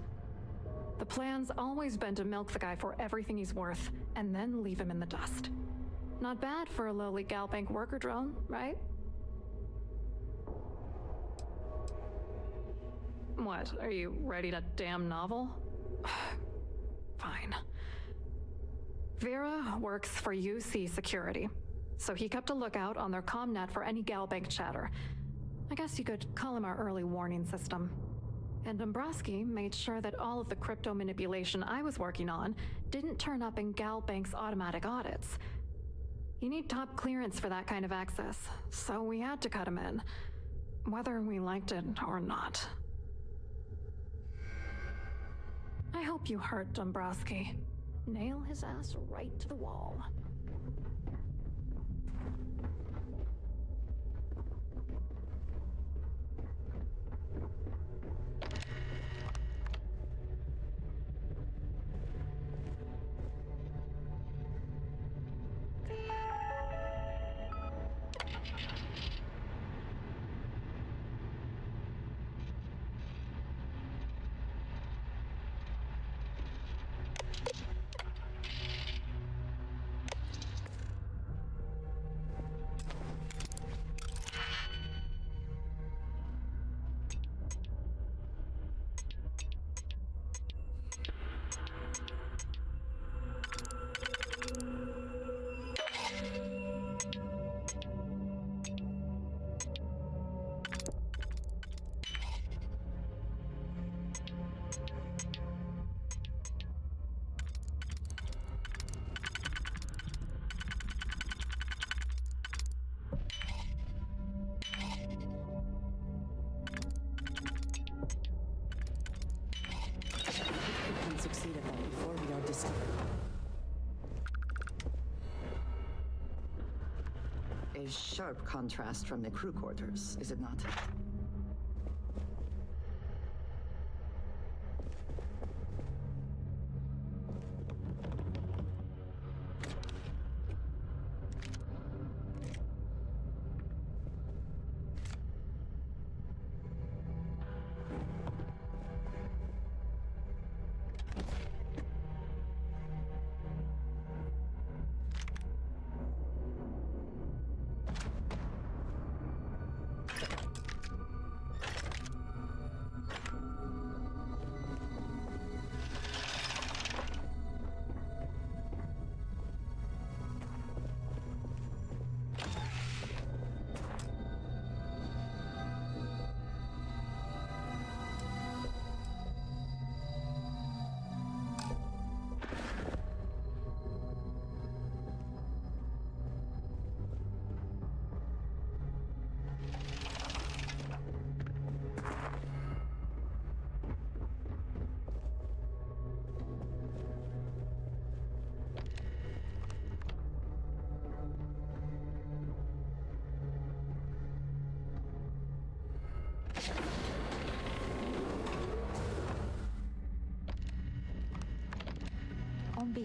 The plan's always been to milk the guy for everything he's worth, and then leave him in the dust. Not bad for a lowly Galbank worker drone, right? What, are you ready to damn novel? Fine. Vera works for UC Security, so he kept a lookout on their comnet for any Galbank chatter. I guess you could call him our early warning system. And Dombrowski made sure that all of the crypto manipulation I was working on didn't turn up in Galbank's automatic audits. You need top clearance for that kind of access, so we had to cut him in, whether we liked it or not. I hope you hurt Dombrowski. Nail his ass right to the wall. Succeed at that before we are discovered. A sharp contrast from the crew quarters, is it not?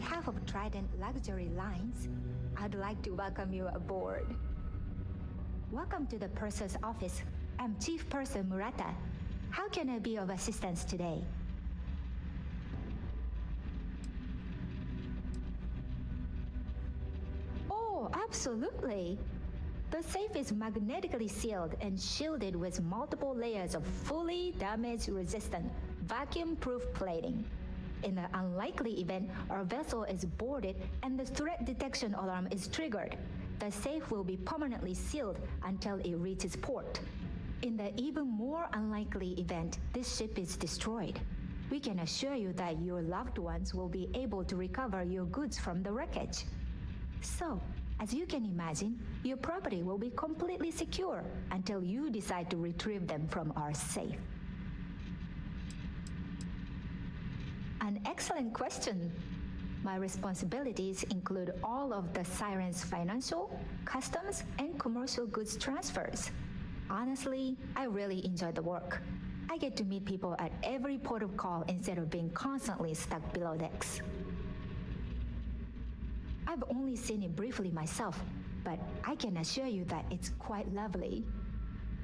behalf of Trident Luxury Lines, I'd like to welcome you aboard. Welcome to the Purser's office. I'm Chief Purser Murata. How can I be of assistance today? Oh, absolutely. The safe is magnetically sealed and shielded with multiple layers of fully damage-resistant, vacuum-proof plating. In the unlikely event our vessel is boarded and the threat detection alarm is triggered, the safe will be permanently sealed until it reaches port. In the even more unlikely event this ship is destroyed, we can assure you that your loved ones will be able to recover your goods from the wreckage. So, as you can imagine, your property will be completely secure until you decide to retrieve them from our safe. An excellent question. My responsibilities include all of the Siren's financial, customs, and commercial goods transfers. Honestly, I really enjoy the work. I get to meet people at every port of call instead of being constantly stuck below decks. I've only seen it briefly myself, but I can assure you that it's quite lovely.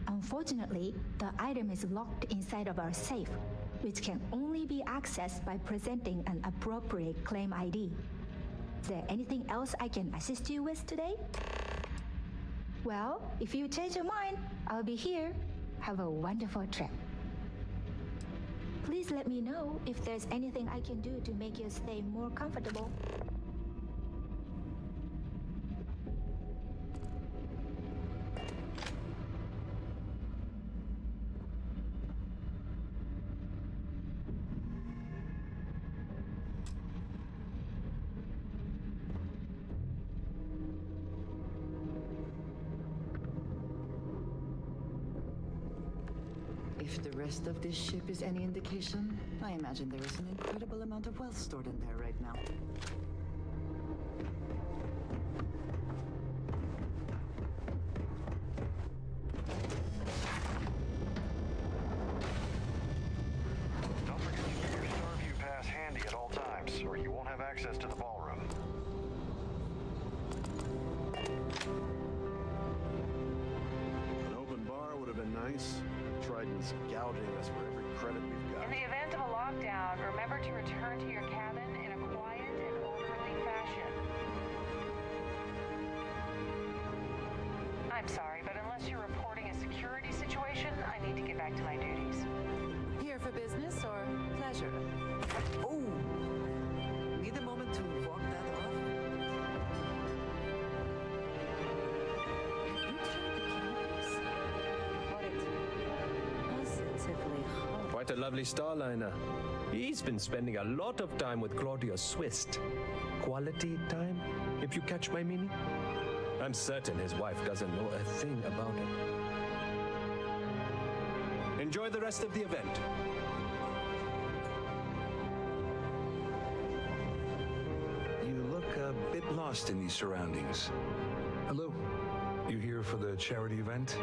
Unfortunately, the item is locked inside of our safe, which can only be accessed by presenting an appropriate claim ID. Is there anything else I can assist you with today? Well, if you change your mind, I'll be here. Have a wonderful trip. Please let me know if there's anything I can do to make your stay more comfortable. If the rest of this ship is any indication, I imagine there is an incredible amount of wealth stored in there right now. Don't forget to keep your Starview pass handy at all times, or you won't have access to the ballroom. An open bar would have been nice. Trident's gouging us for every credit we've got. In the event of a lockdown, remember to return to your cabin in a quiet and orderly fashion. I'm sorry, but unless you're reporting a security situation, I need to get back to my duties. Here for business or pleasure? Oh! Need a moment to walk that off? Quite a lovely Starliner. He's been spending a lot of time with Claudia Swist. Quality time, if you catch my meaning? I'm certain his wife doesn't know a thing about it. Enjoy the rest of the event. You look a bit lost in these surroundings. Hello. You here for the charity event?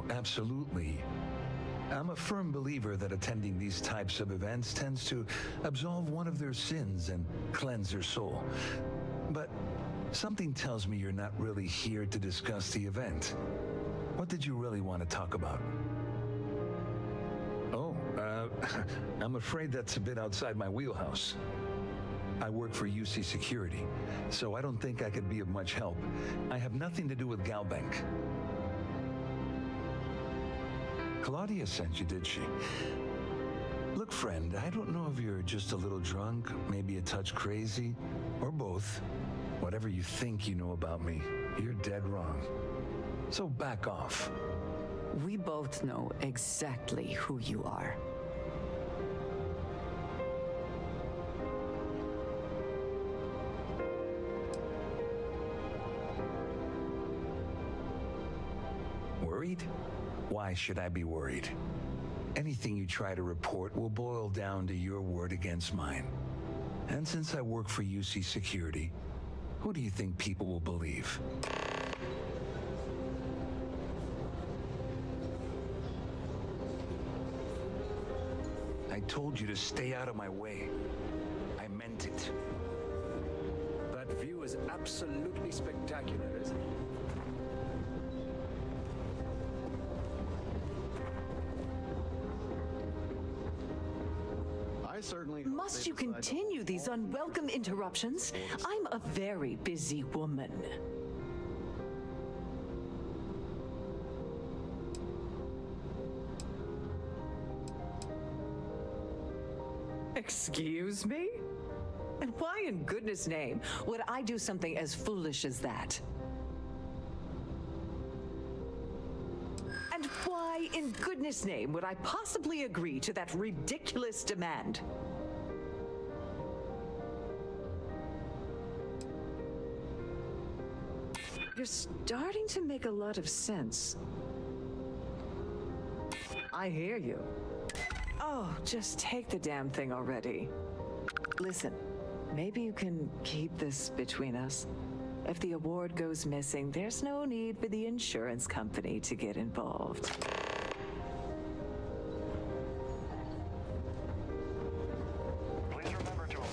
Absolutely. I'm a firm believer that attending these types of events tends to absolve one of their sins and cleanse their soul. But something tells me you're not really here to discuss the event. What did you really want to talk about? Oh, I'm afraid that's a bit outside my wheelhouse. I work for UC Security, so I don't think I could be of much help. I have nothing to do with Galbank. Claudia sent you, did she? Look, friend, I don't know if you're just a little drunk, maybe a touch crazy, or both. Whatever you think you know about me, you're dead wrong. So back off. We both know exactly who you are. Worried? Why should I be worried? Anything you try to report will boil down to your word against mine. And since I work for UC Security, who do you think people will believe? told you to stay out of my way. I meant it. That view is absolutely spectacular, isn't it? I certainly. Must you continue these unwelcome interruptions? I'm a very busy woman. Excuse me? And why in goodness name would I do something as foolish as that? And why in goodness name would I possibly agree to that ridiculous demand? You're starting to make a lot of sense. I hear you. Oh, just take the damn thing already. Listen, maybe you can keep this between us. If the award goes missing, there's no need for the insurance company to get involved. Please remember to all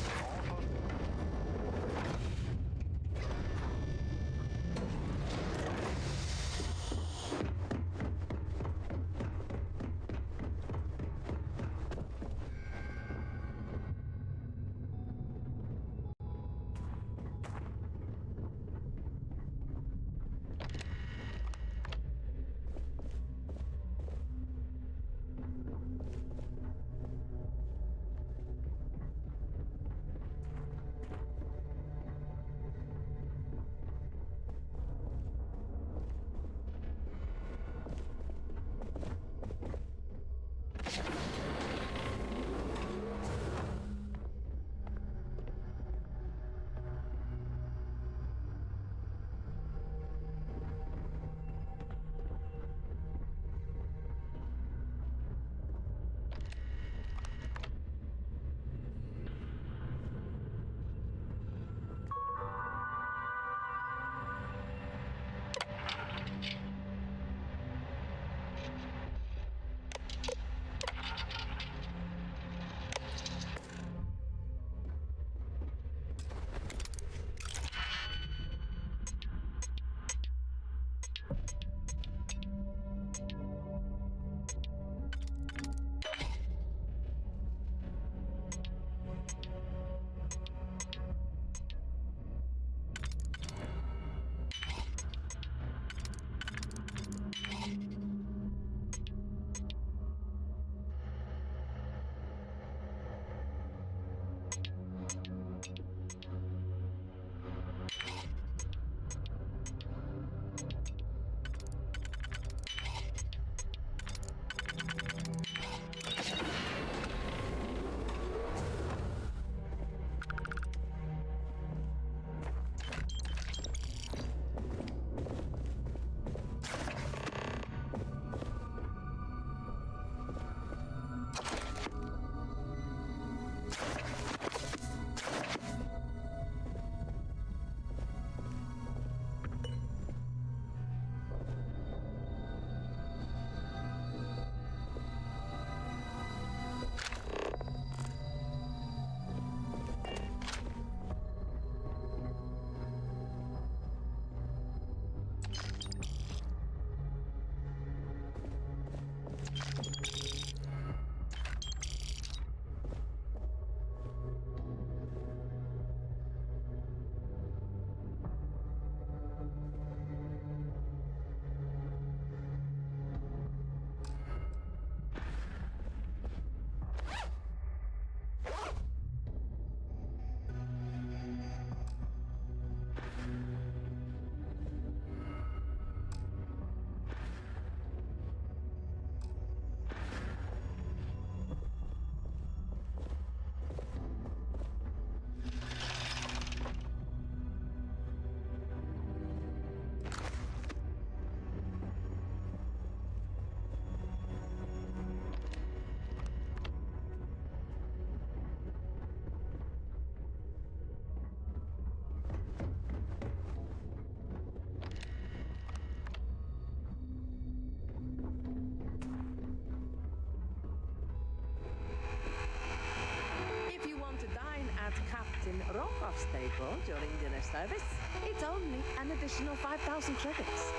Rokoff staple during dinner service. It's only an additional 5,000 credits.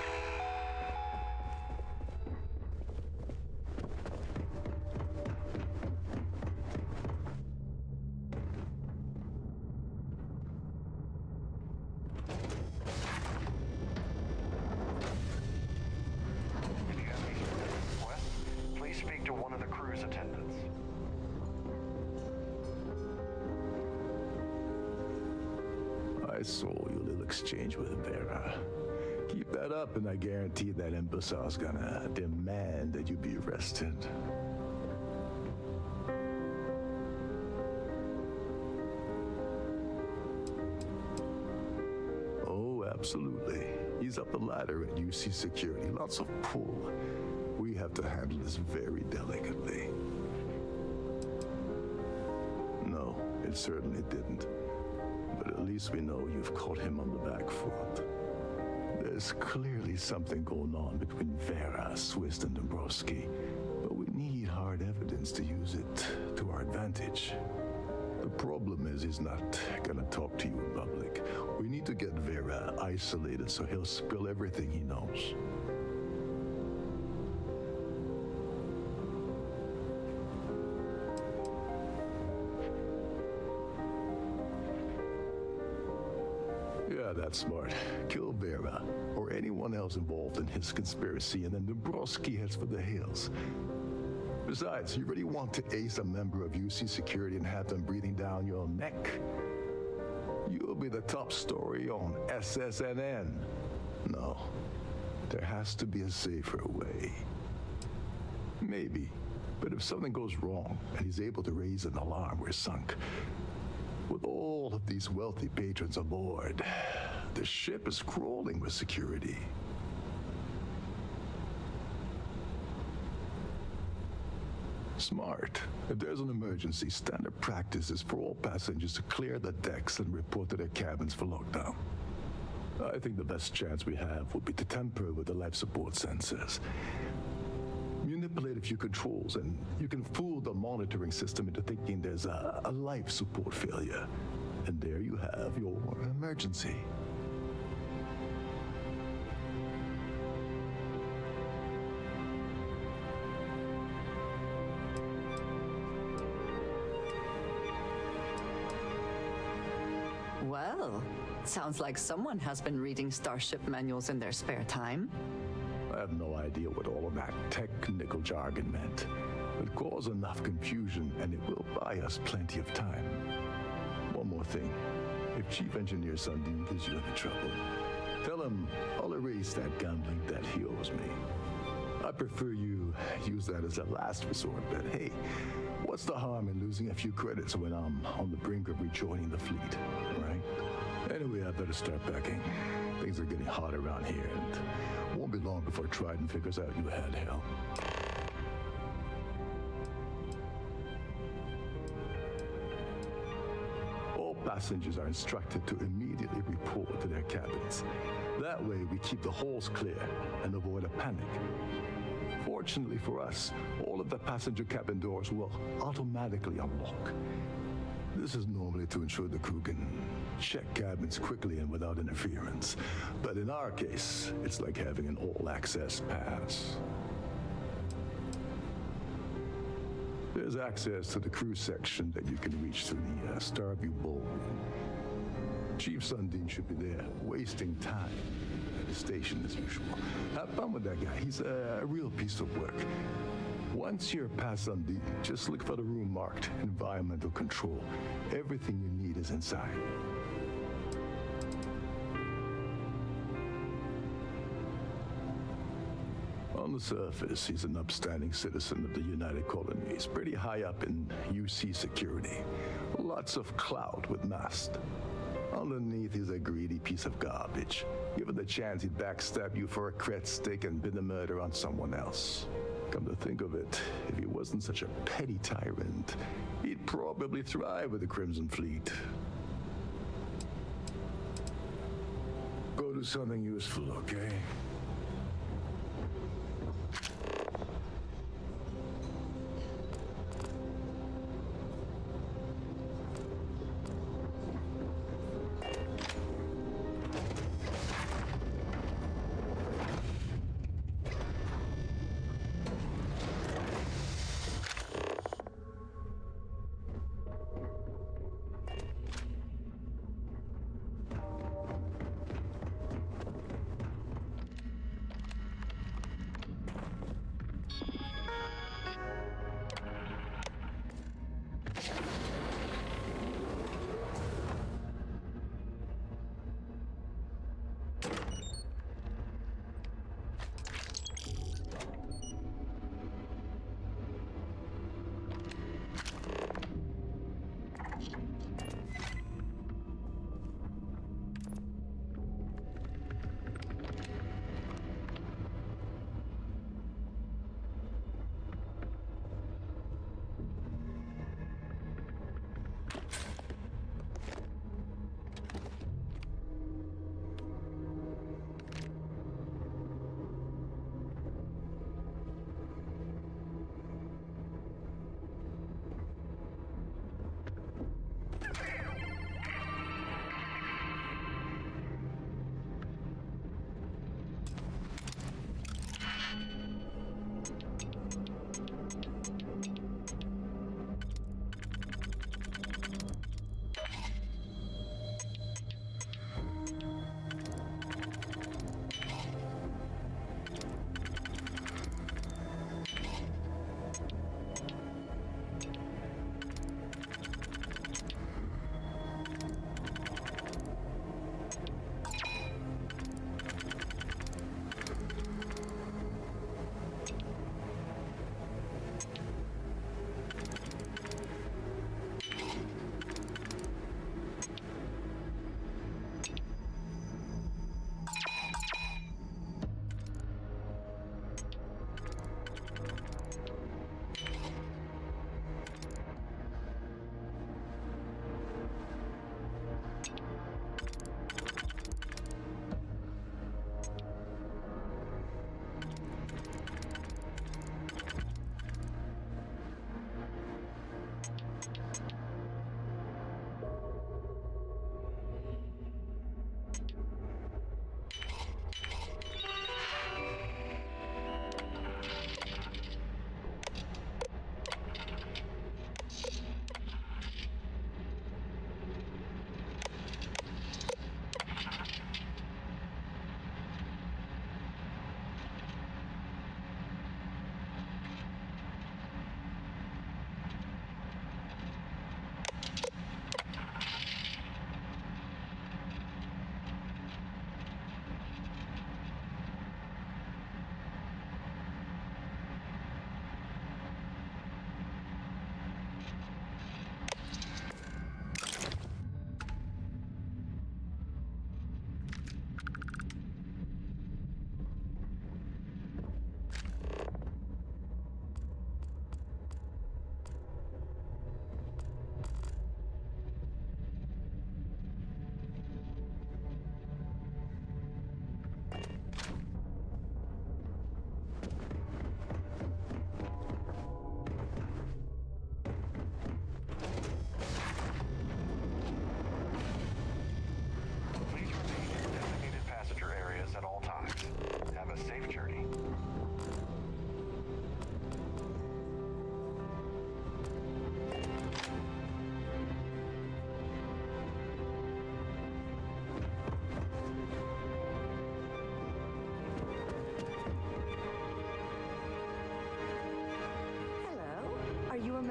If you have any requests, please speak to one of the crew's attendants. I saw your little exchange with Vera. Keep that up, and I guarantee that imbecile's gonna demand that you be arrested. Oh, absolutely. He's up the ladder at UC Security. Lots of pull. We have to handle this very delicately. No, it certainly didn't. But at least we know you've caught him on the back foot. There's clearly something going on between Vera, Swiss, and Dombrowski, but we need hard evidence to use it to our advantage. The problem is he's not gonna talk to you in public. We need to get Vera isolated so he'll spill everything he knows. Yeah, that's smart. Kill Vera, or anyone else involved in his conspiracy, and then Dombrowski heads for the hills. Besides, you really want to ace a member of UC Security and have them breathing down your neck? You'll be the top story on SSNN. No, there has to be a safer way. Maybe, but if something goes wrong and he's able to raise an alarm, we're sunk. With all of these wealthy patrons aboard, the ship is crawling with security. Smart. If there's an emergency, standard practice is for all passengers to clear the decks and report to their cabins for lockdown. I think the best chance we have would be to tamper with the life support sensors. Manipulate a few controls, and you can fool the monitoring system into thinking there's a life support failure. And there you have your emergency. Well, sounds like someone has been reading Starship manuals in their spare time. I have no idea what all of that technical jargon meant. It caused enough confusion, and it will buy us plenty of time. One more thing. If Chief Engineer Sundin gives you any trouble, tell him I'll erase that gambling debt he owes me. I prefer you use that as a last resort, but hey, what's the harm in losing a few credits when I'm on the brink of rejoining the fleet, right? Anyway, I better start packing. Things are getting hot around here, and won't be long before Trident figures out you had hell. All passengers are instructed to immediately report to their cabins. That way, we keep the halls clear and avoid a panic. Fortunately for us, all of the passenger cabin doors will automatically unlock. This is normally to ensure the crew can check cabins quickly and without interference. But in our case, it's like having an all-access pass. There's access to the crew section that you can reach through the Starfield ballroom. Chief Sundin should be there, wasting time at the station as usual. Have fun with that guy. He's a real piece of work. Once you're past Sundin, just look for the room marked Environmental Control. Everything you need is inside. On the surface, he's an upstanding citizen of the United Colonies, pretty high up in UC Security. Lots of clout with Mast. Underneath, he's a greedy piece of garbage. Given the chance, he'd backstab you for a cret stick and pin the murder on someone else. Come to think of it, if he wasn't such a petty tyrant, he'd probably thrive with the Crimson Fleet. Go do something useful, okay?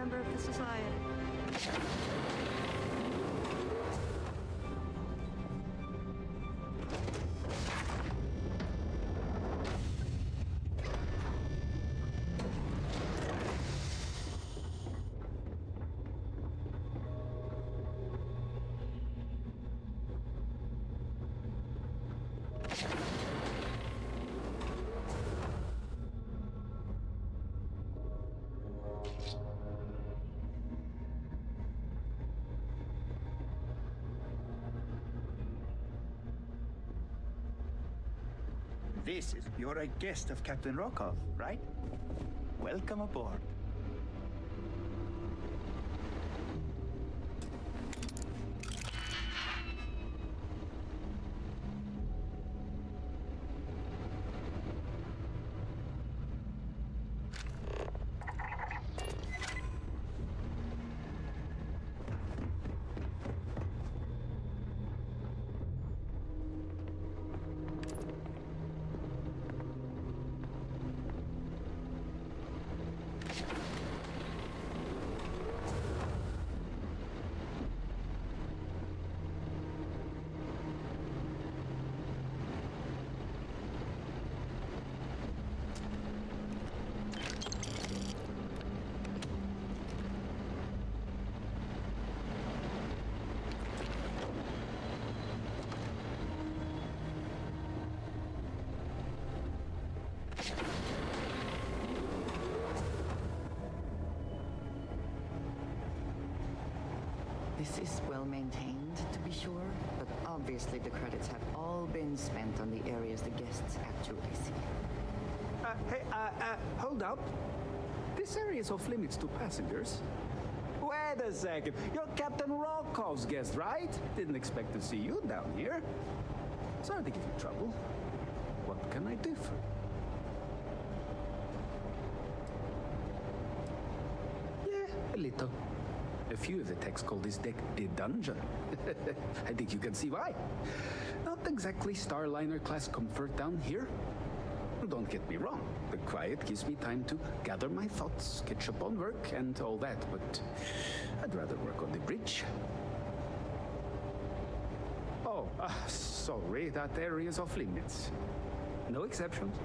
member of the society. You're a guest of Captain Rokov, right? Welcome aboard. This is well maintained, to be sure, but obviously the credits have all been spent on the areas the guests actually see. Hold up. This area is off limits to passengers. Wait a second. You're Captain Rokov's guest, right? Didn't expect to see you down here. Sorry to give you trouble. What can I do for you? Yeah, a little. A few of the techs call this deck the dungeon. I think you can see why. Not exactly Starliner-class comfort down here. Don't get me wrong, the quiet gives me time to gather my thoughts, catch up on work, and all that, but I'd rather work on the bridge. Oh, sorry, that area's off limits. No exceptions.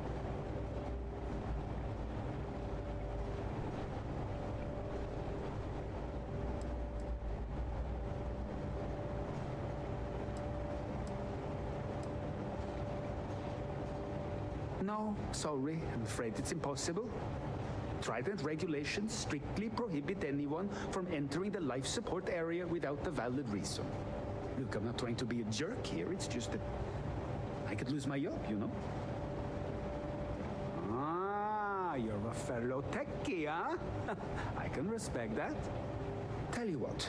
No, sorry, I'm afraid it's impossible. Trident regulations strictly prohibit anyone from entering the life support area without a valid reason. Look, I'm not trying to be a jerk here, it's just that I could lose my job, you know? Ah, you're a fellow techie, huh? I can respect that. Tell you what,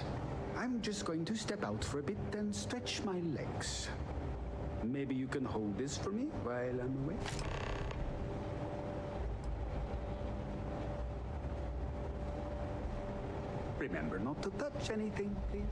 I'm just going to step out for a bit and stretch my legs. Maybe you can hold this for me while I'm away? Remember not to touch anything, please.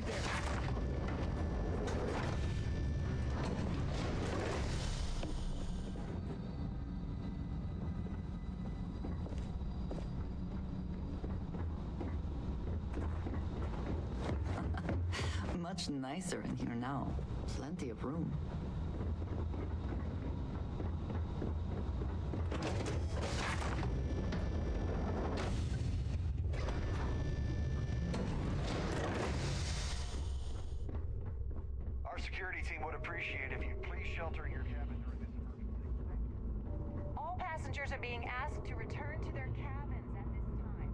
in there! Much nicer in here now. Plenty of room. Our security team would appreciate if you'd please shelter in your cabin during this emergency. All passengers are being asked to return to their cabins at this time.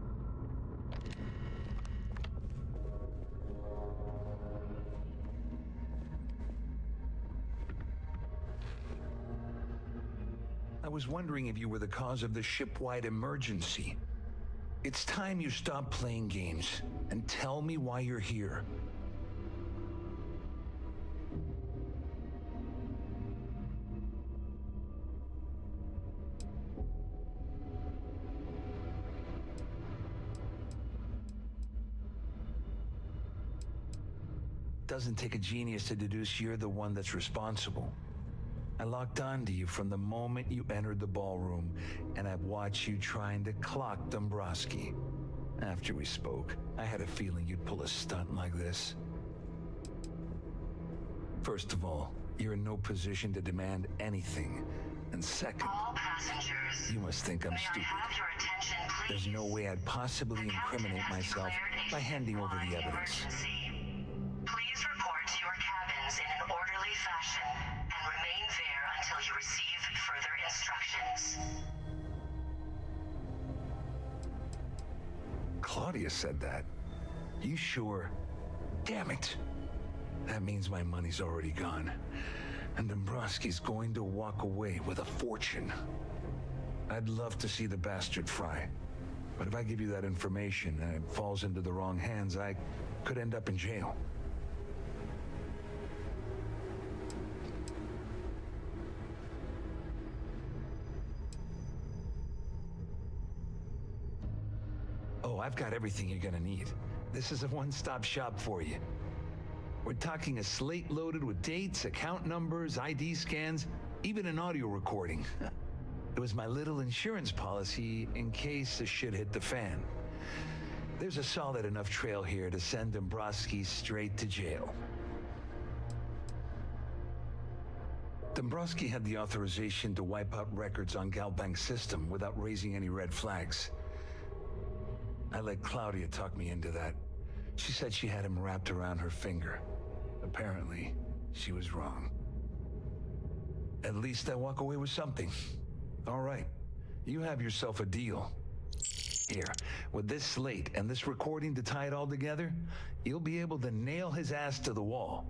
I was wondering if you were the cause of the ship-wide emergency. It's time you stop playing games and tell me why you're here. Doesn't take a genius to deduce you're the one that's responsible. I locked onto you from the moment you entered the ballroom, and I've watched you trying to clock Dombrowski. After we spoke, I had a feeling you'd pull a stunt like this. First of all, you're in no position to demand anything. And second, All passengers, you must think I'm may stupid. I have your attention, please? There's no way I'd possibly incriminate myself by handing over the evidence. Please report to your cabins in an orderly fashion and remain there until you receive further instructions. Claudia said that. You sure? Damn it. That means my money's already gone. And Dombrowski's going to walk away with a fortune. I'd love to see the bastard fry. But if I give you that information and it falls into the wrong hands, I could end up in jail. Oh, I've got everything you're gonna need. This is a one-stop shop for you. We're talking a slate loaded with dates, account numbers, ID scans, even an audio recording. It was my little insurance policy in case the shit hit the fan. There's a solid enough trail here to send Dombrowski straight to jail. Dombrowski had the authorization to wipe out records on Galbank's system without raising any red flags. I let Claudia talk me into that. She said she had him wrapped around her finger. Apparently, she was wrong. At least I walk away with something. All right, you have yourself a deal. Here, with this slate and this recording to tie it all together, you'll be able to nail his ass to the wall.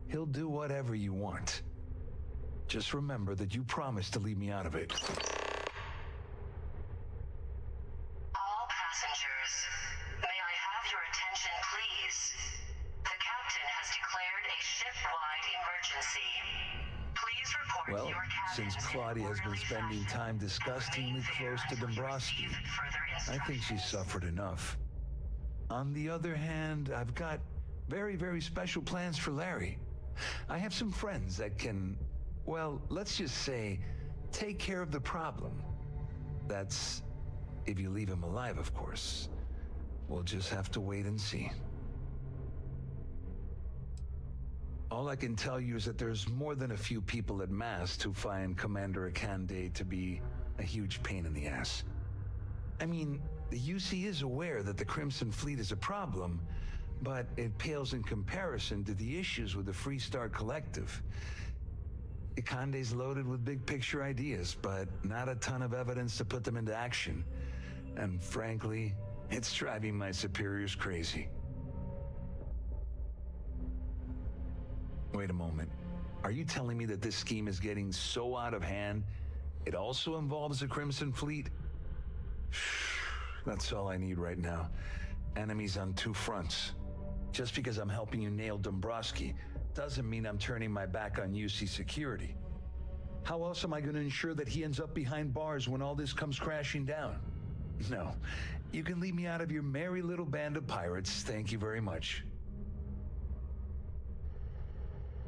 He'll do whatever you want. Just remember that you promised to leave me out of it. All passengers, may I have your attention, please? The captain has declared a ship-wide emergency. Please report Well, to your cabins since Claudia has been spending time disgustingly close to Dombrowski, I think she's suffered enough. On the other hand, I've got very, very special plans for Larry. I have some friends that can, well, let's just say, take care of the problem. That's if you leave him alive, of course. We'll just have to wait and see. All I can tell you is that there's more than a few people at Mast who find Commander Akande to be a huge pain in the ass. I mean, the UC is aware that the Crimson Fleet is a problem, but it pales in comparison to the issues with the Freestar Collective. Akande's loaded with big picture ideas, but not a ton of evidence to put them into action. And frankly, it's driving my superiors crazy. Wait a moment. Are you telling me that this scheme is getting so out of hand, it also involves the Crimson Fleet? That's all I need right now. Enemies on two fronts. Just because I'm helping you nail Dombrowski doesn't mean I'm turning my back on UC security. How else am I going to ensure that he ends up behind bars when all this comes crashing down? No, you can leave me out of your merry little band of pirates, thank you very much.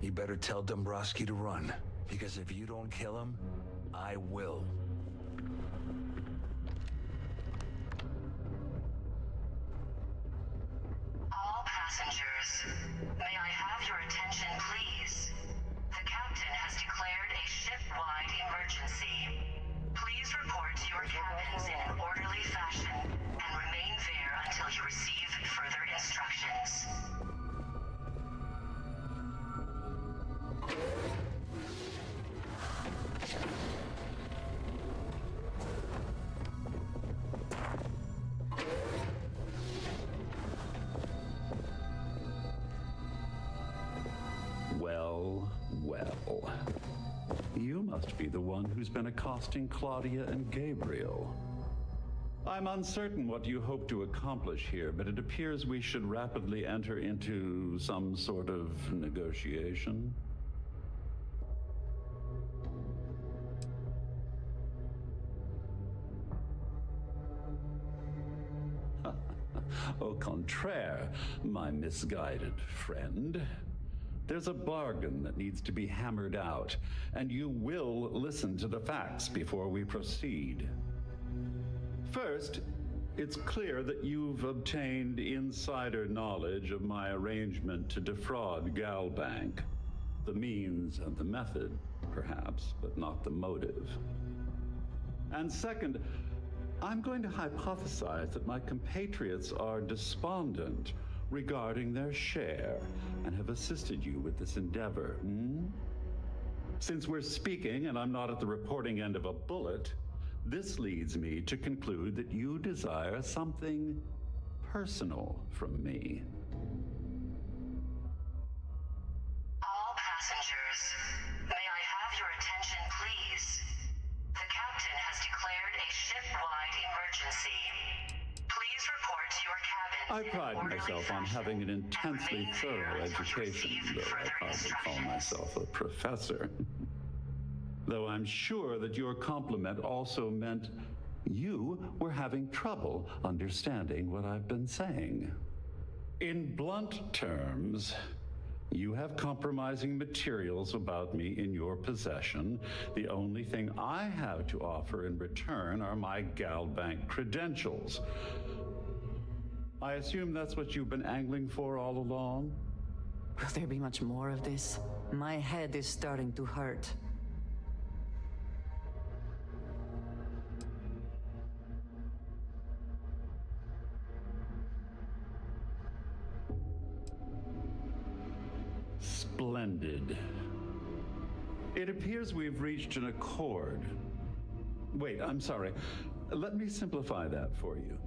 You better tell Dombrowski to run, because if you don't kill him, I will. All passengers, may I have your attention, please? The captain has declared a ship-wide emergency. Please report to your cabins in an orderly fashion and remain there until you receive further instructions. Well, well. You must be the one who's been accosting Claudia and Gabriel. I'm uncertain what you hope to accomplish here, but it appears we should rapidly enter into some sort of negotiation. Au contraire, my misguided friend. There's a bargain that needs to be hammered out, and you will listen to the facts before we proceed. First, it's clear that you've obtained insider knowledge of my arrangement to defraud Galbank. The means and the method, perhaps, but not the motive. And second, I'm going to hypothesize that my compatriots are despondent regarding their share and have assisted you with this endeavor. Since we're speaking and I'm not at the reporting end of a bullet, this leads me to conclude that you desire something personal from me. All passengers, may I have your attention, please? The captain has declared a ship-wide emergency. Please report to your cabin. I pride myself on having an intensely thorough education, though I hardly call myself a professor. Though I'm sure that your compliment also meant you were having trouble understanding what I've been saying. In blunt terms, you have compromising materials about me in your possession. The only thing I have to offer in return are my Galbank credentials. I assume that's what you've been angling for all along? Will there be much more of this? My head is starting to hurt. Splendid. It appears we've reached an accord. Wait, I'm sorry. Let me simplify that for you.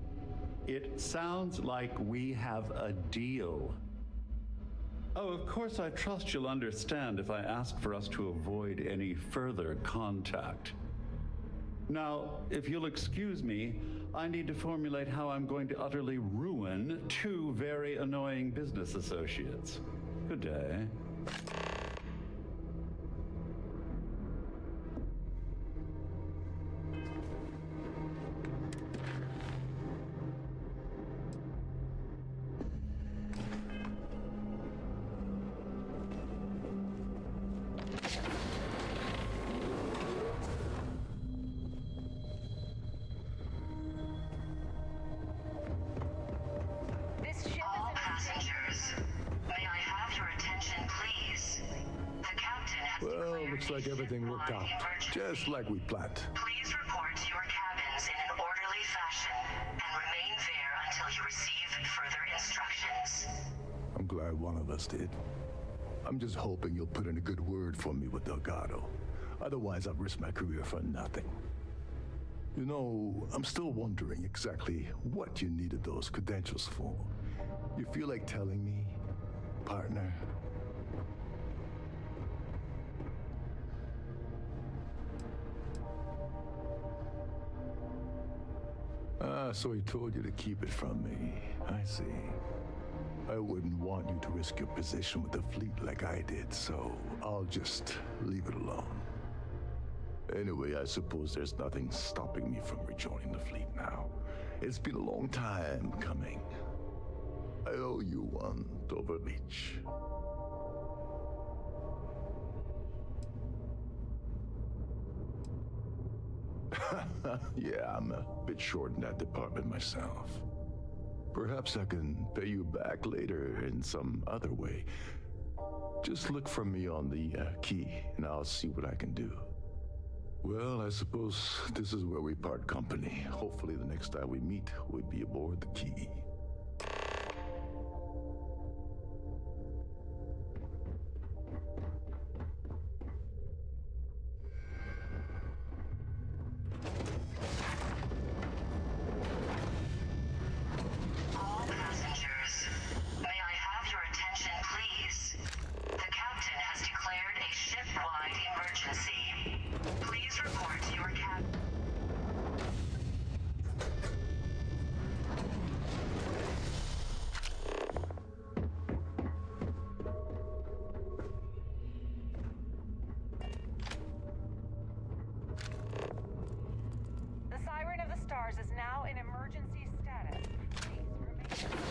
It sounds like we have a deal. Oh, of course, I trust you'll understand if I ask for us to avoid any further contact. Now, if you'll excuse me, I need to formulate how I'm going to utterly ruin two very annoying business associates. Good day. All passengers, may I have your attention, please? The captain has Well, looks like everything worked out, just like we planned. Please report to your cabins in an orderly fashion and remain there until you receive further instructions. I'm glad one of us did. I'm just hoping you'll put in a good word for me with Delgado. Otherwise, I've risked my career for nothing. You know, I'm still wondering exactly what you needed those credentials for. You feel like telling me, partner? Ah, so he told you to keep it from me. I see. I wouldn't want you to risk your position with the fleet like I did, so I'll just leave it alone. Anyway, I suppose there's nothing stopping me from rejoining the fleet now. It's been a long time coming. I owe you one, Doverbeach. Yeah, I'm a bit short in that department myself. Perhaps I can pay you back later in some other way. Just look for me on the key, and I'll see what I can do. Well, I suppose this is where we part company. Hopefully the next time we meet, we'll be aboard the key. All passengers, may I have your attention, please? The captain has declared a ship-wide emergency. Please report to your captain. The Siren of the Stars is now in emergency status. Please remain.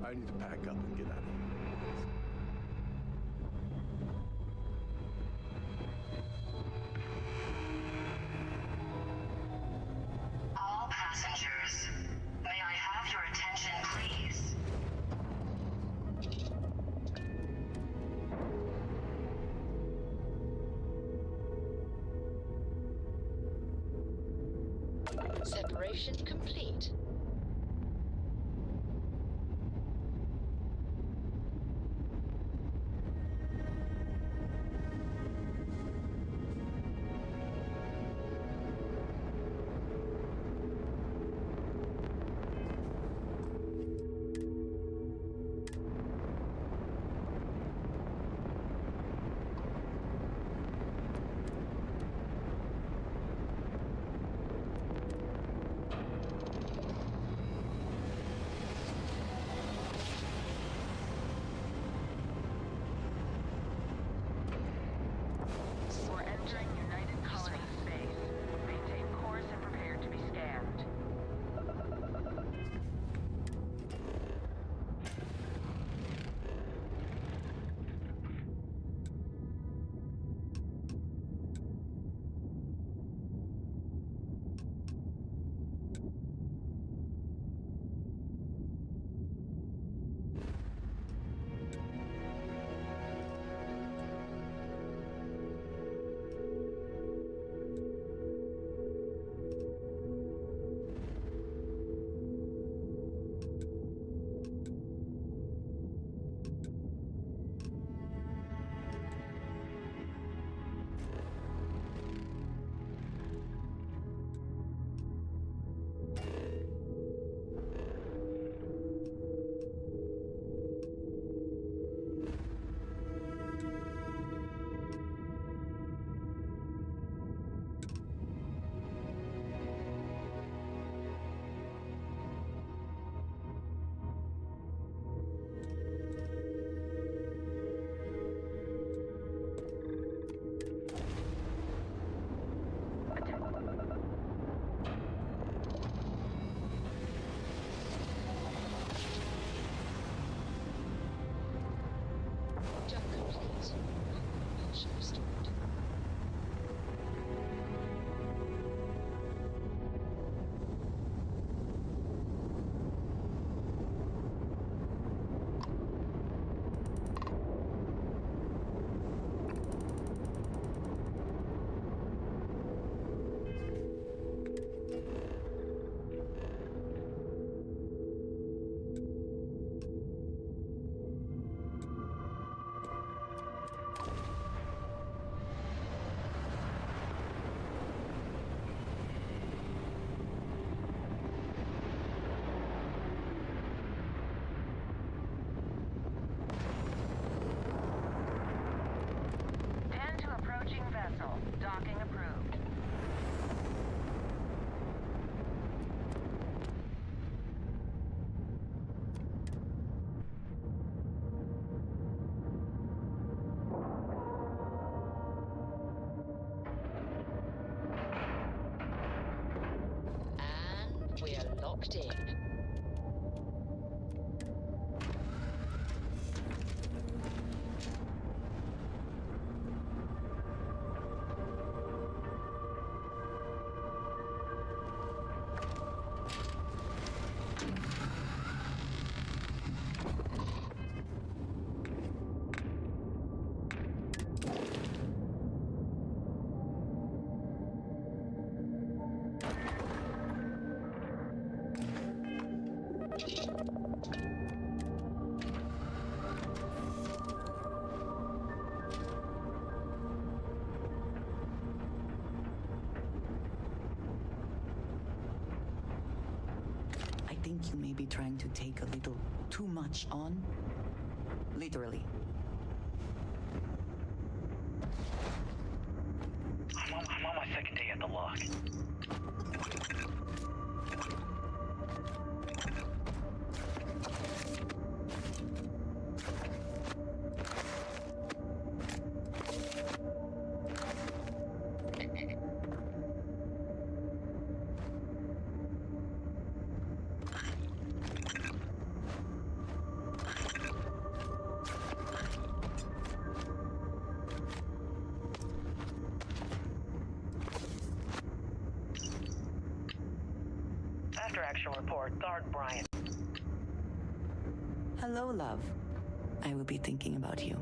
I need to pack up and get out of here. All passengers, may I have your attention, please? Separation complete. We're entering United Colony space. Maintain course and prepare to be scanned. Jump complete. Propulsion restored. locked in. I think you may be trying to take a little too much on. Literally. I'm on my second day at the lock. After action report, guard Brian. Hello, love. I will be thinking about you.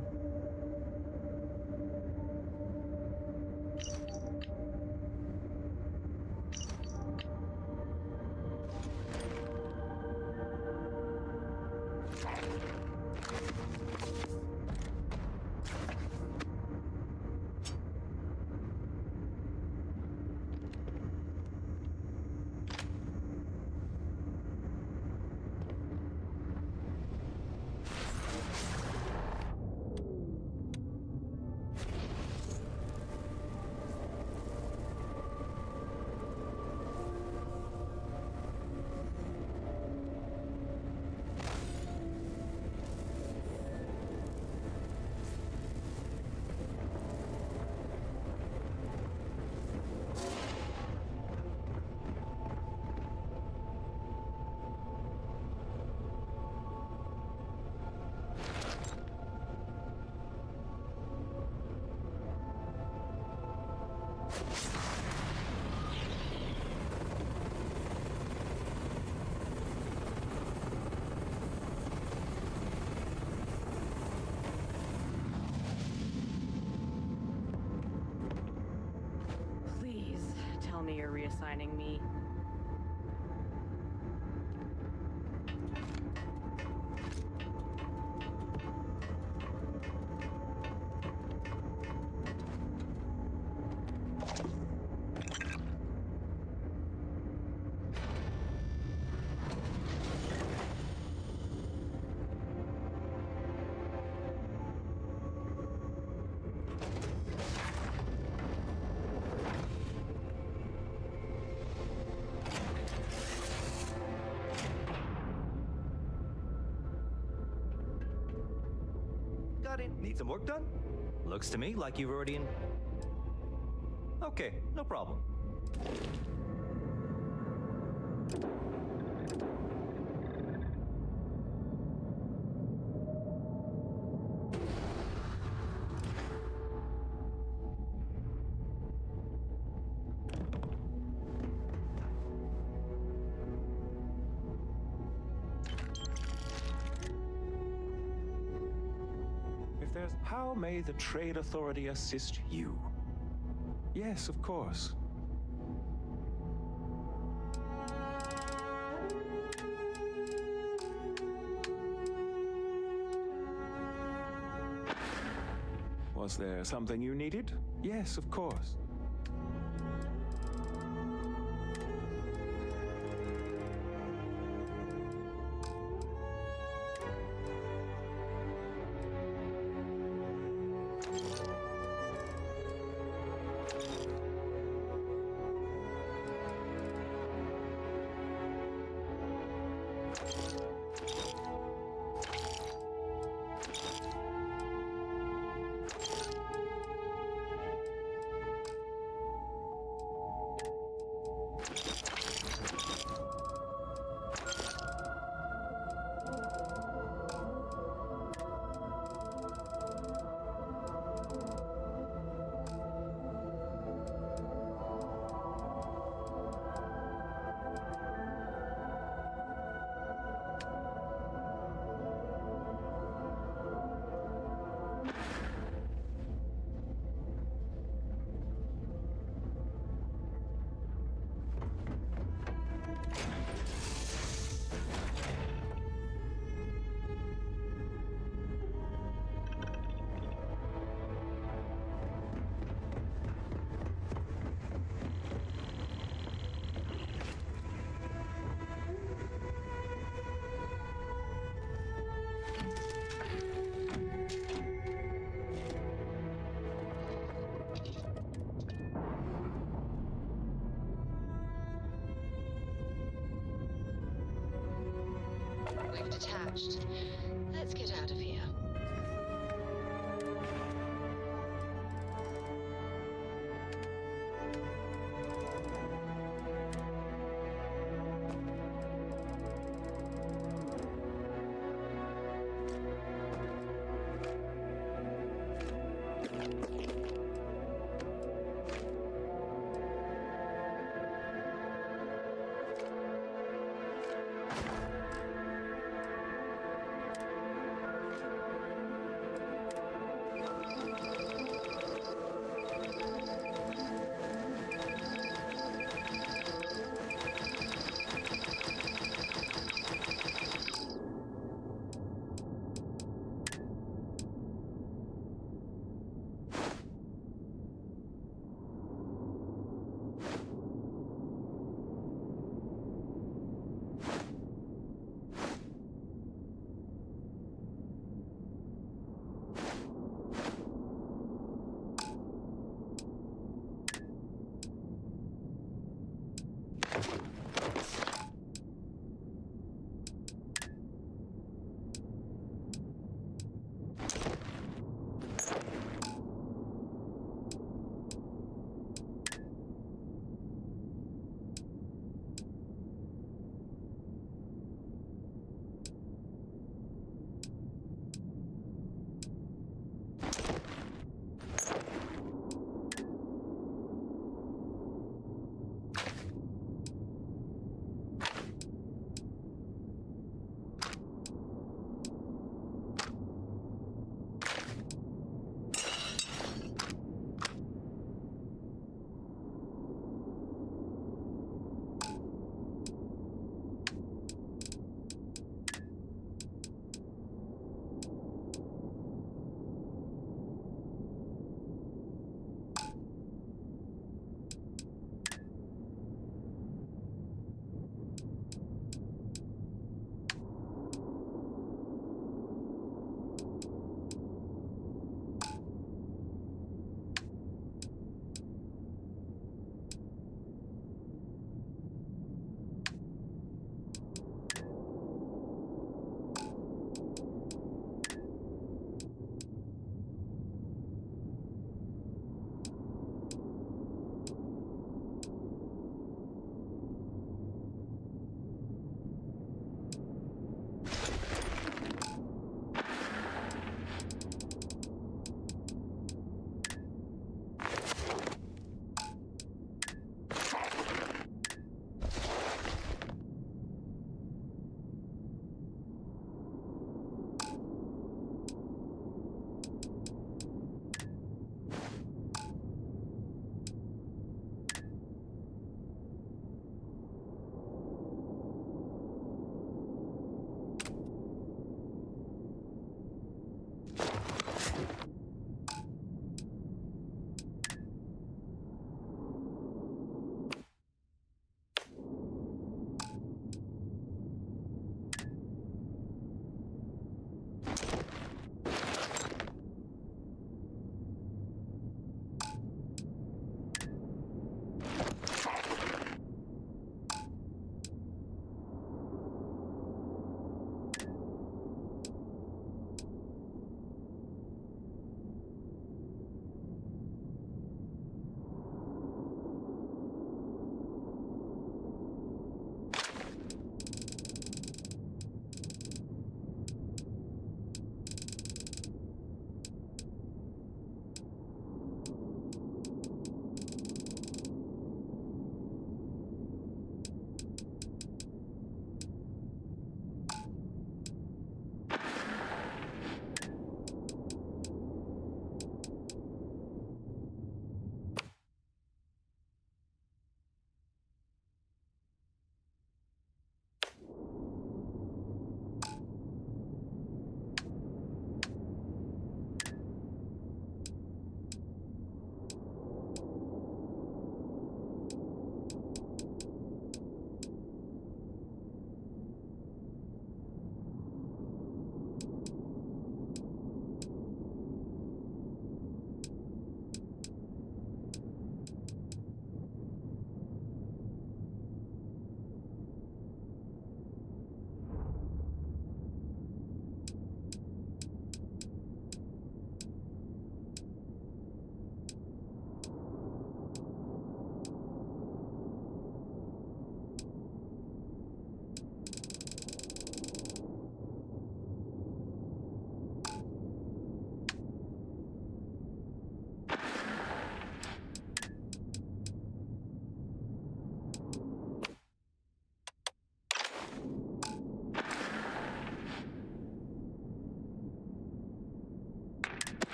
Please tell me you're reassigning me. Got it. Need some work done? Looks to me like you've already in... Okay, no problem. How may the Trade Authority assist you? Yes, of course. Was there something you needed? Yes, of course. drive detached. Let's get out of here.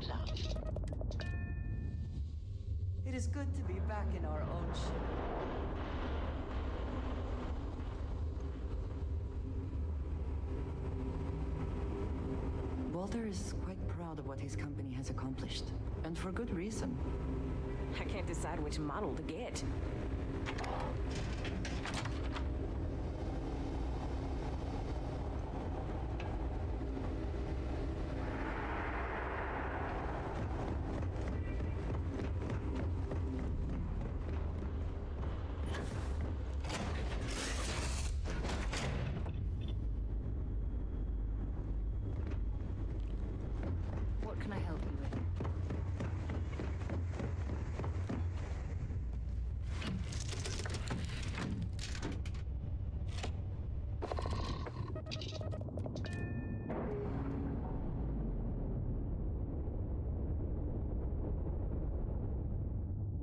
you, love. It is good to be back in our own ship. Walter is quite proud of what his company has accomplished, and for good reason. I can't decide which model to get. What can I help you with?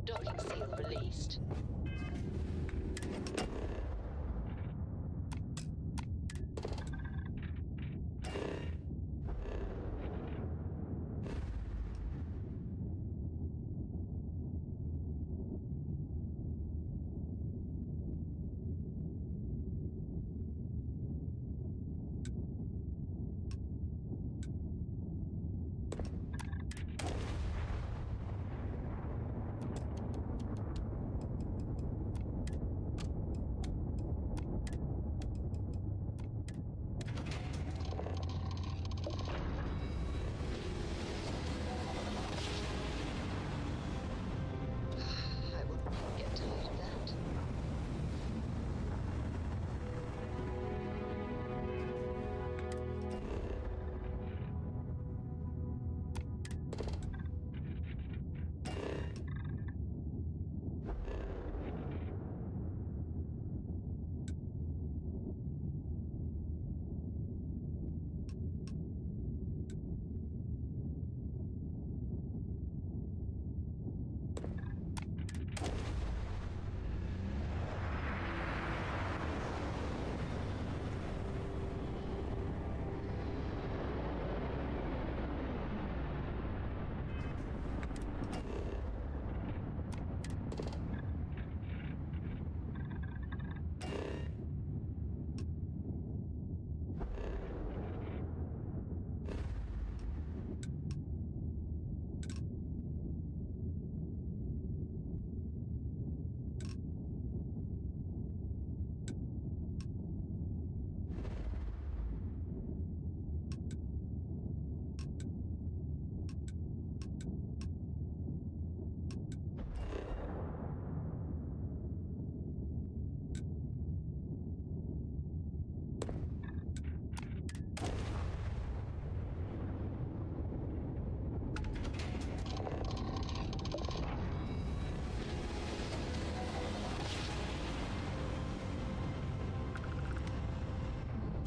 Docking seal released. I will get tired of that.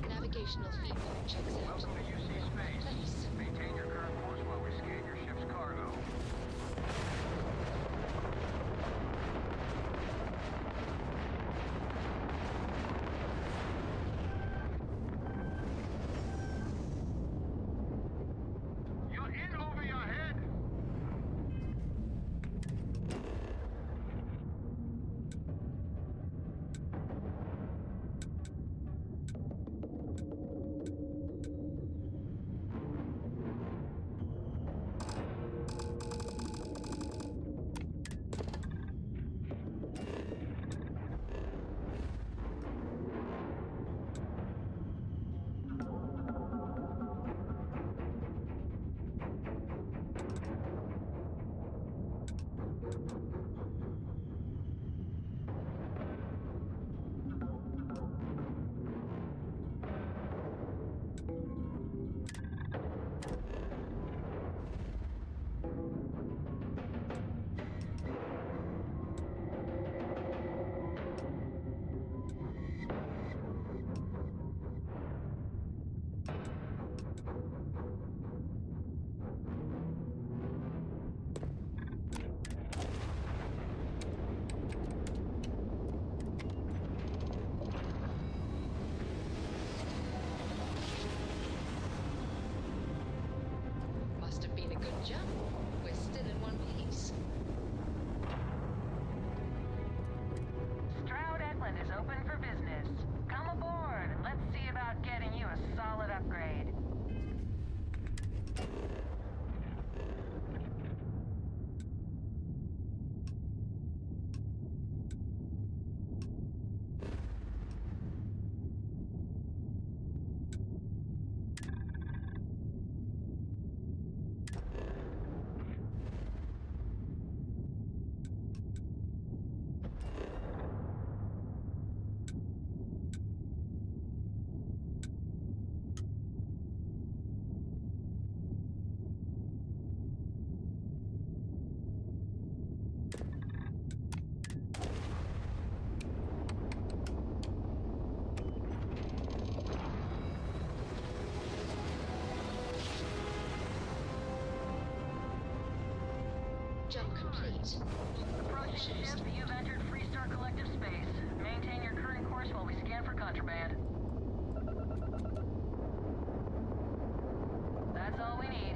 Navigational feedback checks out. Welcome to UC Space. Maintain your current course while we scan your ship's cargo. You're in over your head! right. Approaching ship, you've entered Freestar Collective space. Maintain your current course while we scan for contraband. That's all we need.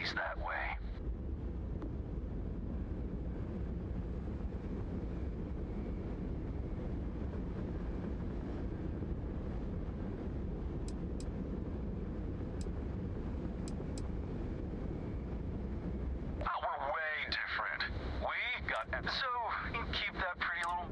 always that way. We're way different. We got... So, you keep that pretty little...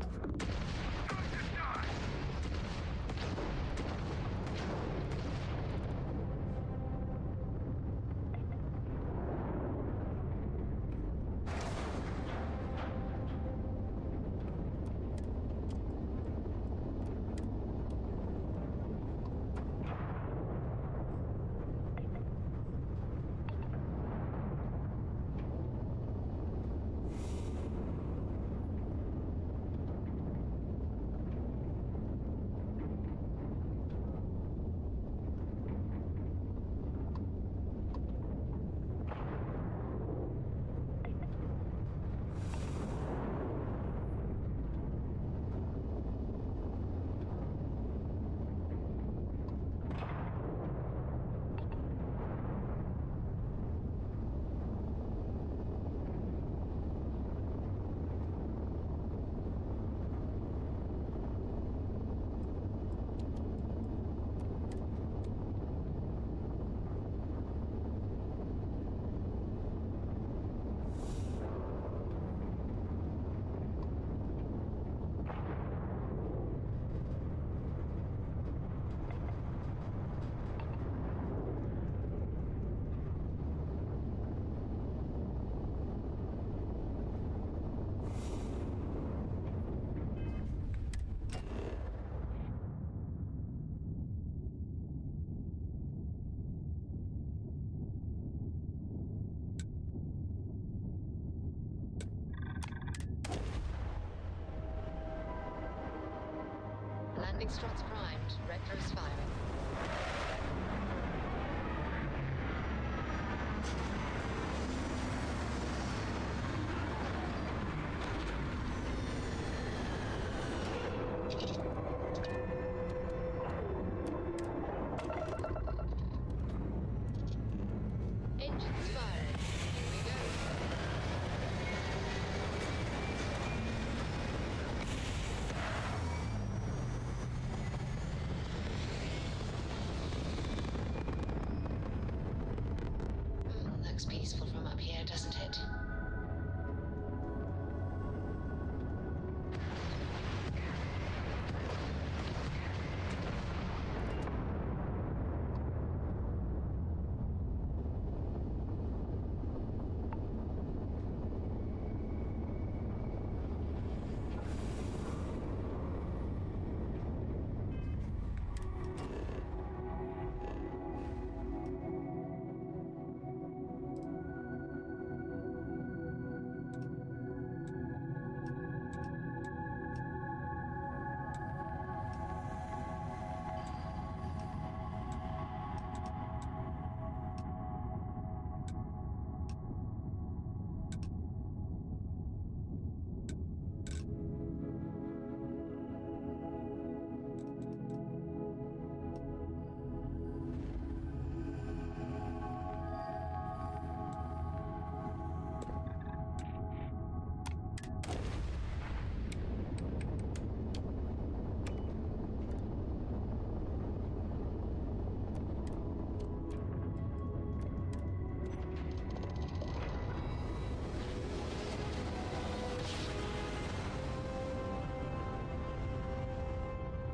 Landing struts primed. Retros firing. Engines firing. Here we go. Looks peaceful from up here, doesn't it?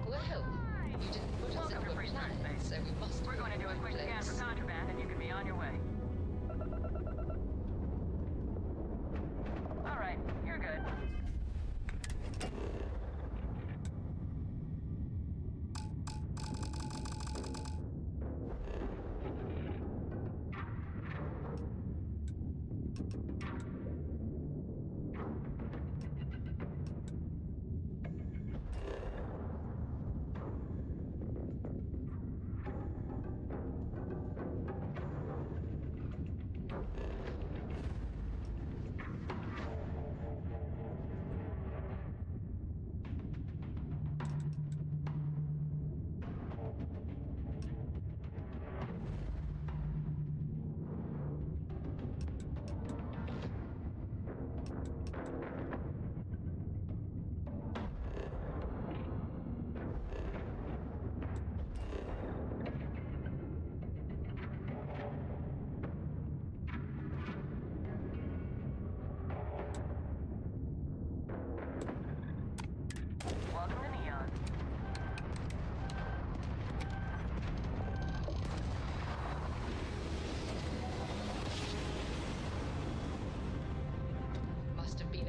Well, you didn't put us into a plan, so we must. We're going to do a quick scan for contraband, and you can be on your way. All right, you're good.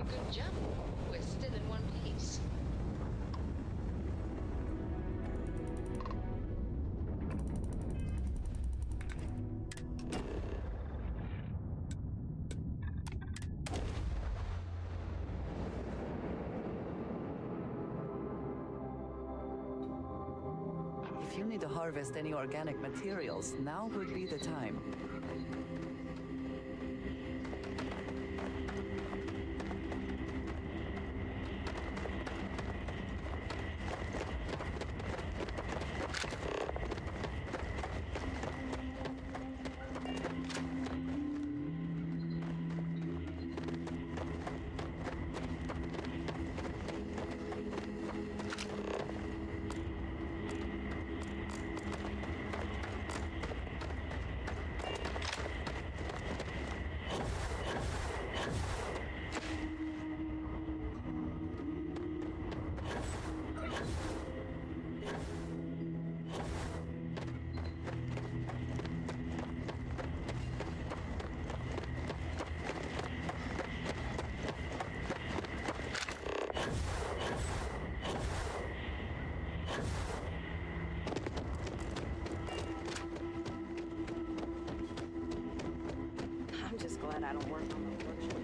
a good jump. We're still in one piece. If you need to harvest any organic materials, now would be the time. I'm just glad I don't work on the workshop.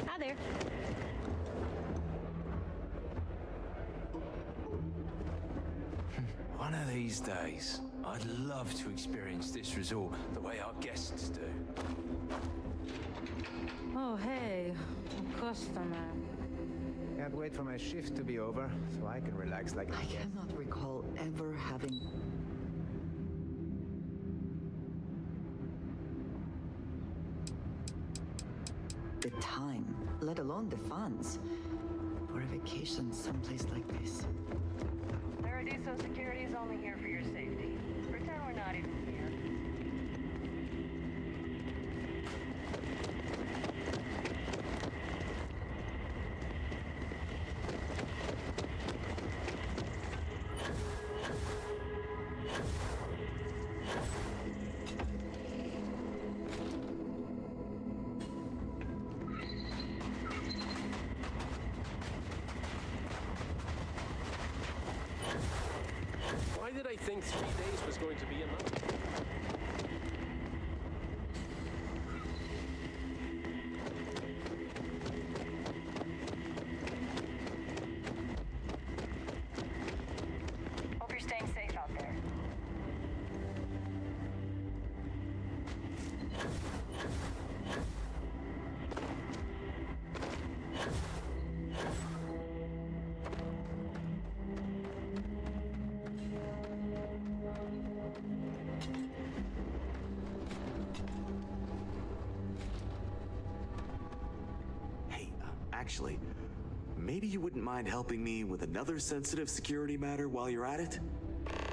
Hi there. One of these days, I'd love to experience this resort the way our guests do. Oh, hey, a customer. Can't wait for my shift to be over so I can relax like I cannot recall ever having... the time, let alone the funds, for a vacation someplace like this. Paradiso Security is only here for your safety. Pretend we're not even here. Why did I think 3 days was going to be enough? Hope you're staying safe out there. Actually, maybe you wouldn't mind helping me with another sensitive security matter while you're at it?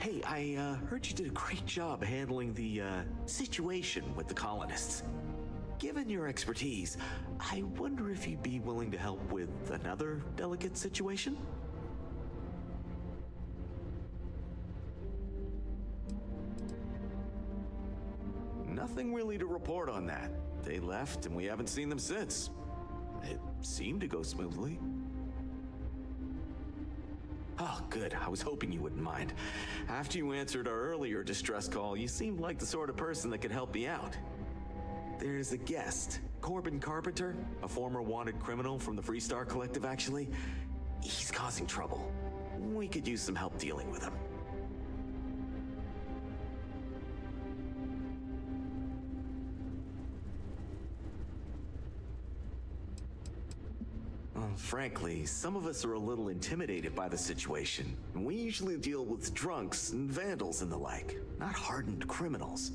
Hey, I heard you did a great job handling the situation with the colonists. Given your expertise, I wonder if you'd be willing to help with another delicate situation? Nothing really to report on that. They left and we haven't seen them since. It seemed to go smoothly. Oh, good. I was hoping you wouldn't mind. After you answered our earlier distress call, you seemed like the sort of person that could help me out. There's a guest, Corbin Carpenter, a former wanted criminal from the Freestar Collective, actually. He's causing trouble. We could use some help dealing with him. Frankly, some of us are a little intimidated by the situation. We usually deal with drunks and vandals and the like, not hardened criminals.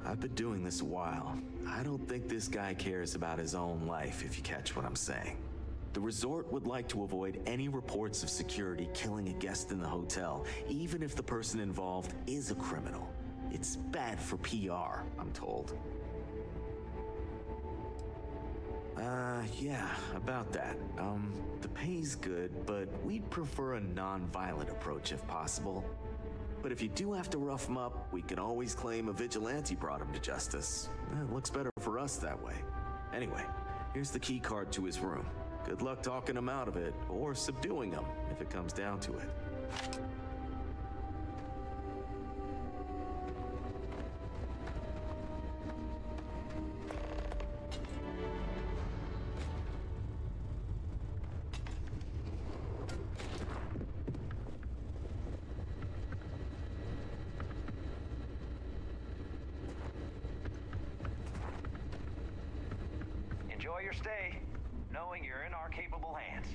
I've been doing this a while. I don't think this guy cares about his own life, if you catch what I'm saying. The resort would like to avoid any reports of security killing a guest in the hotel, even if the person involved is a criminal. It's bad for PR, I'm told. Yeah, about that. The pay's good, but we'd prefer a non-violent approach if possible. But if you do have to rough him up, we can always claim a vigilante brought him to justice. It looks better for us that way. Anyway, here's the key card to his room. Good luck talking him out of it, or subduing him, if it comes down to it. Enjoy your stay, knowing you're in our capable hands.